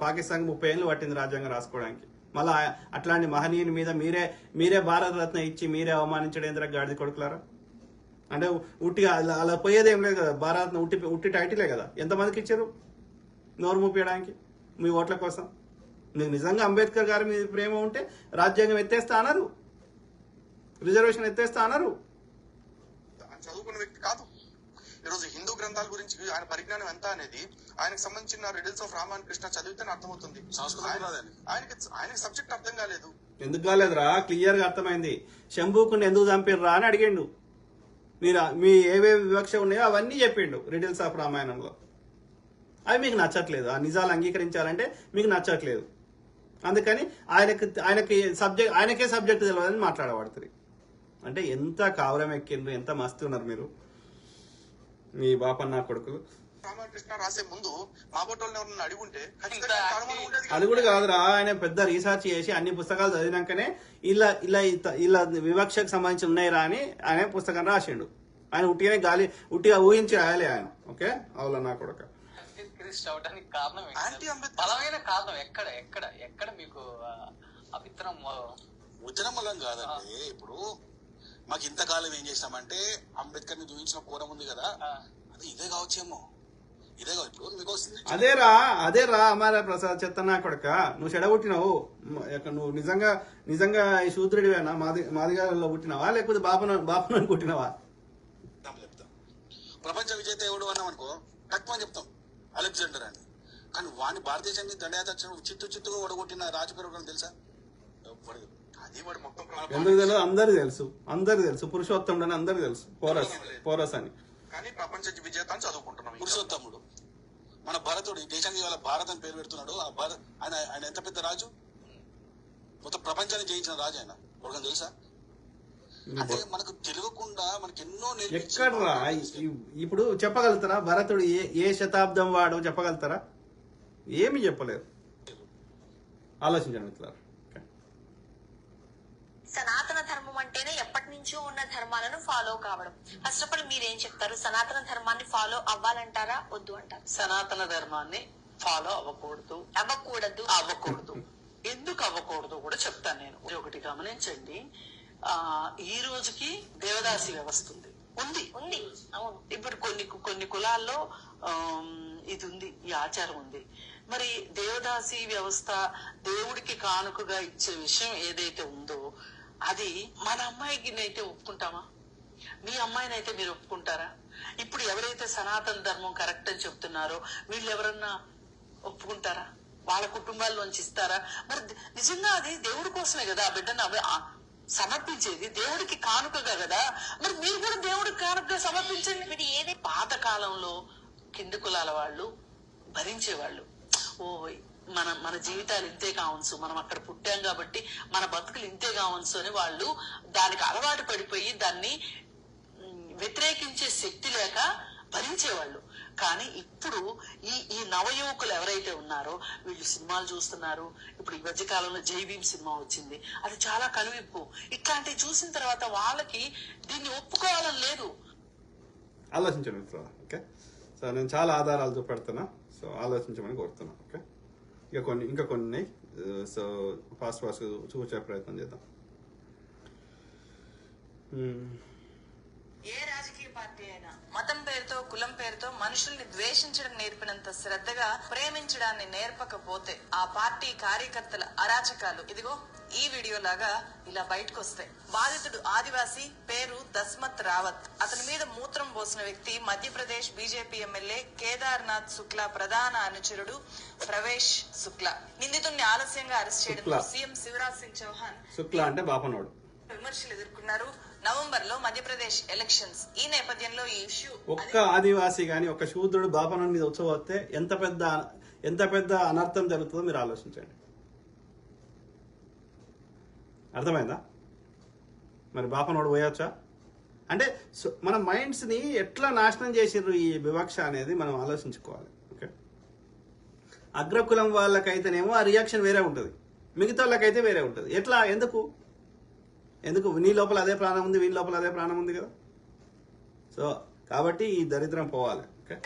పాకిస్తాన్ 30 ఏళ్ళు పట్టింది రాజ్యాంగం రాసుకోవడానికి. మళ్ళా అట్లాంటి మహనీయుని మీద మీరే భారతరత్న ఇచ్చి మీరే అవమానించడం గాడిది కొడుకులారా. అంటే ఉట్టిగా అలా పోయేది ఏం లేదు కదా, భారతరత్న ఉట్టి టైటిలే కదా. ఎంతమందికి ఇచ్చారు నోరు మూపించడానికి మీ ఓట్ల కోసం? మీకు నిజంగా అంబేద్కర్ గారి మీద ప్రేమ ఉంటే రాజ్యాంగం ఎత్తేస్తా అన్నారు, రిజర్వేషన్ ఎత్తేస్తా అన్నారు. చదువుకున్న వ్యక్తి కాదు. ఈరోజు హిందూ గ్రంథాల గురించి ఆయన పరిజ్ఞానం ఎంత అనేది ఆయనకు సంబంధించిన రిడిల్స్ ఆఫ్ రామాయణ కృష్ణ చదివితేనే అర్థమవుతుంది. ఆయనకి సబ్జెక్ట్ అర్థం కాలేదు. ఎందుకు కాలేదురా? క్లియర్ గా అర్థమైంది. శంభూకుని ఎందుకు చంపిర్రా అని అడిగిండు. మీ ఏవేవి వివక్ష ఉన్నాయో అవన్నీ చెప్పిండు రిడిల్స్ ఆఫ్ రామాయణంలో. అవి మీకు నచ్చట్లేదు, ఆ నిజాలు అంగీకరించాలంటే మీకు నచ్చట్లేదు. అందుకని ఆయనకే సబ్జెక్ట్ తెలియదని మాట్లాడబడుతుంది. అంటే ఎంత కావరం ఎక్కిండ్రు, ఎంత మస్తు ఉన్నారు మీరు, మీ బాపన్న కొడుకులు. రామకృష్ణ రాసే ముందు మా బొట్టోళ్ళని ఎవరన్నా అడిగుంటే అది కూడా కాదురా. ఆయన పెద్ద రీసెర్చ్ చేసి అన్ని పుస్తకాలు చదివినాకనే ఇలా వివక్షకు సంబంధించి ఉన్నాయిరా అని ఆయన పుస్తకం రాసిండు. ఆయన ఉట్టిగా ఊహించి రాయాలి ఆయన. ఓకే అవులా నా కొడుక అవడానికి కారణం బలమైన కారణం ఎక్కడ మీకు అభిత్రం ఉద్యమం కాదండి. ఇప్పుడు మాకు ఇంతకాలం ఏం చేసామంటే అంబేద్కర్ ని చూపించిన కోరం ఉంది కదా, అది ఇదే కావచ్చేమో. ఇదే ఇప్పుడు మీకు వస్తుంది. అదేరా అమర ప్రసాద్ చెత్తనా కొడక, నువ్వు చెడగొట్టినావు. నువ్వు నిజంగా ఈ శూద్రుడివేనా? మాదిగాలో పుట్టినావా లేకపోతే బాపను కొట్టినావా? ప్రపంచ విజేత ఎవడు అన్నాం అనుకో తక్కువ అని చెప్తాం, అలెగ్జాండర్ అని. కానీ వాడిని భారతదేశాన్ని దండయాత్ర చిత్తుగా ఓడగొట్టిన రాజుగారు తెలుసా? అది వాడు మొత్తం ఎందుకు తెలియదు? అందరు తెలుసు పురుషోత్తముడు అని అందరు తెలుసు. పోరస్ అని. కానీ ప్రపంచ విజేత అని చదువుకుంటున్నాం. పురుషోత్తముడు మన భరతుడు, ఈ దేశానికి ఇవాళ భారత్ అని పేరు పెడుతున్నాడు. ఆయన ఎంత పెద్ద రాజు, మొత్తం ప్రపంచాన్ని జయించిన రాజు ఆయన. ఒకటి తెలుసా? అంటే మనకు తెలియకుండా మనకి ఎన్నో ఎక్కడరా ఇప్పుడు చెప్పగలుగుతారా? భరతుడు ఏ శతాబ్దం వాడో చెప్పగలుగుతారా? ఏమి చెప్పలేరు. ఆలోచించండి మిత్రులారా. సనాతన ధర్మం అంటేనే ఎప్పటి నుంచో ఉన్న ధర్మాలను ఫాలో కావడం. ఫస్ట్ ఆఫ్ ఆల్ మీరేం చెప్తారు? సనాతన ధర్మాన్ని ఫాలో అవ్వాలంటారా వద్దు అంటారు? సనాతన ధర్మాన్ని ఫాలో అవ్వకూడదు. ఎందుకు అవ్వకూడదు కూడా చెప్తాను నేను. ఒకటి గమనించండి, ఈ రోజుకి దేవదాసి వ్యవస్థ ఉంది. అవును. ఇప్పుడు కొన్ని కులాల్లో ఇది ఉంది, ఈ ఆచారం ఉంది. మరి దేవదాసి వ్యవస్థ దేవుడికి కానుకగా ఇచ్చే విషయం ఏదైతే ఉందో అది మన అమ్మాయికి అయితే ఒప్పుకుంటామా? మీ అమ్మాయిని అయితే మీరు ఒప్పుకుంటారా? ఇప్పుడు ఎవరైతే సనాతన ధర్మం కరెక్ట్ అని చెప్తున్నారో వీళ్ళు ఎవరన్నా ఒప్పుకుంటారా? వాళ్ళ కుటుంబాల్లోంచి ఇస్తారా? మరి నిజంగా అది దేవుడి కోసమే కదా ఆ బిడ్డను సమర్పించేది, దేవుడికి కానుకగా కదా. మరి మీరు కూడా దేవుడికి కానుకగా సమర్పించండి. ఏదే పాత కాలంలో కింది కులాల వాళ్ళు భరించేవాళ్ళు. మన జీవితాలు ఇంతే కావచ్చు, మనం అక్కడ పుట్టాం కాబట్టి మన బతుకులు ఇంతే కావచ్చు అని వాళ్ళు దానికి అలవాటు పడిపోయి దాన్ని వ్యతిరేకించే శక్తి లేక భరించేవాళ్ళు. కానీ ఇప్పుడు ఈ నవయువకులు ఎవరైతే ఉన్నారో వీళ్ళు సినిమాలు చూస్తున్నారు. ఇప్పుడు ఈ మధ్య కాలంలో జై భీమ్ సినిమా వచ్చింది, అది చాలా కనువిప్పు. ఇట్లాంటివి చూసిన తర్వాత వాళ్ళకి దీన్ని ఒప్పుకోవాలని లేదు. ఆలోచించండి మిత్రులు. ఓకే, సో నేను చాలా ఆధారాలు చూపెడుతున్నా, సో ఆలోచించమని కోరుతున్నా. ఓకే, ఇంకా కొన్ని సో ఫాస్ట్ చూసే ప్రయత్నం చేద్దాం. ఏ రాజకీయ పార్టీ అయినా మతం పేరుతో కులం పేరుతో మనుషుల్ని ద్వేషించడం నేర్పినంత శ్రద్ధగా ప్రేమించడాన్ని నేర్పకపోతే ఆ పార్టీ కార్యకర్తల అరాచకాలు ఇదిగో ఈ వీడియో లాగా ఇలా బయటకు వస్తాయి. బాధితుడు ఆదివాసీ, పేరు దస్మత్ రావత్. అతని మీద మూత్రం పోసిన వ్యక్తి మధ్యప్రదేశ్ బీజేపీ ఎమ్మెల్యే కేదార్నాథ్ శుక్లా ప్రధాన అనుచరుడు ప్రవేశ్ శుక్లా. నిందితుడిని ఆలస్యంగా అరెస్ట్ చేయడంతో సీఎం శివరాజ్ సింగ్ చౌహాన్ శుక్లా అంటే బాపనోడు విమర్శలు ఎదుర్కొన్నారు. నవంబర్ లో మధ్యప్రదేశ్ ఎలక్షన్స్. ఈ నేపథ్యంలో ఈ ఇష్యూ ఒక్క ఆదివాసి గాని ఒక శూద్రుడు బాపనోని మీద ఉత్సవస్తే ఎంత పెద్ద అనర్థం జరుగుతుందో మీరు ఆలోచించండి. అర్థమైందా? మరి బాపనోడు పోయొచ్చా అంటే మన మైండ్స్ ని ఎట్లా నాశనం చేసిర్రు ఈ వివక్ష అనేది మనం ఆలోచించుకోవాలి. ఓకే, అగ్రకులం వాళ్ళకైతేనేమో ఆ రియాక్షన్ వేరే ఉంటుంది, మిగతా వాళ్ళకైతే వేరే ఉంటుంది. ఎట్లా? ఎందుకు నీ లోపల అదే ప్రాణం ఉంది, వీని లోపల అదే ప్రాణం ఉంది కదా. సో కాబట్టి ఈ దరిద్రం పోవాలి. ఓకే,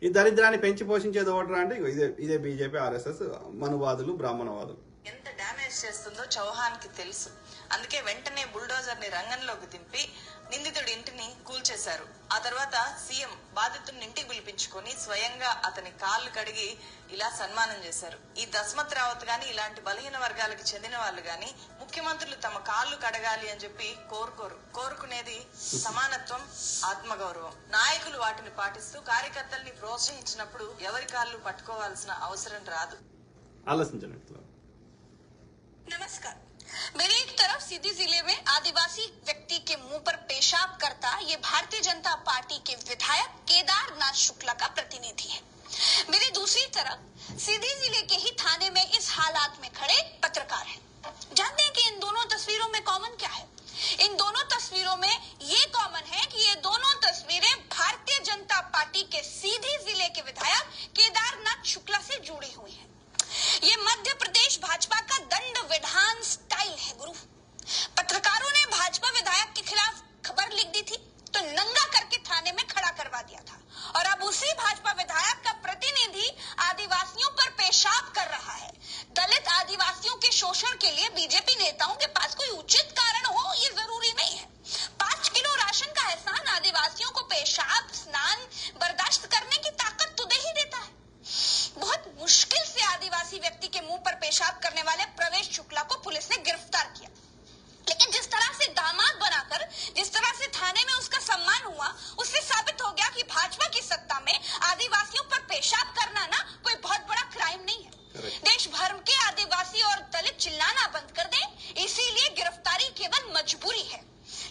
ఈ దరిద్రాన్ని పెంచి పోషించేది ఓటరా అంటే ఇదే బీజేపీ, ఆర్ఎస్ఎస్, మనువాదులు, బ్రాహ్మణవాదులు. ఎంత డ్యామేజ్ చేస్తుందో చౌహాన్ కి తెలుసు. అందుకే వెంటనే బుల్డోజర్ ని రంగంలోకి దింపి నిందితుడి ఇంటిని కూల్చేశారు. ఆ తర్వాత సీఎం బాధితుడిని ఇంటికి పిలిపించుకొని స్వయంగా అతని కాళ్ళు కడిగి ఇలా సన్మానం చేశారు. ఈ దస్మత్ రావత్ గాని ఇలాంటి బలహీన వర్గాలకు చెందిన వాళ్ళు గాని ముఖ్యమంత్రులు తమ కాళ్ళు కడగాలి అని చెప్పి కోరుకునేది సమానత్వం, ఆత్మగౌరవం. నాయకులు వాటిని పాటిస్తూ కార్యకర్తల్ని ప్రోత్సహించినప్పుడు ఎవరి కాళ్ళు పట్టుకోవాల్సిన అవసరం రాదు. ఆలోచించండి. नमस्कार। मेरी एक तरफ सीधी जिले में आदिवासी व्यक्ति के मुंह पर पेशाब करता ये भारतीय जनता पार्टी के विधायक केदारनाथ शुक्ला का प्रतिनिधि है। मेरी दूसरी तरफ सीधी जिले के ही थाने में इस हालात में खड़े पत्रकार हैं। जानते हैं कि इन दोनों तस्वीरों में कॉमन क्या है? इन दोनों तस्वीरों में ये कॉमन है कि ये दोनों तस्वीरें भारतीय जनता पार्टी के सीधी जिले के विधायक केदारनाथ शुक्ला से जुड़ी हुई है। ये मध्य प्रदेश भाजपा का दंड विधान स्टाइल है गुरु। पत्रकारों ने भाजपा विधायक के खिलाफ खबर लिख दी थी तो नंगा करके थाने में खड़ा करवा दिया था, और अब उसी भाजपा विधायक का प्रतिनिधि आदिवासियों पर पेशाब कर रहा है। दलित आदिवासियों के शोषण के लिए बीजेपी नेताओं के पास कोई उचित कारण हो ये जरूरी नहीं है। 5 किलो राशन का एहसान आदिवासियों को पेशाब स्नान बर्दाश्त करने की ताकत तो दे ही देता है। बहुत मुश्किल से आदिवासी व्यक्ति के मुंह पर पेशाब करने वाले प्रवेश शुक्ला को पुलिस ने गिरफ्तार किया, लेकिन जिस तरह से दामाद बनाकर जिस तरह से थाने में उसका सम्मान हुआ, उससे साबित हो गया कि भाजपा की सत्ता में आदिवासियों पर पेशाब करना ना कोई बहुत बड़ा क्राइम नहीं है। देश भर के आदिवासी और दलित चिल्लाना बंद कर दें, इसीलिए गिरफ्तारी केवल मजबूरी है।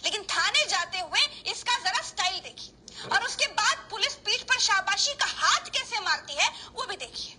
लेकिन थाने जाते हुए इसका जरा स्टाइल देखिए, और उसके बाद पुलिस पीठ पर शाबाशी का हाथ कैसे मारती है वो भी देखिए।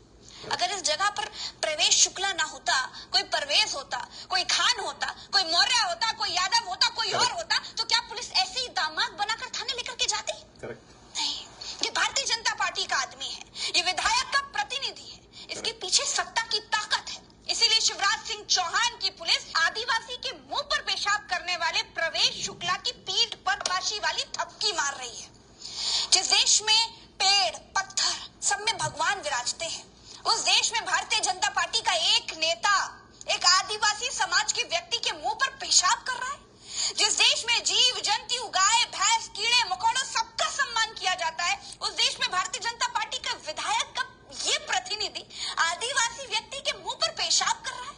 अगर इस जगह पर प्रवेश शुक्ला ना होता, कोई परवेज होता, कोई खान होता, कोई मौर्य होता, कोई यादव होता, कोई और होता, तो क्या पुलिस ऐसे ही दामाद बनाकर थाने लेकर के जाती? नहीं, ये भारतीय जनता पार्टी का आदमी है, ये विधायक का प्रतिनिधि है, इसके पीछे सत्ता की ताकत है। इसीलिए शिवराज सिंह चौहान की पुलिस आदिवासी के मुंह पर पेशाब करने वाले प्रवेश शुक्ला की पीठ पर वाशी वाली थपकी मार रही है। जिस देश में पेड़ पत्थर सब में भगवान विराजते हैं, उस देश में भारतीय जनता पार्टी का एक नेता एक आदिवासी समाज के व्यक्ति के मुंह पर पेशाब कर रहा है। जिस देश में जीव जंतु, गाय भैंस, कीड़े मकोड़ों सबका सम्मान किया जाता है, उस देश में भारतीय जनता पार्टी का विधायक का ये प्रतिनिधि आदिवासी व्यक्ति के मुंह पर पेशाब कर रहा है।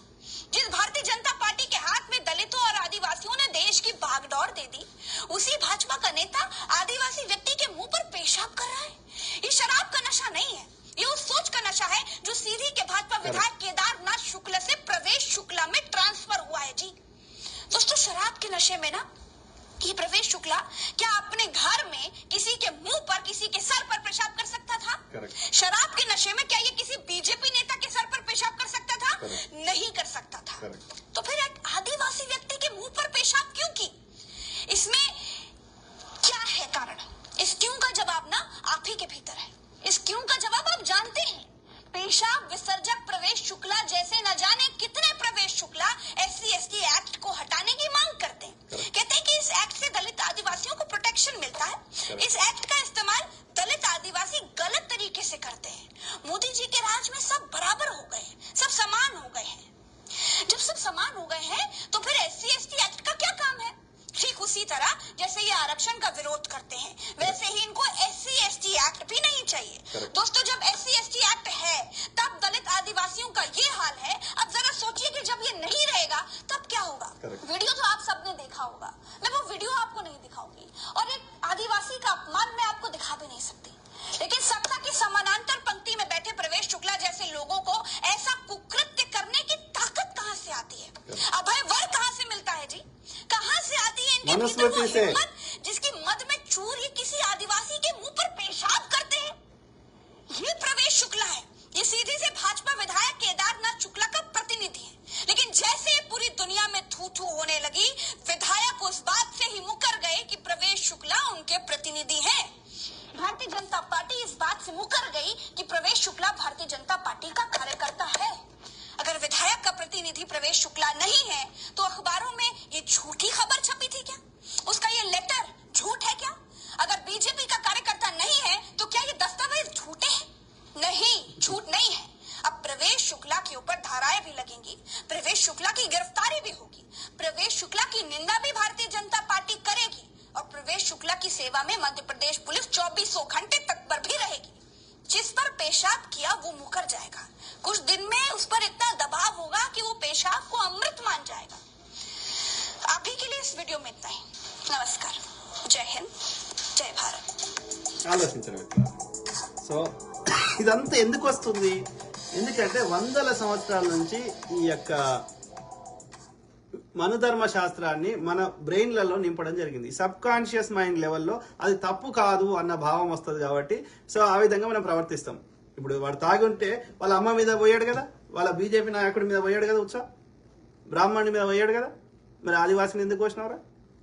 जिस भारतीय जनता पार्टी के हाथ में दलितों और आदिवासियों ने देश की भागदौड़ दे दी, उसी भाजपा का नेता आदिवासी व्यक्ति के मुंह पर पेशाब कर रहा है। ये शराब का नशा नहीं है, ये उस सोच का नशा है जो सीधी के भाजपा विधायक केदारनाथ शुक्ला से प्रवेश शुक्ला में ट्रांसफर हुआ है। जी दोस्तों, शराब के नशे में ना ये प्रवेश शुक्ला क्या अपने घर में किसी के मुंह पर, किसी के सर पर पेशाब कर सकता था? शराब के नशे में क्या ये किसी बीजेपी नेता के सर पर पेशाब कर सकता था? नहीं कर सकता था। तो फिर एक आदिवासी व्यक्ति के मुंह पर पेशाब क्यों की? इसमें क्या है कारण? इस क्यों का जवाब ना आप ही के भीतर है। इस क्यों का जवाब आप जानते हैं। पेशाब विसर्जक प्रवेश शुक्ला जैसे न जाने कितने प्रवेश शुक्ला SC/ST एक्ट को हटाने की मांग करते हैं। कहते हैं कि इस एक्ट से दलित आदिवासियों को प्रोटेक्शन मिलता है। इस एक्ट का इस्तेमाल दलित आदिवासी गलत तरीके से करते हैं। मोदी जी के राज में सब बराबर हो गए, सब समान हो गए हैं। जब सब समान हो गए हैं तो फिर SC/ST एक्ट का क्या काम है? ठीक उसी तरह जैसे ये आरक्षण का विरोध करते हैं, वैसे ही इनको SC/ST एक्ट भी नहीं चाहिए। दोस्तों, जब SC/ST एक्ट है तब दलित आदिवासियों का ये हाल है। अब जरा सोचिए कि जब ये नहीं रहेगा तब क्या होगा। वीडियो तो आप सबने देखा होगा, मैं वो वीडियो आपको नहीं दिखाऊंगी, और एक आदिवासी का अपमान मैं आपको दिखा भी नहीं सकती। लेकिन सत्ता की समानांतर पंक्ति में बैठे प्रवेश शुक्ला जैसे लोगों को ऐसा कुकृत्य करने की ताकत कहाँ से आती है? अभय वर कहाँ से मिलता है जी? कहाँ से आती है इनके भीतर गलती से। जिसकी मद में चूर ये किसी आदिवासी के मुंह पर पेशाब करते हैं, ये प्रवेश शुक्ला है। ये सीधे से भाजपा विधायक केदारनाथ शुक्ला का प्रतिनिधि है। लेकिन जैसे पूरी दुनिया में थू थू होने लगी, विधायक उस बात से ही मुकर गए कि प्रवेश शुक्ला उनके प्रतिनिधि हैं। भारतीय जनता पार्टी इस बात से मुकर गई कि प्रवेश शुक्ला भारतीय जनता पार्टी का कार्यकर्ता है। अगर विधायक का प्रतिनिधि प्रवेश शुक्ला नहीं है तो अखबारों में ये झूठी खबर छपी थी क्या? उसका ये लेटर झूठ है क्या? अगर बीजेपी का कार्यकर्ता नहीं है तो क्या ये दस्तावेज झूठे हैं? नहीं, झूठ नहीं है। अब प्रवेश शुक्ला के ऊपर धाराएं भी लगेंगी, प्रवेश शुक्ला की गिरफ्तारी भी होगी, प्रवेश शुक्ला की निंदा भी भारतीय जनता पार्टी करेगी और प्रवेश शुक्ला की सेवा में मध्य प्रदेश पुलिस 2400 घंटे तक पर भी रहेगी। जिस पर पेशाब किया वो मुकर जाएगा। कुछ दिन में उस पर इतना दबाव होगा कि वो पेशाब को अमृत मान जाएगा। अभी के लिए इस वीडियो में इतना ही। नमस्कार, जय हिंद, जय भारत। ఆలోచించండి సో ఇదంతా ఎందుకు వస్తుంది? ఎందుకంటే వందల సంవత్సరాల నుంచి ఈ యొక్క మనుధర్మ శాస్త్రాన్ని మన బ్రెయిన్లలో నింపడం జరిగింది. సబ్ కాన్షియస్ మైండ్ లెవెల్లో అది తప్పు కాదు అన్న భావం వస్తుంది కాబట్టి సో ఆ విధంగా మనం ప్రవర్తిస్తాం. ఇప్పుడు వాడు తాగి ఉంటే వాళ్ళ అమ్మ మీద పోయాడు కదా, వాళ్ళ బీజేపీ నాయకుడి మీద పోయాడు కదా, ఉత్సవ బ్రాహ్మణుడి మీద పోయాడు కదా, మరి ఆదివాసిని ఎందుకు వచ్చినవరా?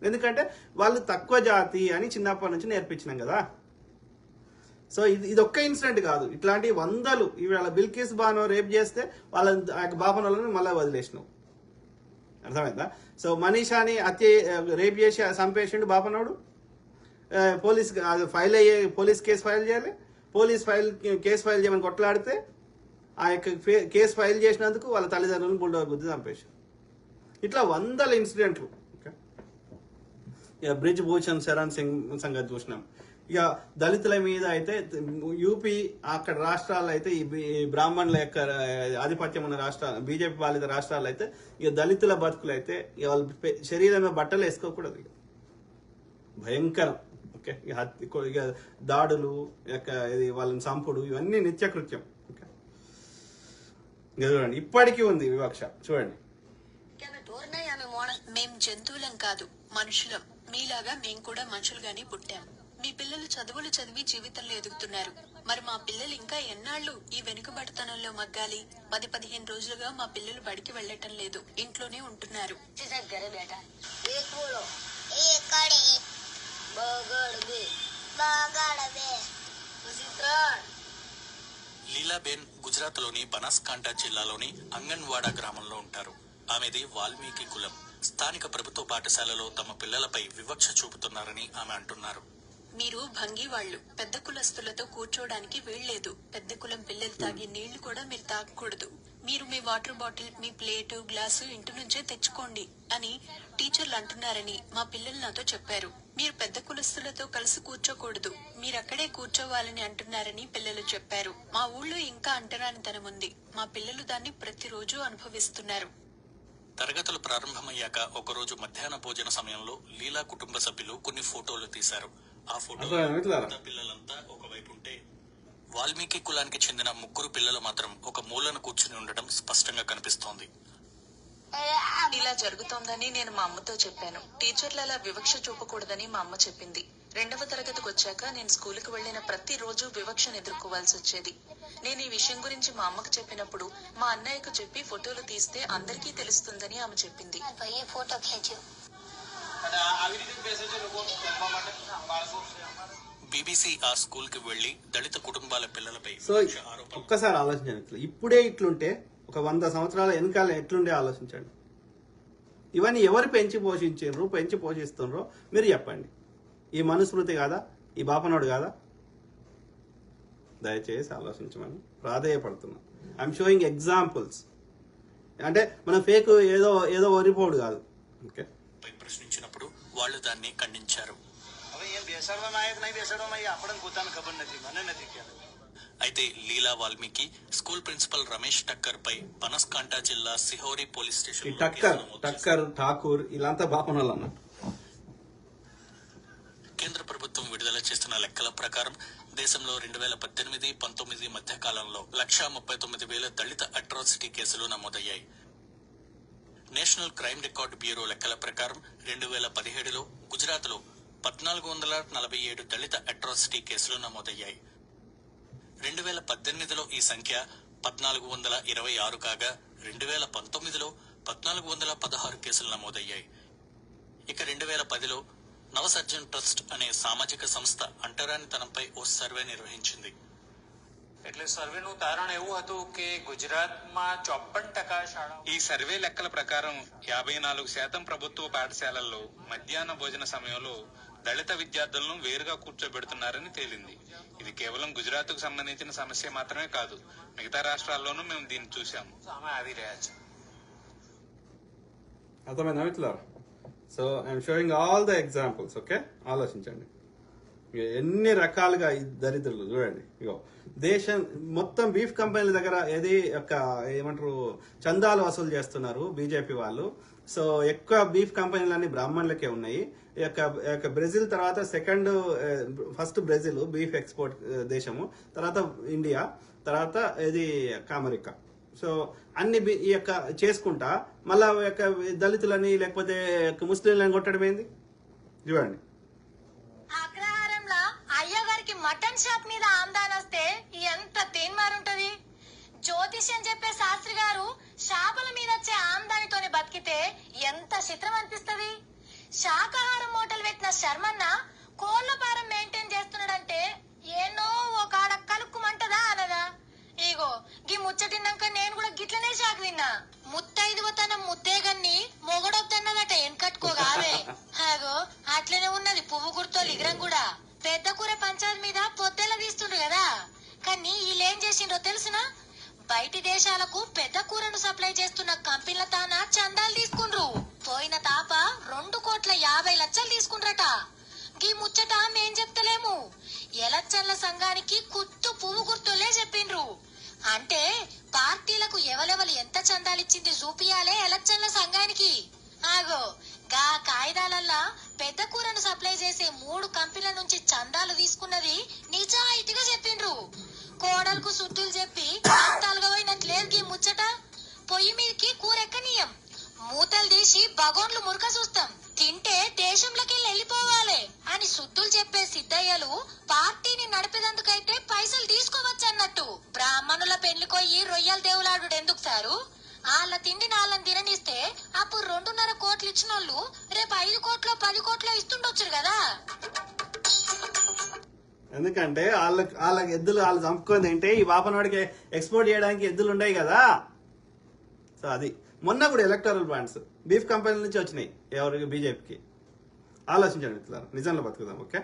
ఎందుకంటే వాళ్ళు తక్కువ జాతి అని చిన్నప్పటి నుంచి నేర్పించినాం కదా. సో ఇది ఒక్క ఇన్సిడెంట్ కాదు, ఇట్లాంటి వందలు. ఇవాళ బిల్కిస్ బానో రేప్ చేస్తే వాళ్ళ బాపన్ వాళ్ళని మళ్ళీ వదిలేసినావు, అర్థమైందా? సో మనీషాని రేప్ చేసి చంపేసిండు బాపనోడు. పోలీస్ ఫైల్ అయ్యే పోలీస్ కేసు ఫైల్ చేయాలి, కేసు ఫైల్ చేయమని కొట్లాడితే ఆ యొక్క కేసు ఫైల్ చేసినందుకు వాళ్ళ తల్లిదండ్రులను బుల్డోర్ గుద్ది చంపేశారు. ఇట్లా వందల ఇన్సిడెంట్లు. ఇక బ్రిజ్ భూషణ్ శరణ్ సింగ్ సంగతి చూసినాం. ఇక దళితుల మీద అయితే యూపీ అక్కడ రాష్ట్రాల్లో అయితే ఈ బ్రాహ్మణుల యొక్క ఆధిపత్యం ఉన్న రాష్ట్రాలు, బీజేపీ పాలిత రాష్ట్రాలు అయితే ఇక దళితుల బతుకులు అయితే ఇక వాళ్ళు శరీరం మీద బట్టలు వేసుకోకూడదు, ఇక భయంకరం. ఓకే, ఇక దాడులు, ఇక ఇది వాళ్ళని చంపుడు, ఇవన్నీ నిత్యకృత్యం. ఓకే, చూడండి ఇప్పటికీ ఉంది వివక్ష. చూడండి, మేం జంతువులం కాదు, మనుషులం. మీలాగా మేం కూడా మనుషులుగానే పుట్టాం. మీ పిల్లలు చదువులు చదివి జీవితంలో ఎదుగుతున్నారు. మరి మా పిల్లలు ఇంకా ఎన్నాళ్ళు ఈ వెనుకబడితనంలో మగ్గాలి? 10-15 రోజులుగా మా పిల్లలు బడికి వెళ్ళటం లేదు, ఇంట్లోనే ఉంటున్నారు. లీలాబేన్ గుజరాత్ లోని బనాస్కాంఠా జిల్లాలోని అంగన్వాడా గ్రామంలో ఉంటారు. ఆమెది వాల్మీకి కులం. స్థానిక ప్రభుత్వ పాఠశాలలో తమ పిల్లలపై వివక్ష చూపుతున్నారని ఆమె అంటున్నారు. మీరు భంగి వాళ్ళు, పెద్ద కులస్తులతో కూర్చోడానికి వీల్లేదు. పెద్ద కులం పిల్లలు తాగే నీళ్లు కూడా మీరు తాగకూడదు. మీరు మీ వాటర్ బాటిల్, మీ ప్లేటు, గ్లాసు ఇంటి నుంచే తెచ్చుకోండి అని టీచర్లు అంటున్నారని మా పిల్లలు నాతో చెప్పారు. మీరు పెద్ద కులస్తులతో కలిసి కూర్చోకూడదు, మీరక్కడే కూర్చోవాలని అంటున్నారని పిల్లలు చెప్పారు. మా ఊళ్ళో ఇంకా అంటరానితనం ఉంది. మా పిల్లలు దాన్ని ప్రతిరోజు అనుభవిస్తున్నారు. తరగతులు ప్రారంభమయ్యాక ఒకరోజు మధ్యాహ్న భోజన సమయంలో లీలా కుటుంబ సభ్యులు కొన్ని ఫోటోలు తీశారు. ఆ ఫోటోలో పిల్లలంతా ఒకవైపు ఉంటే వాల్మీకి కులానికి చెందిన 3 పిల్లలు మాత్రం ఒక మూలన కూర్చుని ఉండడం స్పష్టంగా కనిపిస్తోంది. ఇలా జరుగుతోందని నేను మా అమ్మతో చెప్పాను. టీచర్లు అలా వివక్ష చూపకూడదని మా అమ్మ చెప్పింది. 2వ తరగతికి వచ్చాక నేను స్కూలుకు వెళ్లిన ప్రతిరోజు వివక్షను ఎదుర్కోవాల్సి వచ్చేది. నేను ఈ విషయం గురించి మా అమ్మకు చెప్పినప్పుడు మా అన్నయ్యకు చెప్పి ఫోటోలు తీస్తే అందరికీ తెలుస్తుందని ఆమె చెప్పింది. బీబీసీ ఆ స్కూల్ కి వెళ్లి దళిత కుటుంబాల పిల్లలపై సో ఒక్కసారి ఆలోచించండి. ఇప్పుడే ఇట్లుంటే ఒక 100 సంవత్సరాల వెనకాల ఎట్లుండే ఆలోచించండి. ఇవన్నీ ఎవరు పెంచి పోషిస్తుండ్రో మీరు చెప్పండి. ఈ మనుస్మృతి కాదా? ఈ బాపనోడు కాదా? దయచేసి ఆలోచించమని ప్రాధేయపడుతున్నాం. I'm showing examples. అంటే మనం ఫేక్ ఏదో వరిపోడు కాదు. ఓకే, ప్రశ్నించినప్పుడు వాళ్ళు దాన్ని ఖండించారు. అయితే లీలా వాల్మీకి స్కూల్ ప్రిన్సిపల్ రమేష్ టక్కర్ పై బనస్కాంఠా జిల్లా సిహోరి పోలీస్ స్టేషన్ టక్కర్ ఠాకూర్ ఇలాంతా బాపనోళ్ళు అన్నట్టు. కేంద్ర ప్రభుత్వం విడుదల చేస్తున్న లెక్కల ప్రకారం దేశంలో 2018-19 మధ్య కాలంలో 139,000 దళిత అట్రాసిటీ కేసులు నమోదయ్యాయి. నేషనల్ క్రైమ్ రికార్డు బ్యూరో లెక్కల ప్రకారం 2017లో గుజరాత్లో 1447 దళిత అట్రాసిటీ కేసులు నమోదయ్యాయి. 2018లో ఈ సంఖ్య 1426 కాగా 2019లో 1416 కేసులు నమోదయ్యాయి. ఇక 2010లో నవసర్జన్ ట్రస్ట్ అనే సామాజిక సంస్థ అంటరానితనంపై ఓ సర్వే నిర్వహించింది. એટલે સર્વેનું તારણ એવું હતું કે ગુજરાતમાં 54% શાળાઓ. ఈ సర్వే లెక్కల ప్రకారం 54% ప్రభుత్వ పాఠశాలల్లో మధ్యాహ్న భోజన సమయంలో దళిత విద్యార్థులను వేరుగా కూర్చోబెడుతున్నారని తేలింది. ఇది కేవలం గుజరాత్ కు సంబంధించిన సమస్య మాత్రమే కాదు, మిగతా రాష్ట్రాల్లోనూ మేము దీన్ని చూసాము. అర్థమైందా మిత్రులారా? So I'm showing all the examples. Okay, ఆలోచించండి ఎన్ని రకాలుగా ఈ దరిద్రులు చూడండి. ఇగో దేశం మొత్తం బీఫ్ కంపెనీల దగ్గర ఏమంటారు చందాలు వసూలు చేస్తున్నారు బీజేపీ వాళ్ళు. సో ఎక్కువ బీఫ్ కంపెనీలన్నీ బ్రాహ్మణులకే ఉన్నాయి. బ్రెజిల్ తర్వాత ఫస్ట్ బ్రెజిల్ బీఫ్ ఎక్స్పోర్ట్ దేశము, తర్వాత ఇండియా, తర్వాత ఇది అమెరికా. సో అన్ని ఈ చేసుకుంటా మళ్ళా దళితులని లేకపోతే ముస్లింలని కొట్టడం ఏంది చూడండి. అగ్రహారంలో అయ్యగారికి మటన్ షాప్ మీద ఆమ్దాన్ వస్తే ఎంత తేన్మారుంటది. జ్యోతిష్యం చెప్పే శాస్త్రి గారు షాపుల మీద వచ్చే ఆమ్దానితోనే బతికితే ఎంత చిత్రం అనిపిస్తది. శాకాహారం మూటలు పెట్టిన శర్మన్న కోళ్ల ఫారం మెయింటైన్ చేస్తున్నాడంటే ఏనో ఒక ఆడ కలుక్కుమంటదా అనదా. ఇగో గీ ముచ్చటిన్నాక నేను కూడా గిట్లనే షాక్ తిన్నా. ముత్తైదువతనం ముత్తేగన్ని మొగడొద్దన్నదట ఎన్కట్టుకోగావే. హాగో అట్లనే ఉన్నది పువ్వు గుర్తోలు ఇగ్రం కూడా. పెద్ద కూర పంచాయతీ మీద పొద్దెల తీస్తుండ్రు కదా, కానీ వీళ్ళేం చేసిండ్రో తెలుసునా? బయటి దేశాలకు పెద్ద కూరను సప్లై చేస్తున్న కంపెనీల తానా చందాలు తీసుకుండ్రు. పోయిన తాప 2,50,00,000 తీసుకుండ్రట. గీ ముచ్చట మేం చెప్తలేము, ఎలచ్చన్ల సంఘానికి కుత్తు పువ్వు గుర్తులే చెప్పిండ్రు. అంటే పార్టీలకు ఎవరెవరు ఎంత చందాలిచ్చింది చూపియాలే ఎలక్షన్ల సంఘానికి. ఆగో గా కాయిదాలల్లా పెద్ద కూరను సప్లై చేసే 3 కంపెనీల నుంచి చందాలు తీసుకున్నది నిజాయితీగా చెప్పిండ్రు. కోడలకు సుట్టులు చెప్పి అంతాలుగా పోయినట్లేదు గీ ముచ్చట. పొయ్యి మీదకి కూర ఎక్కనీయం, మూతలు తీసి బగోన్లు మురక చూస్తాం, తింటే దేశంలోకి వెళ్ళిపోవాలి అని సుద్దులు చెప్పే సిద్ధయ్యలు పార్టీని నడిపేదందుకైతే పైసలు తీసుకోవచ్చన్నట్టు. బ్రాహ్మణుల పెళ్లికొయ్యి రొయ్యల దేవులాడు ఎందుకు సారు? వాళ్ళ తిండి నాళ్ళని తిననిస్తే అప్పుడు 2.5 కోట్లు ఇచ్చినోళ్ళు రేపు 5 కోట్లో 10 కోట్లో ఇస్తుండొచ్చు కదా. ఎందుకంటే వాళ్ళకి ఎద్దులు వాళ్ళు చంపుకొని తింటే ఈ బాపనవాడికి ఎక్స్పోర్ట్ చేయడానికి ఎద్దులు ఉన్నాయి కదా. సో అది మొన్న కూడా ఎలక్టరల్ బాండ్స్ బీఫ్ కంపెనీల నుంచి వచ్చినాయి ఎవరికి, బీజేపీకి. ఆలోచించండి మిత్రులారా, నిజంలో బతుకుదాం. ఓకే,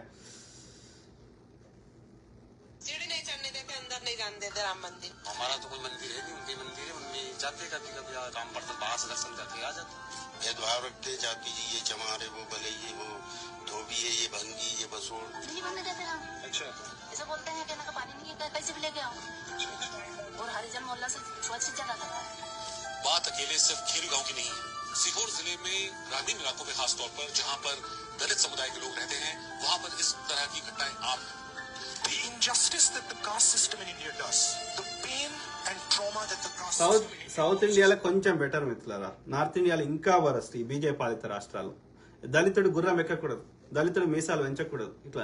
हमारा तो कोई मंदिर है नहीं, उनके मंदिर है, उनमें जाते कभी कभी काम पड़ता, बाहर से दर्शन करके आ जाते. भेदभाव रखते जाति जी, ये चमार है, वो बले, ये वो धोबी है, ये भंगी, ये बसोड़. नहीं बनने देते हम. अच्छा, ऐसा बोलते हैं कि ना पानी नहीं है, कैसे भी लेके आओ. और हरिजन मोहल्ला से स्वच्छ जगह करता है. बात अकेले सिर्फ खेल गांव की नहीं है. सीहोर जिले में ग्रामीण इलाकों में खास तौर पर जहां पर दलित समुदाय के लोग रहते हैं, वहां पर इस तरह की घटनाएं आम. The injustice that the caste system in India does, the pain and trauma that the caste south ఇండియాలో కొంచెం బెటర్ మిత్రులారా, నార్త్ ఇండియాలో ఇంకా వరస్ట్. ఈ బీజేపీ పాలిత రాష్ట్రాలు దళితుడు గుర్రం ఎక్కకూడదు, దళితుడు మీసాలు పెంచకూడదు, ఇట్లా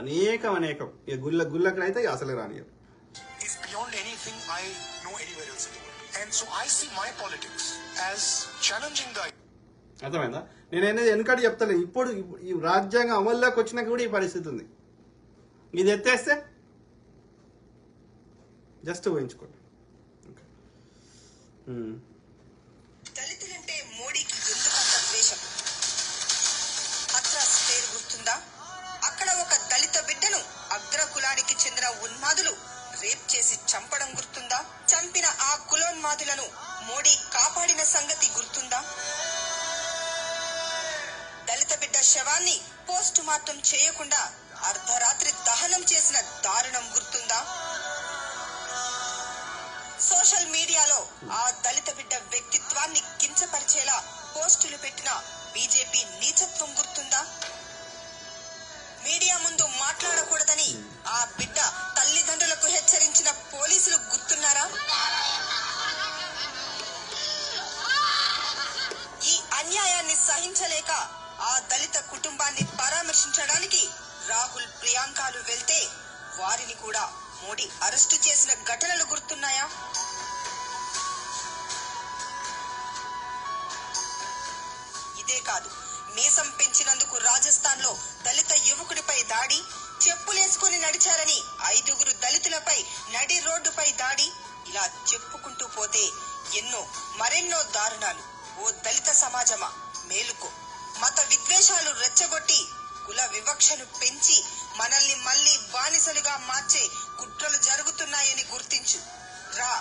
అనేకం. ఈ గుళ్ళకైతే అసలే రానియరు. is beyond anything I know anywhere else in the world. And so I see my politics as challenging the. అర్థమైందా? నేను వెనకటి చెప్తాను, ఇప్పుడు ఈ రాజ్యాంగం అమల్లోకి వచ్చినాక కూడా ఈ పరిస్థితి ఉంది. ఇది ఎత్తేస్తే జస్ట్ ఊహించుకోండి. దళితులంటే మోడీకి ఎందుకంత ద్వేషం? హత్రాస్ పేరు గుర్తుందా? అక్కడ ఒక దళిత బిడ్డను అగ్ర కులానికి చెందిన ఉన్మాదులు రేప్ చేసి చంపడం గుర్తుందా? చంపిన ఆ కులోన్మాదులను మోడీ కాపాడిన సంగతి గుర్తుందా? దళిత బిడ్డ శవాన్ని పోస్ట్ మార్టం చేయకుండా అర్ధరాత్రి దహనం చేసిన దారుణం గుర్తుందా? సోషల్ మీడియాలో ఆ దళిత బిడ్డ వ్యక్తిత్వాన్ని కించపరిచేలా పోస్టులు పెట్టిన బీజేపీ నీచత్వం గుర్తుందా? మీడియా ముందు మాట్లాడకూడదని ఆ బిడ్డ తల్లిదండ్రులకు హెచ్చరించిన పోలీసులు గుర్తున్నారా? ఈ సహించలేక ఆ దళిత కుటుంబాన్ని పరామర్శించడానికి రాహుల్ ప్రియాంకలు వెళ్తే వారిని కూడా మోడీ అరెస్టు చేసిన ఘటనలు గుర్తున్నాయా? ఇదే కాదు, మీసం పెంచినందుకు రాజస్థాన్ లో దళిత యువకుడిపై దాడి, చెప్పులేసుకుని నడిచారని 5 దళితులపై నడి రోడ్డుపై దాడి, ఇలా చెప్పుకుంటూ పోతే మరెన్నో దారుణాలు. ఓ దళిత సమాజమా మేలుకో. మత విద్వేషాలు రెచ్చగొట్టి కుల వివక్షను పెంచి మనల్ని మళ్లీ బానిసలుగా మార్చే కుట్రలు జరుగుతున్నాయని గుర్తించు. రా,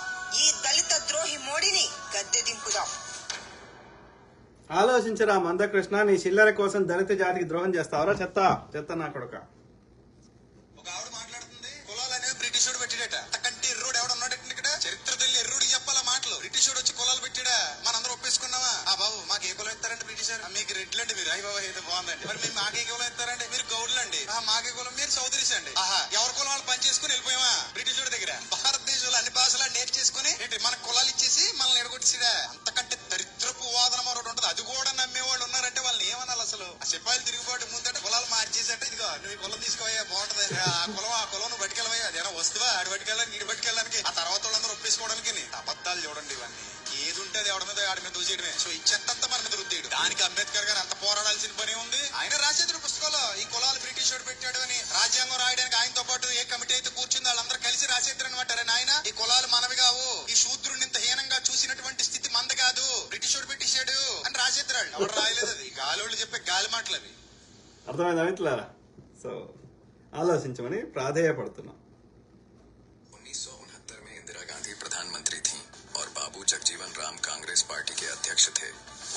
ఈ దళిత ద్రోహి మోడీని గద్దె దింపుదాం. ఆలోచించరా మందకృష్ణ, నీ చిల్లర కోసం దళిత జాతికి ద్రోహం చేస్తావరా? చెత్త నా కొడుక. బ్రిటిషోడు పెట్టాడట అక్కంటి ఎర్రుడు ఎవడన్నాడట ఇక్కడ చరిత్ర తెలియ ఎర్రుడికి చెప్పాల మాటలు. బ్రిటిషోడు వచ్చి కులాలు పెట్టాడా? మనందరూ ఒప్పేసుకున్నావా? ఆ బాబు మాకు ఏ కులం ఇస్తారండి బ్రిటిషర్? మీకు రెడ్లండి మీరు. అయ్యి బాబా అయితే బాగుందండి. మరి మేము మాకే కులం ఇస్తారండి? మీరు గౌడ్లండి. మాకే కులం మీరు చౌదరీస్ అండి. ఎవరి కులం వాళ్ళు పని చేసుకుని వెళ్ళిపోయావా బ్రిటిషోడి దగ్గర? భారతదేశంలో అన్ని భాషలు నేర్చేసుకుని ఏంటి మన కులాలు ఇచ్చేసి మనల్ని ఎడగొట్టిసిడా? అంతకంటే దరిద్రపు వాదన మరొకటి ఉంటుంది. అది కూడా నమ్మేవాళ్ళు ఉన్నారంటే వాళ్ళని ఏమనాలి అసలు? ఆ సిపాయిలు తిరుగుబాటు ముందంటే కులాలు మార్చేసంటే ఇదిగో నువ్వు కులం తీసుకోవా బాగుంటది, ఆ కులం నువ్వు బయటకెళ్ళవా, అదేనా వస్తువా ఆడి బయటకెళ్ళడానికి ఇటు బయటకెళ్ళడానికి, ఆ తర్వాత వాళ్ళందరూ ఒప్పేసుకోవడానికి. అబద్ధాలు చూడండి ఇవన్నీ. ఏది ఉంటే అది ఎవడి మీద ఆడి మీద దూసేయడమే. సో ఈ చెత్తంతా మన మీద రుద్దేయడు. దానికి అంబేద్కర్ గారు అంత పోరాడాల్సిన పని ఉంది. ఆయన రాసేది పుస్తకంలో ఈ కులాలు బ్రిటిష్ వాడు పెట్టాడు అని. రాజ్యాంగం రాయడానికి ఆయనతో పాటు ఏ కమిటీ అయితే కూర్చుందో వాళ్ళందరూ కలిసి రాసేద్దరు అనమాట. ఆయన ఈ కులాలు మనవి కావు, ఈ శూద్రుడిని ఇంత హీనంగా చూసినటువంటి స్థితి మంద కాదు, బ్రిటిష్ వాడు పెట్టేశాడు అని రాసేద్దరు. ఎవరు రాయలేదు. అది గాలోళ్ళు చెప్పే గాలి మాటలు అవి. అర్థమైందా మిత్రులారా? సో ఆలోచించమని ప్రాధేయపడుతున్నా. 1969 में इंदिरा गांधी प्रधानमंत्री थीं और बाबू जगजीवन राम कांग्रेस पार्टी के अध्यक्ष थे।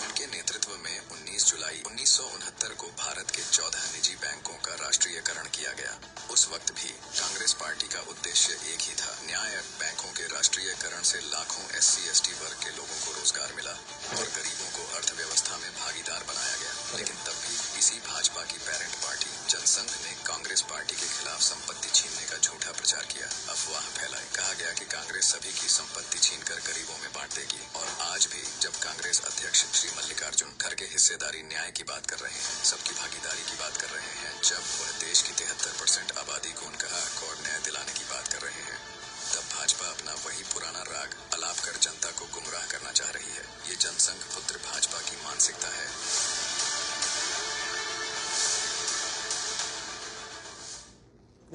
उनके नेतृत्व में 19 जुलाई 1969 को भारत के 14 निजी बैंकों का राष्ट्रीयकरण किया गया। उस वक्त भी कांग्रेस पार्टी का उद्देश्य एक ही था। न्याय बैंकों के राष्ट्रीयकरण से लाखों SC/ST वर्ग के लोगों को रोजगार मिला और गरीबों को अर्थव्यवस्था में भागीदार बनाया गया। लेकिन तब भी इसी भाजपा की पेरेंट पार्टी जनसंघ ने कांग्रेस पार्टी के खिलाफ संपत्ति छीनने का झूठा प्रचार किया, अफवाह फैलाई। कहा गया कि कांग्रेस सभी की संपत्ति छीनकर गरीबों में बांट देगी। और आज भी जब कांग्रेस अध्यक्ष श्री मल्लिकार्जुन खड़गे हिस्सेदारी न्याय की बात कर रहे हैं, सबकी भागीदारी की बात कर रहे हैं, जब वह देश की 73% आबादी को उनका हक और न्याय दिलाने की बात कर रहे हैं, तब भाजपा अपना वही पुराना राग अलाप कर जनता को गुमराह करना चाह रही है। ये जनसंघ पुत्र भाजपा की मानसिकता है।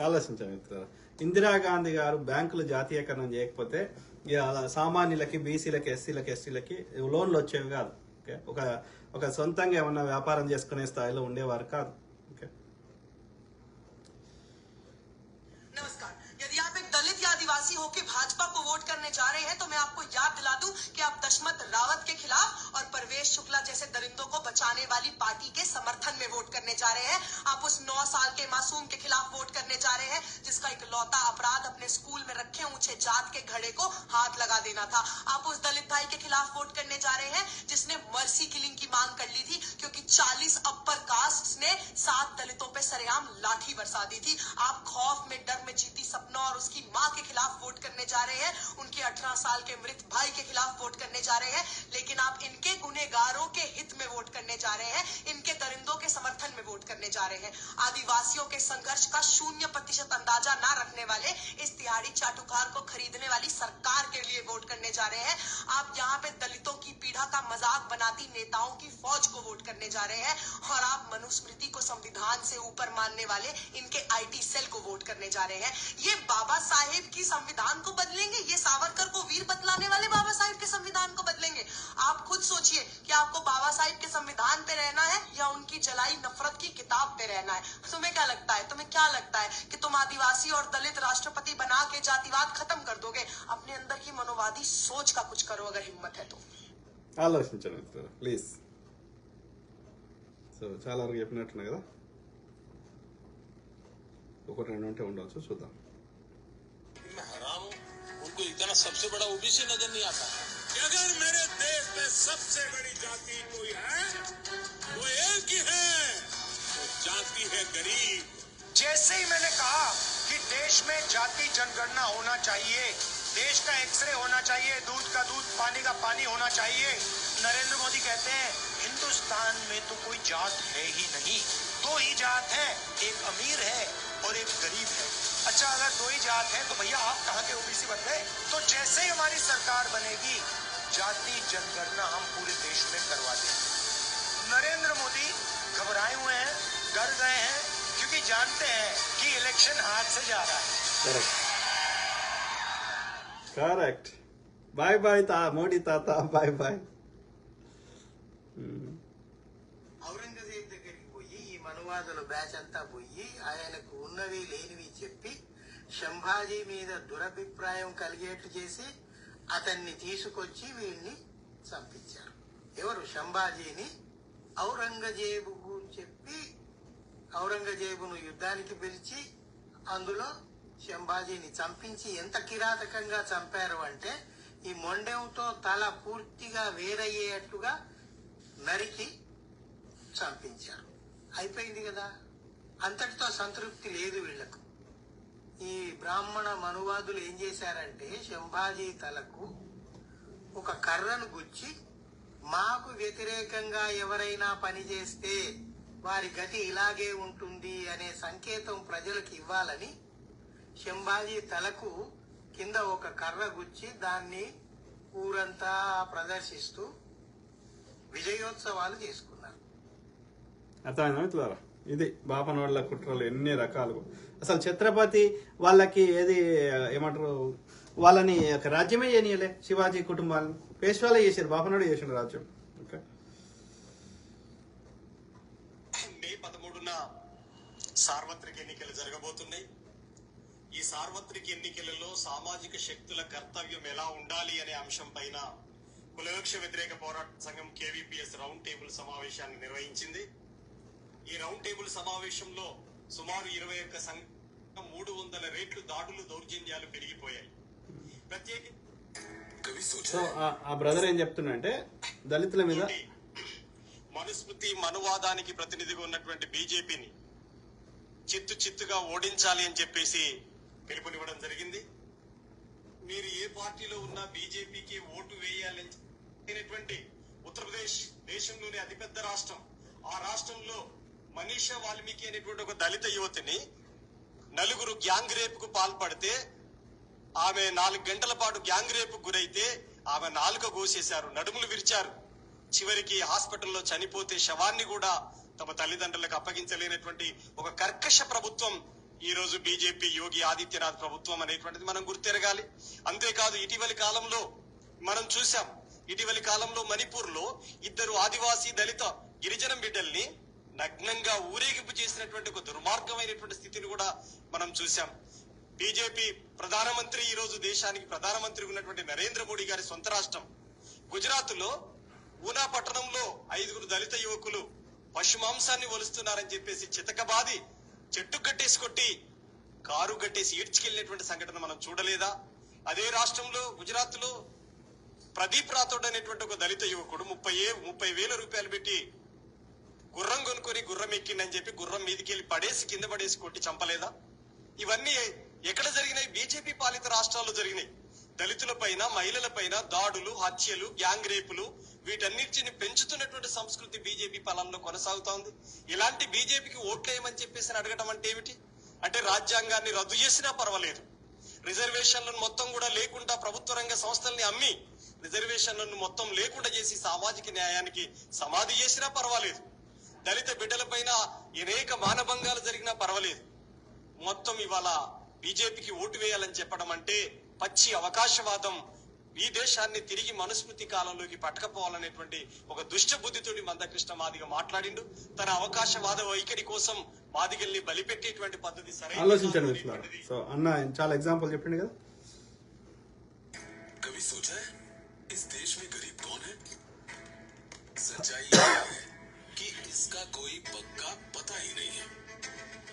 ఆలోచించాం మిత్రులారా. ఇందిరాగాంధీ గారు బ్యాంకులు జాతీయకరణం చేయకపోతే సామాన్యులకి, బీసీలకి, ఎస్సీలకి, ఎస్టీలకి లోన్లు వచ్చేవి కాదు. ఓకే, ఒక సొంతంగా ఏమన్నా వ్యాపారం చేసుకునే స్థాయిలో ఉండేవారు కాదు. ఓకే, नमस्कार। यदि आप एक दलित या आदिवासी होकर भाजपा को वोट करने जा रहे हैं तो मैं आपको याद दिला दूं कि आप दशमत रावत के खिलाफ और परवेश शुक्ला जैसे दरिंदों को बचाने वाली पार्टी के समर्थन में वोट करने जा रहे हैं। आप उस 9 साल के मासूम के खिलाफ वोट करने जा रहे हैं जिसका इकलौता अपराध अपने स्कूल में रखे ऊंचे जात के घड़े को हाथ लगा देना था। आप उस दलित भाई के खिलाफ वोट करने जा रहे हैं जिसने मर्सी किलिंग की मांग कर ली थी क्योंकि 40 अपर कास्ट ने 7 दलितों पे सरेआम लाठी बरसा दी थी। आप खौफ में, डर में जीती सपना और उसकी मां के खिलाफ वोट करने जा रहे हैं। उनके 18 साल के मृत भाई के खिलाफ वोट करने जा रहे हैं। लेकिन आप इनके गुनहगारों के हित में वोट करने जा रहे हैं, इनके दरिंदों के समर्थन में वोट करने जा रहे हैं। आदिवासियों के संघर्ष का 0% अंदाजा न रखने वाले इस तिहाड़ी चाटुकार को खरीदने वाली सरकार के लिए वोट करने जा रहे हैं। आप यहाँ पे दलितों की पीड़ा का मजाक बनाती नेताओं की फौज को वोट करने जा रहे हैं और आप मनुस्मृति को संविधान से ऊपर मानने वाले इनके IT सेल को वोट करने जा रहे हैं। ये बाबा साहेब की संविधान को बदलेंगे? ये सावरकर को वीर बतलाने वाले बाबा साहेब के संविधान को बदलेंगे? आप खुद सोचिए कि आपको बाबा साहेब के संविधान पे रहना है या उनकी जलाई नफरत की किताब पे रहना है? तुम्हें क्या लगता है कि तुम आदिवासी और दलित राष्ट्रपति बना के जातिवाद खत्म कर दोगे? अपने अंदर की मनोवादी सोच का कुछ करो अगर हिम्मत है तो। ఆలోచించండి మిత్రులారా ప్లీజ్. సో చాలా వరకు చెప్పినట్టున్నా కదా, ఒకటి రెండు ఉంటే ఉండవచ్చు, చూద్దాం. मैं हराम हूँ, उनको इतना सबसे बड़ा ओबीसी नजर नहीं आता। अगर मेरे देश में सबसे बड़ी जाति कोई है वो एक ही है, वो जाति है गरीब। जैसे ही मैंने कहा कि देश में जाति जनगणना होना चाहिए, देश का एक्सरे होना चाहिए, दूध का दूध, पानी का पानी होना चाहिए, नरेंद्र मोदी कहते हैं हिंदुस्तान में तो कोई जात है ही नहीं, दो ही जात है, एक अमीर है और एक गरीब है। अच्छा, अगर दो ही जात है तो भैया आप कहाँ के ओबीसी बन गए? तो जैसे ही हमारी सरकार बनेगी जाति जनगणना हम पूरे देश में करवा देंगे। नरेंद्र मोदी घबराए हुए हैं, डर गए हैं, क्योंकि जानते हैं कि इलेक्शन हाथ से जा रहा है। करेक्ट। बाय बाय మోడీ తాత, బాయ్ బాయ్. ఔరంగజేబ్ దగ్గరికి పోయి ఈ మనువాదుల బ్యాచ్ అంతా పోయి ఆయనకు ఉన్నవి లేనివి చెప్పి సంభాజీ మీద దురభిప్రాయం కలిగేట్లు చేసి అతన్ని తీసుకొచ్చి వీడిని చంపించారు. ఎవరు? సంభాజీని ఔరంగజేబుకు చెప్పి ఔరంగజేబును యుద్ధానికి పిలిచి అందులో సంభాజీని చంపించి ఎంత కిరాతకంగా చంపారు అంటే ఈ మొండెంతో తల పూర్తిగా వేరయ్యేట్టుగా నరికి చంపించారు. అయిపోయింది కదా. అంతటితో సంతృప్తి లేదు వీళ్లకు. ఈ బ్రాహ్మణ మనువాదులు ఏం చేశారంటే సంభాజీ తలకు ఒక కర్రను గుచ్చి మాకు వ్యతిరేకంగా ఎవరైనా పని చేస్తే వారి గతి ఇలాగే ఉంటుంది అనే సంకేతం ప్రజలకు ఇవ్వాలని సంభాజీ తలకు కింద ఒక కర్ర గుచ్చి దాన్ని ఊరంతా ప్రదర్శిస్తూ విజయోత్సవాలు చేసుకున్నారు. అర్థమైందా మిత్రులారా? ఇది బాపనోళ్ళ కుట్రలు ఎన్ని రకాలు. అసలు ఛత్రపతి వాళ్ళకి ఏది ఏమంటారు, వాళ్ళని రాజ్యమే చేయనీయలే. శివాజీ కుటుంబాలను పేష్వాలే చేశారు, బాపనోడు చేసిండు రాజ్యం. ఓకే. మే 13న సార్వత్రిక ఎన్నికలు జరగబోతున్నాయి. ఈ సార్వత్రిక ఎన్నికలలో సామాజిక శక్తుల కర్తవ్యం ఎలా ఉండాలి అనే అంశం పైన కులవృక్ష వ్యతిరేక పోరాట సంఘం కేవీపీఎస్ రౌండ్ టేబుల్ సమావేశాన్ని నిర్వహించింది. ఈ రౌండ్ టేబుల్ సమావేశంలో సుమారు 21 సంఘం 300 రెట్లు దాడులు, దౌర్జన్యాలు పెరిగిపోయాయి. సో ఆ బ్రదర్ ఏం చెప్తున్నా దళితుల మీద మనుస్మృతి మనువాదానికి ప్రతినిధిగా ఉన్నటువంటి బీజేపీని చిత్తుగా ఓడించాలి అని చెప్పేసి పిలుపునివ్వడం జరిగింది. మీరు ఏ పార్టీలో ఉన్నా బీజేపీకి ఓటు వేయాలని ఉత్తరప్రదేశ్ దేశంలోనే అతిపెద్ద రాష్ట్రం. ఆ రాష్ట్రంలో మనీషా వాల్మీకి అనేటువంటి ఒక దళిత యువతిని నలుగురు గ్యాంగ్ రేప్ కు పాల్పడితే ఆమె 4 గంటల పాటు గ్యాంగ్ రేప్ గురైతే ఆమె నాలుక కోసేశారు, నడుములు విరిచారు. చివరికి హాస్పిటల్లో చనిపోతే శవాన్ని కూడా తమ తల్లిదండ్రులకు అప్పగించలేనటువంటి ఒక కర్కశ ప్రభుత్వం ఈ రోజు బీజేపీ యోగి ఆదిత్యనాథ్ ప్రభుత్వం అనేటువంటిది మనం గుర్తెరగాలి. అంతేకాదు ఇటీవలి కాలంలో మనం చూసాం, ఇటీవలి కాలంలో మణిపూర్ లో 2 ఆదివాసీ దళిత గిరిజన బిడ్డల్ని నగ్నంగా ఊరేగింపు చేసినటువంటి ఒక దుర్మార్గమైనటువంటి స్థితిని కూడా మనం చూసాం. బీజేపీ ప్రధానమంత్రి ఈ రోజు దేశానికి ప్రధానమంత్రి ఉన్నటువంటి నరేంద్ర మోడీ గారి సొంత రాష్ట్రం గుజరాత్ లో ఊనా పట్టణంలో 5 దళిత యువకులు పశు మాంసాన్ని ఒలుస్తున్నారని చెప్పేసి చితకబాది చెట్టు కట్టేసి కొట్టి కారు కట్టేసి ఈడ్చుకెళ్లినటువంటి సంఘటన మనం చూడలేదా? అదే రాష్ట్రంలో గుజరాత్ లో ప్రదీప్ రాథోడ్ అనేటువంటి ఒక దళిత యువకుడు 30,000 రూపాయలు పెట్టి గుర్రం కొనుక్కొని గుర్రం ఎక్కిండని చెప్పి గుర్రం మీదకి వెళ్ళి పడేసి కింద పడేసి కొట్టి చంపలేదా? ఇవన్నీ ఎక్కడ జరిగినాయి? బీజేపీ పాలిత రాష్ట్రాల్లో జరిగినాయి. దళితుల పైన, మహిళల పైన దాడులు, హత్యలు, గ్యాంగ్ రేపులు వీటన్నిటిని పెంచుతున్నటువంటి సంస్కృతి బీజేపీ పాలనలో కొనసాగుతా ఉంది. ఇలాంటి బీజేపీకి ఓట్లేయమని చెప్పేసి అడగటం అంటే ఏమిటి? అంటే రాజ్యాంగాన్ని రద్దు చేసినా పర్వాలేదు, రిజర్వేషన్లను మొత్తం కూడా లేకుండా ప్రభుత్వ రంగ సంస్థల్ని అమ్మి రిజర్వేషన్లను మొత్తం లేకుండా చేసి సామాజిక న్యాయానికి సమాధి చేసినా పర్వాలేదు, దళిత బిడ్డల పైన అనేక మానభంగాలు జరిగినా పర్వాలేదు, మొత్తం ఇవాళ బీజేపీకి ఓటు వేయాలని చెప్పడం అంటే పచ్చి అవకాశవాదం. ఈ దేశాన్ని తిరిగి మనుస్మృతి కాలంలోకి పట్టకపోవాలనేటువంటి ఒక దుష్ట బుద్ధితోటి మందకృష్ణ మాదిగ మాట్లాడిండు. తన అవకాశవాద వైఖరి కోసం మాదిగల్ని బలిపెట్టేటువంటి పద్ధతి సరైన ఆలోచించండి. సో అన్న చాలా ఎగ్జాంపుల్ చెప్పిండు కదా. कभी सोचा है इस देश में गरीब कौन है? सच्चाई ये है कि इसका कोई पक्का पता ही नहीं है.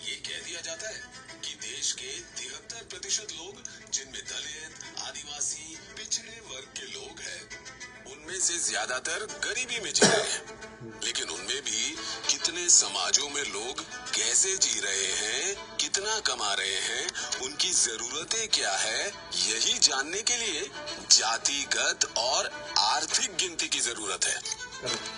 ये कह दिया जाता है कि देश के 73% लोग, जिनमें दलित, आदिवासी, पिछड़े वर्ग के लोग हैं, उनमें से ज्यादातर गरीबी में जी रहे हैं. लेकिन उनमें भी कितने समाजों में लोग कैसे जी रहे हैं, कितना कमा रहे हैं, उनकी जरूरतें क्या है, यही जानने के लिए जातिगत और आर्थिक गिनती की जरूरत है।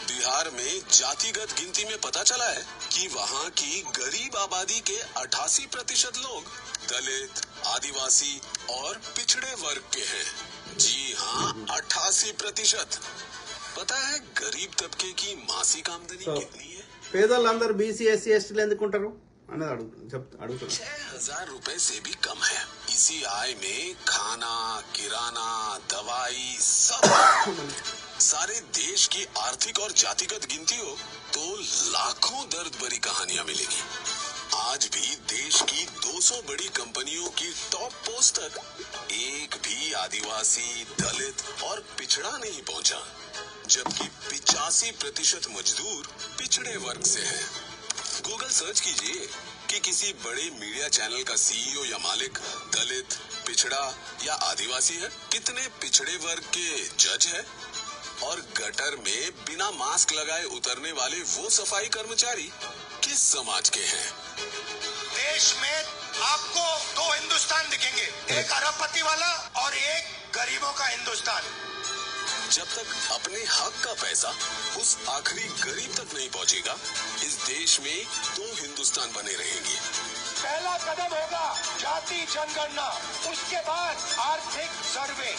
बिहार में जातिगत गिनती में पता चला है कि वहाँ की गरीब आबादी के 88% लोग दलित, आदिवासी और पिछड़े वर्ग के हैं। जी हाँ, 88%। पता है गरीब तबके की मासिक आमदनी कितनी है? పేదోళ్ళందరూ బీసీ ఎస్సీ ఎస్టీలు ఎందుకుంటారు అనేది అడుగుతున్నారు। 6,000 रुपए से भी कम है। इसी आय में खाना, किराना, दवाई सब। सारे देश की आर्थिक और जातिगत गिनती हो तो लाखों दर्द भरी कहानियां मिलेगी। आज भी देश की 200 बड़ी कंपनियों की टॉप पोस्ट तक एक भी आदिवासी, दलित और पिछड़ा नहीं पहुंचा, जबकि 85% मजदूर पिछड़े वर्ग से हैं। गूगल सर्च कीजिए कि किसी बड़े मीडिया चैनल का सीईओ या मालिक दलित, पिछड़ा या आदिवासी है। कितने पिछड़े वर्ग के जज है और गटर में बिना मास्क लगाए उतरने वाले वो सफाई कर्मचारी किस समाज के हैं? देश में आपको 2 हिंदुस्तान दिखेंगे, एक अरबपति वाला और एक गरीबों का हिंदुस्तान। जब तक अपने हक का पैसा उस आखिरी गरीब तक नहीं पहुंचेगा, इस देश में 2 हिंदुस्तान बने रहेंगे। पहला कदम होगा जाति जनगणना, उसके बाद आर्थिक सर्वे।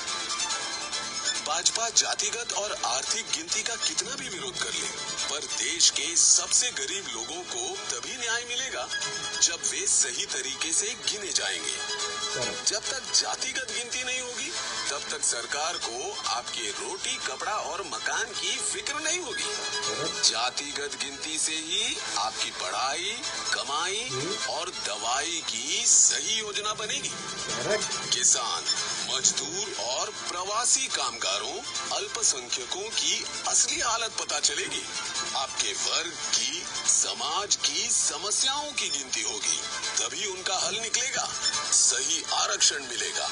भाजपा जातिगत और आर्थिक गिनती का कितना भी विरोध कर ले, पर देश के सबसे गरीब लोगों को तभी न्याय मिलेगा जब वे सही तरीके से गिने जाएंगे। जब तक जातिगत गिनती नहीं होगी, तब तक सरकार को आपके रोटी, कपड़ा और मकान की फिक्र नहीं होगी। जातिगत गिनती से ही आपकी पढ़ाई, कमाई और दवाई की सही योजना बनेगी। किसान, मजदूर और प्रवासी कामगारों, अल्पसंख्यकों की असली हालत पता चलेगी। आपके वर्ग की, समाज की समस्याओं की गिनती होगी, तभी उनका हल निकलेगा। सही आरक्षण मिलेगा,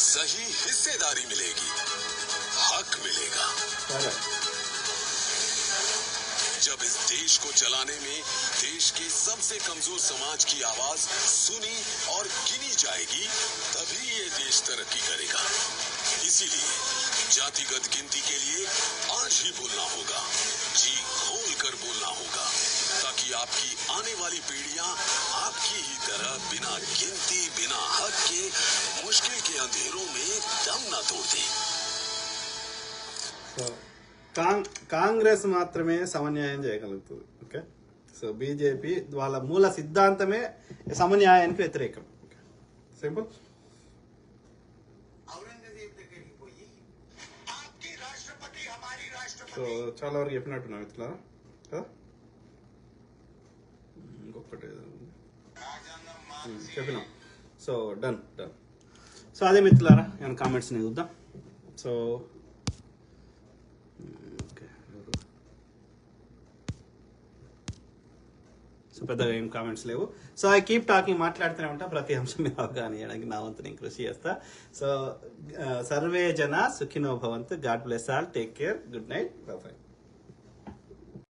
सही हिस्सेदारी मिलेगी, हक मिलेगा। जब इस देश को चलाने में देश के सबसे कमजोर समाज की आवाज सुनी और गिनी जाएगी, तभी ये देश तरक्की करेगा। इसीलिए जातिगत गिनती के लिए आज ही बोलना होगा, जी खोल कर बोलना होगा, ताकि आपकी आने वाली पीढ़ियां आपकी ही तरह बिना गिनती, बिना हक के मुश्किल के अंधेरों में दम न तोड़ दें। కాంగ్రెస్ మాత్రమే సమన్యాయం చేయగలుగుతుంది। ఓకే, సో బీజేపీ వాళ్ళ మూల సిద్ధాంతమే సమన్యాయానికి వ్యతిరేకం। సింపుల్। సో చాలా వరకు చెప్పినట్టున్నా మిత్రులారా కదా, ఇంకొకటి చెప్పినాం। So done done. సో అదే మిత్రులారా, ఏమైనా కామెంట్స్ నేను చూద్దాం। సో పెద్దగా ఏం కామెంట్స్ లేవు। సో ఐ కీప్ టాకింగ్, మాట్లాడుతూనే ఉంటా, ప్రతి అంశం మీద అవగాహన చేయడానికి నా వంతు నేను కృషి చేస్తా। సో సర్వే జన సుఖినో భవంతు, God bless all, take care, good night, by by.